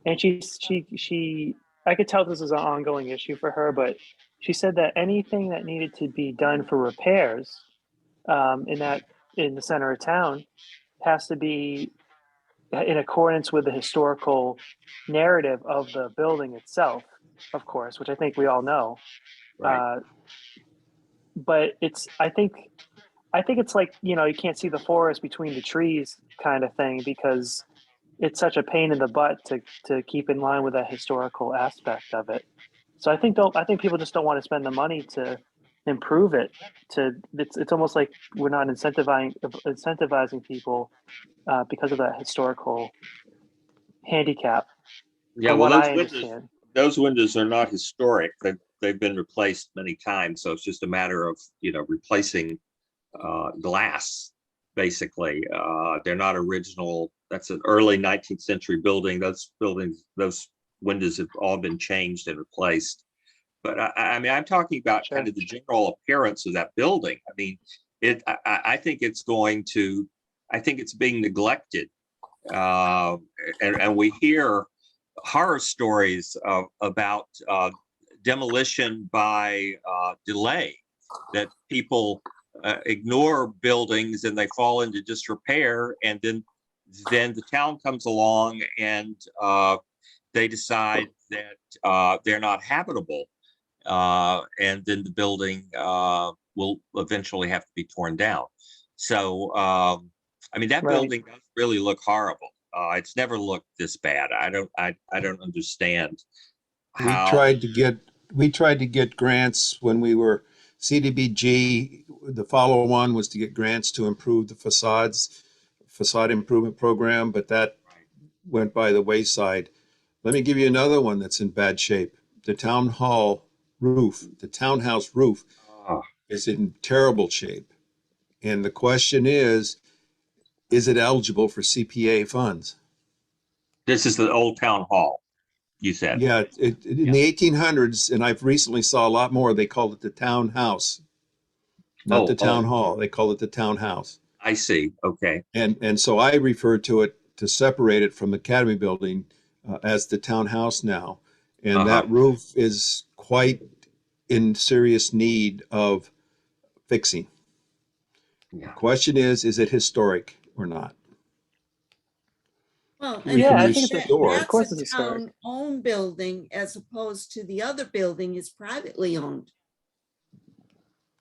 And she I could tell this is an ongoing issue for her, but she said that anything that needed to be done for repairs in the center of town has to be in accordance with the historical narrative of the building itself, of course, which I think we all know. right. But I think it's like, you can't see the forest between the trees kind of thing, because it's such a pain in the butt to keep in line with that historical aspect of it. So I think people just don't want to spend the money to improve it. It's almost like we're not incentivizing people because of that historical handicap. Yeah, From well, what I understand. those windows are not historic. They've been replaced many times, so it's just a matter of replacing glass. Basically, they're not original. That's an early 19th century building. Those windows have all been changed and replaced. But I mean, I'm talking about kind of the general appearance of that building. I mean, I think it's being neglected, and we hear horror stories about demolition by delay, that people ignore buildings and they fall into disrepair, and then the town comes along and they decide that they're not habitable, and then the building will eventually have to be torn down. So I mean, that building does really look horrible. It's never looked this bad. I don't understand how. We tried to get grants when we were CDBG. The follow-on was to get grants to improve the facade improvement program, but that went by the wayside. Let me give you another one that's in bad shape. The townhouse roof is in terrible shape. And the question is it eligible for CPA funds? This is the old town hall, you said. Yeah, in the 1800s, and I've recently saw a lot more, they called it the townhouse, not the town hall. They called it the townhouse. I see. Okay. And so I refer to it, to separate it from the Academy building, as the townhouse now. And that roof is quite in serious need of fixing. Yeah. The question is it historic or not? Well, We and can I think restore. of course that's it's a historic. town-owned building as opposed to the other building is privately owned.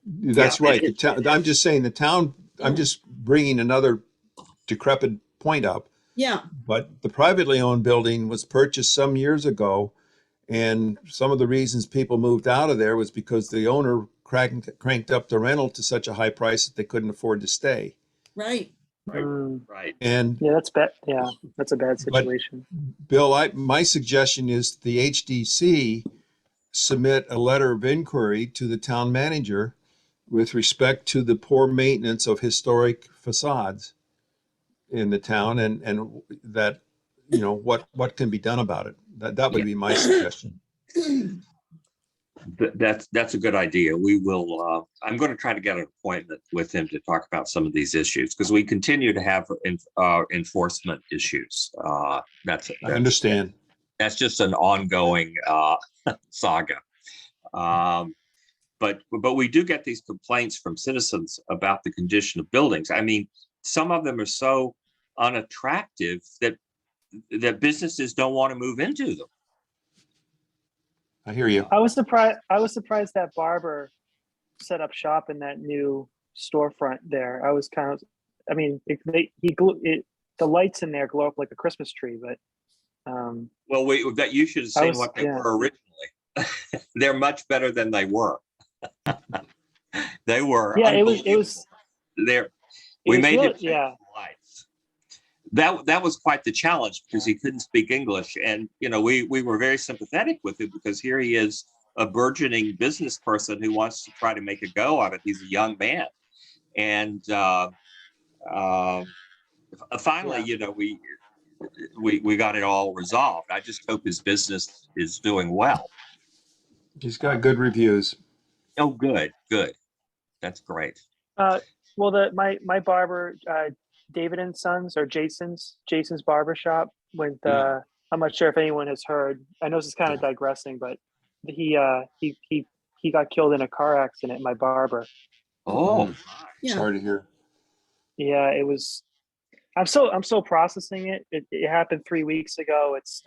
That's right. The town, I'm just saying the town, I'm just bringing another decrepit point up. Yeah. But the privately owned building was purchased some years ago, And some of the reasons people moved out of there was because the owner cranked up the rental to such a high price that they couldn't afford to stay. Right. Right. And Yeah, that's bad. Yeah, that's a bad But- situation. Bill, my suggestion is the HDC submit a letter of inquiry to the town manager with respect to the poor maintenance of historic facades in the town, and that, what can be done about it. That would be my suggestion. That's a good idea. We will, I'm going to try to get an appointment with him to talk about some of these issues because we continue to have enforcement issues. That's I understand. That's just an ongoing saga. But we do get these complaints from citizens about the condition of buildings. I mean, some of them are so unattractive that businesses don't want to move into them. I hear you. I was surprised that barber set up shop in that new storefront there. I was kind of, I mean, the lights in there glow up like a Christmas tree, but Well, that you should have seen what they were originally. They're much better than they were. They were. Yeah, it was. There, we made really, it. Yeah. Lights. That was quite the challenge because he couldn't speak English, and we were very sympathetic with him because here he is, a burgeoning business person who wants to try to make a go of it. He's a young man, and finally, we got it all resolved. I just hope his business is doing well. He's got good reviews. Oh, good. That's great. Well, my barber, David and Sons, or Jason's barbershop went. I'm not sure if anyone has heard. I know this is kind of digressing, but he got killed in a car accident. My barber. Oh, Yeah. Sorry to hear. Yeah, it was. I'm still processing it. It happened 3 weeks ago. It's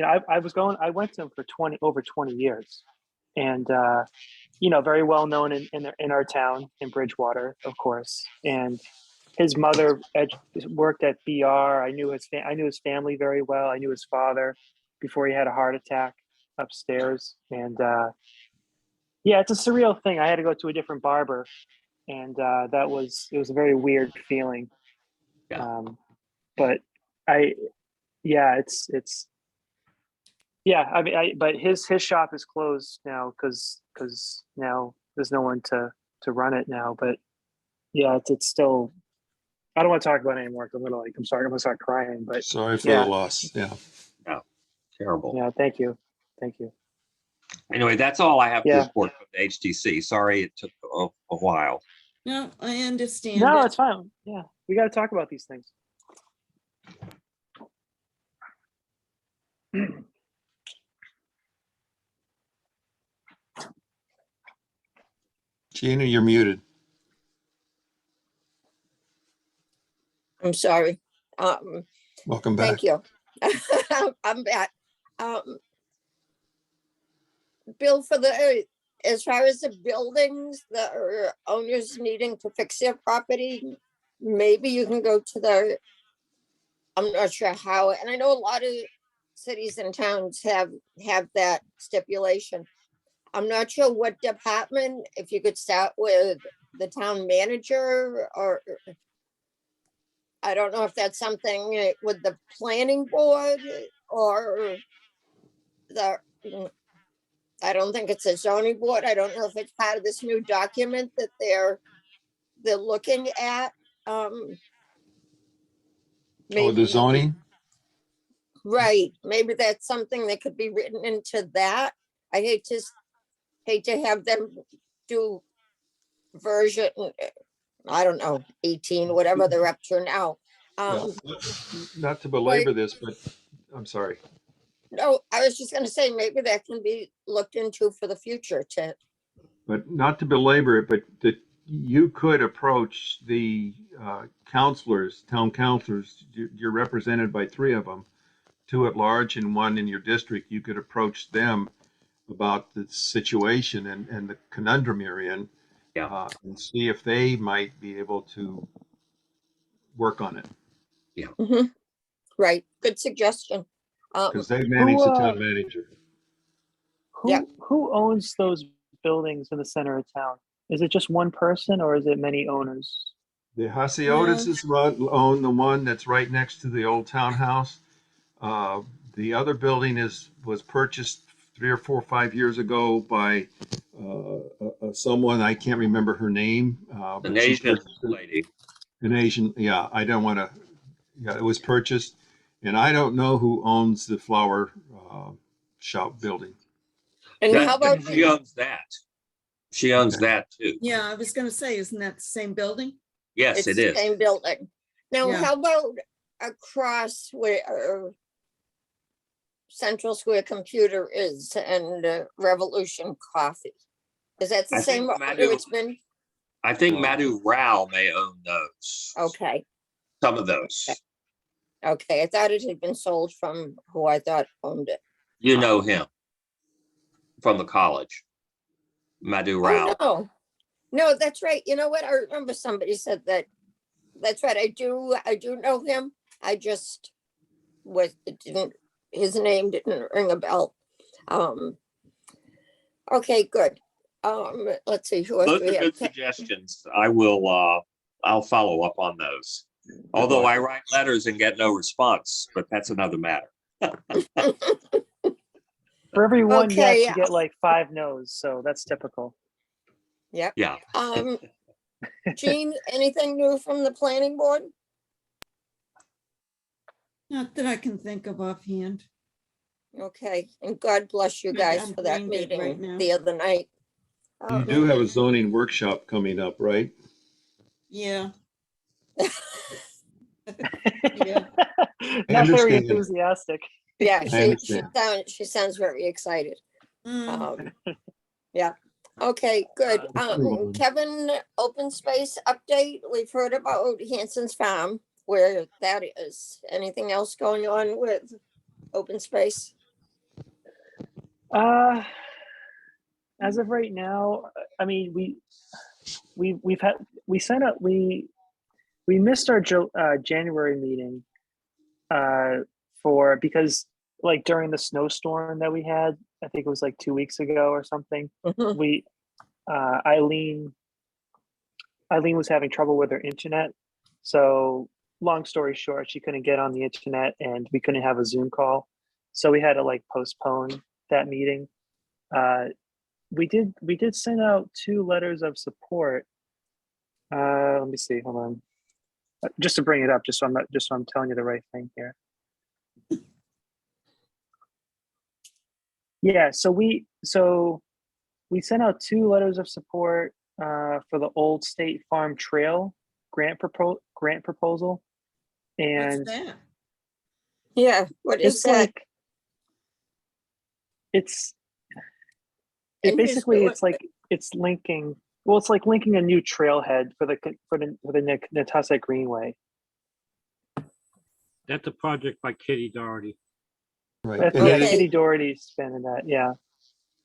I went to him for over 20 years, and very well known in our town in Bridgewater, of course. And his mother worked at BR. I knew his family very well. I knew his father before he had a heart attack upstairs. And it's a surreal thing. I had to go to a different barber, and it was a very weird feeling. Yeah. But it's. Yeah, I mean, but his shop is closed now because now there's no one to run it now. But yeah, it's still. I don't want to talk about it anymore. I'm sorry, I'm gonna start crying. But Sorry for the loss. Yeah. Yeah. Terrible. Yeah, thank you. Anyway, that's all I have to Yeah. report from the HTC. Sorry it took a while. No, I understand. No, it. it's fine. Yeah, we got to talk about these things. Gina, you're muted. I'm sorry. Welcome back. Thank you. I'm back. Bill, as far as the buildings, the owners needing to fix their property, maybe you can go to I'm not sure how, and I know a lot of cities and towns have that stipulation. I'm not sure what department, if you could start with the town manager, or I don't know if that's something with the planning board or I don't think it's a zoning board. I don't know if it's part of this new document that they're looking at. The zoning? Right. Maybe that's something that could be written into that. I hate to have them do version, I don't know, 18, whatever they're up to now. Yeah. Not to belabor this, but I'm sorry. No, I was just gonna say, maybe that can be looked into for the future too. But not to belabor it, but that you could approach the town councilors. You're represented by 3 of them, 2 at large and 1 in your district. You could approach them about the situation and the conundrum you're in, and see if they might be able to work on it. Right, good suggestion. because they manage the Who, town manager. Yeah. who owns those buildings in the center of town? Is it just one person or is it many owners? The Hasiotis own the one that's right next to the old townhouse. The other building was purchased 3 or 4 or 5 years ago by someone, I can't remember her name, An but she Asian purchased it. lady. An Asian, yeah, I don't want to, yeah, it was purchased. And I don't know who owns the flower shop building. And how about, She owns that. She owns Okay. that too. Yeah, I was gonna say, isn't that the same building? Yes, it's it the is. same building. Now, Yeah. how about across where Central Square Computer is and Revolution Coffee? Is that the I same think owner Madhu- it's been? I think Madhu Rao may own those. Okay, Some of those. okay. I thought it had been sold from who I thought owned it. You know him from the college. Madhu Rao. Oh, no, that's right. You know what? I remember somebody said that. That's right. I do know him. I just his name didn't ring a bell. Okay, good. Let's see who else Those do we are have. good suggestions. I'll follow up on those. Although I write letters and get no response, but that's another matter. For every one, Okay, yes, you get like 5 no's. So that's typical. Yep. Yeah. Jean, anything new from the planning board? Not that I can think of offhand. Okay, and God bless you My guys God, for that brain dead right meeting now. the other night. You do have a zoning workshop coming up, right? Yeah. Not very understand. enthusiastic. Yeah, I understand. she sounds very excited. Mm, Yeah. Okay, good. move on. Kevin, open space update. We've heard about Hanson's Farm, where that is. Anything else going on with open space? As of right now, I mean, we missed our January meeting because like during the snowstorm that we had, I think it was like 2 weeks ago or something. Mhm. Eileen was having trouble with her internet, so long story short, she couldn't get on the internet and we couldn't have a Zoom call, so we had to like postpone that meeting. We did send out 2 letters of support. Let me see, hold on, just to bring it up, just so I'm telling you the right thing here. Yeah, so we sent out 2 letters of support for the Old State Farm Trail grant proposal, and what's that? Yeah, what is it's that? like it's And who's basically doing it's like it's linking. Well, it's like linking a new trailhead for the Natusset Greenway. That's a project by Kitty Doherty. Right. That's And yeah, it is- Kitty Doherty's spending that. Yeah.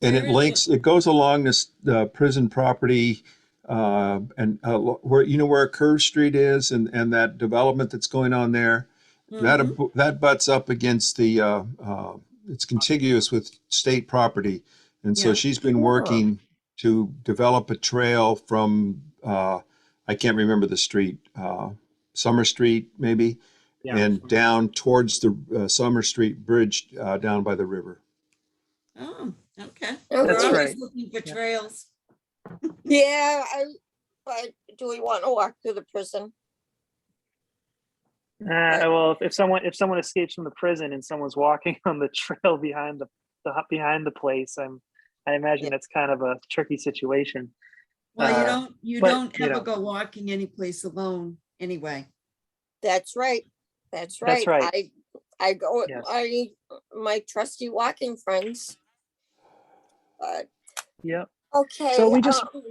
And Where it is links, it goes along this prison property and where, you know, where Curve Street is and that development that's going on there. Mhm. That butts up against it's contiguous with state property. And so Yeah. she's been Oh. working to develop a trail from, I can't remember the street, Summer Street, maybe, Yeah. and down towards the Summer Street Bridge down by the river. Oh, okay. Oh, We're That's always right. looking for Yeah. trails. Yeah, but do we want to walk through the prison? Well, if someone escapes from the prison and someone's walking on the trail behind the place, I imagine Yeah. that's kind of a tricky situation. Well, you but, don't you ever know. go walking any place alone anyway. That's right. That's That's right. right. I go with Yes. my trusty walking friends. But Yep. okay. So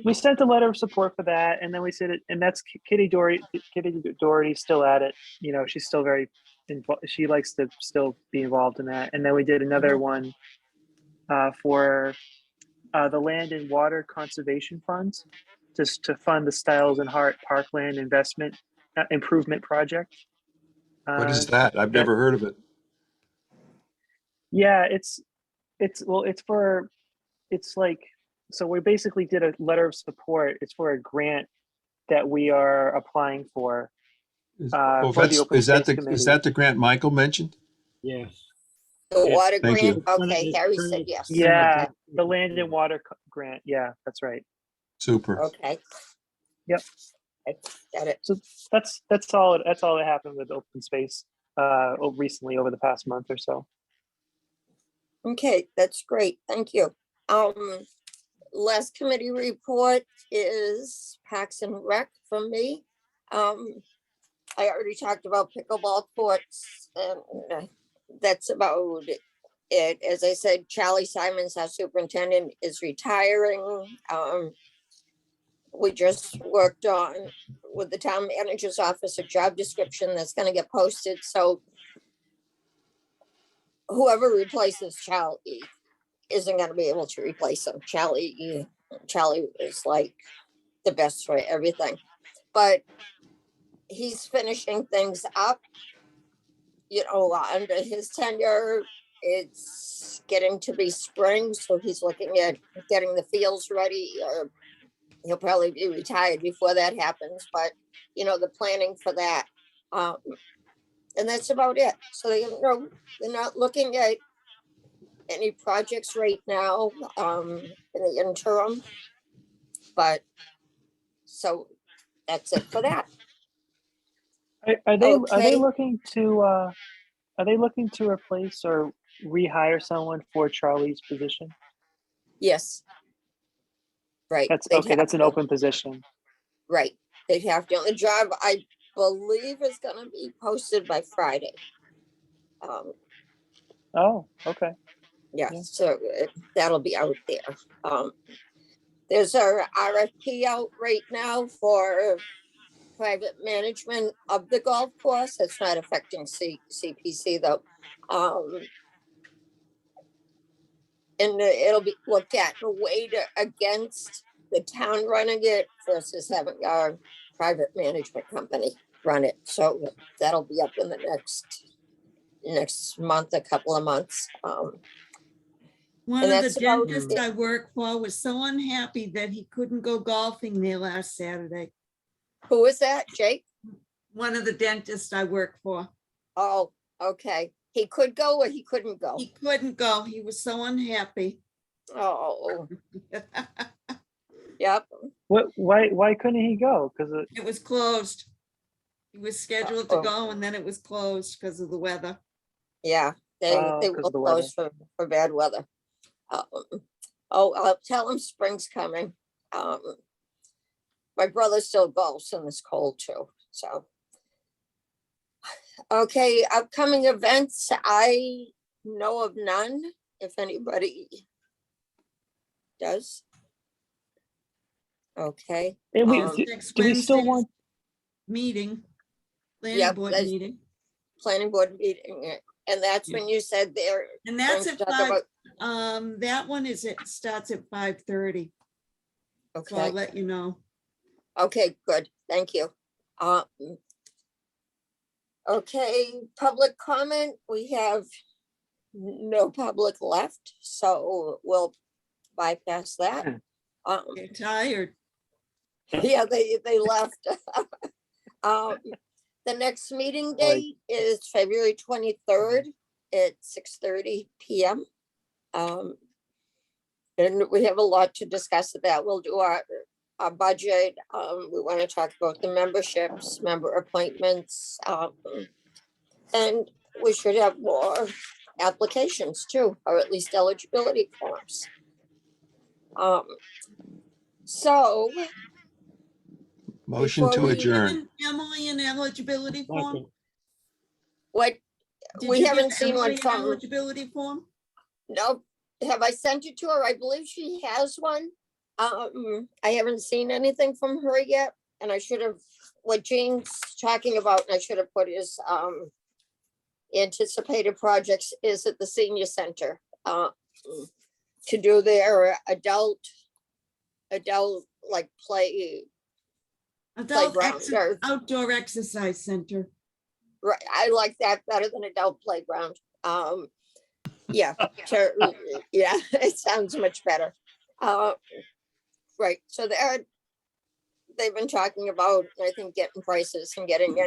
we sent a letter of support for that, and then we said it, and that's Kitty Doherty. Kitty Doherty's still at it. You know, she's still very involved. She likes to still be involved in that. And then we did another one for the Land and Water Conservation Funds, just to fund the Stiles and Hart Parkland Investment Improvement Project. What is that? I've never heard of it. Yeah, well, it's like, so we basically did a letter of support. It's for a grant that we are applying for. Oh, For the that's, Open is that Space the, is Committee. that the grant Michael mentioned? Yes. The It- water Thank grant, you. okay, Harry said yes. Yeah, Okay, the land and water grant. Yeah, that's right. Super. okay. Yep. I got it. So that's all that happened with open space recently over the past month or so. Okay, that's great. Thank you. Last committee report is Parks and Rec from me. I already talked about pickleball courts, and that's about it. As I said, Charlie Simons, our superintendent, is retiring. We just worked on with the town manager's office a job description that's going to get posted. So whoever replaces Charlie isn't going to be able to replace him. Charlie is like the best for everything, but he's finishing things up. You know, under his tenure, it's getting to be spring, so he's looking at getting the fields ready. Or he'll probably be retired before that happens, but you know, the planning for that, and that's about it. So they're not looking at any projects right now in the interim, but so that's it for that. Are they Okay. looking to replace or rehire someone for Charlie's position? Yes. Right. That's they'd okay. have That's an to. open position. Right. They'd have to. The job, I believe, is going to be posted by Friday. Oh, okay. Yeah, Yeah. so that'll be out there. There's a RFP out right now for private management of the golf course. It's not affecting CPC though. And it'll be looked at and weighed against the town running it versus having our private management company run it. So that'll be up in the next month, a couple of months. One And of the that's about dentists it. I work for was so unhappy that he couldn't go golfing there last Saturday. Who is that, Jake? One of the dentists I work for. Oh, okay. He could go or he couldn't go. He couldn't go. He was so unhappy. Oh, yep. Why couldn't he go? Because It was closed. He was scheduled to go and then it was closed because of the weather. Yeah, they 'cause will of the weather. close for bad weather. I'll tell him spring's coming. My brother still golfs in this cold too, so. Okay, upcoming events, I know of none, if anybody does. Okay. and we Next do we still Wednesday's want? meeting, planning Yep, board that's- meeting. Planning board meeting, and that's when you said they're. And that's going at to talk 5, about- that one starts at 5:30. So I'll Okay, let you know. okay, good, thank you. Okay, public comment, we have no public left, so we'll bypass that. You're tired. Yeah, they left. The next meeting date is February 23rd at 6:30 p.m. And we have a lot to discuss at that. We'll do our budget. We want to talk about the memberships, member appointments. And we should have more applications too, or at least eligibility forms. So Motion Before to we adjourn. Emily, an eligibility form? Second. what, Did we you give haven't seen one Emily an from, eligibility form? no, have I sent it to her? I believe she has one. I haven't seen anything from her yet, and I should have, what Jane's talking about, and I should have put is, anticipated projects is at the senior center, to do their adult like play, Adult Playground, or- outdoor exercise center. right, I like that better than adult playground. Yeah, yeah, it sounds much better. Right, so they've been talking about, I think, getting prices and getting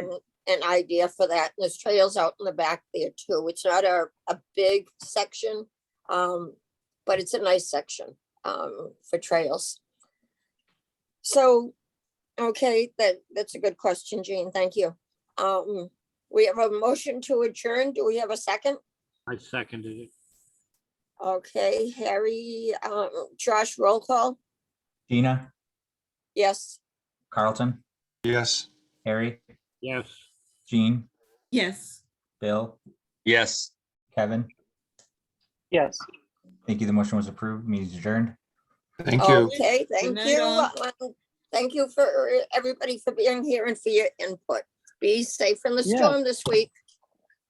an idea for that. There's trails out in the back there too. It's not a big section, but it's a nice section for trails. So, okay, that's a good question, Jean. Thank you. We have a motion to adjourn. Do we have a second? I seconded it. Okay, Harry, Josh, roll call. Gina, Yes. Carlton, Yes. Harry, Yes. Jean, Yes. Bill, Yes. Kevin. Yes. Thank you. The motion was approved. Meeting's adjourned. Thank you. Okay, thank night, you. all. Thank you for everybody for being here and for your input. Be safe in the Yeah. storm this week.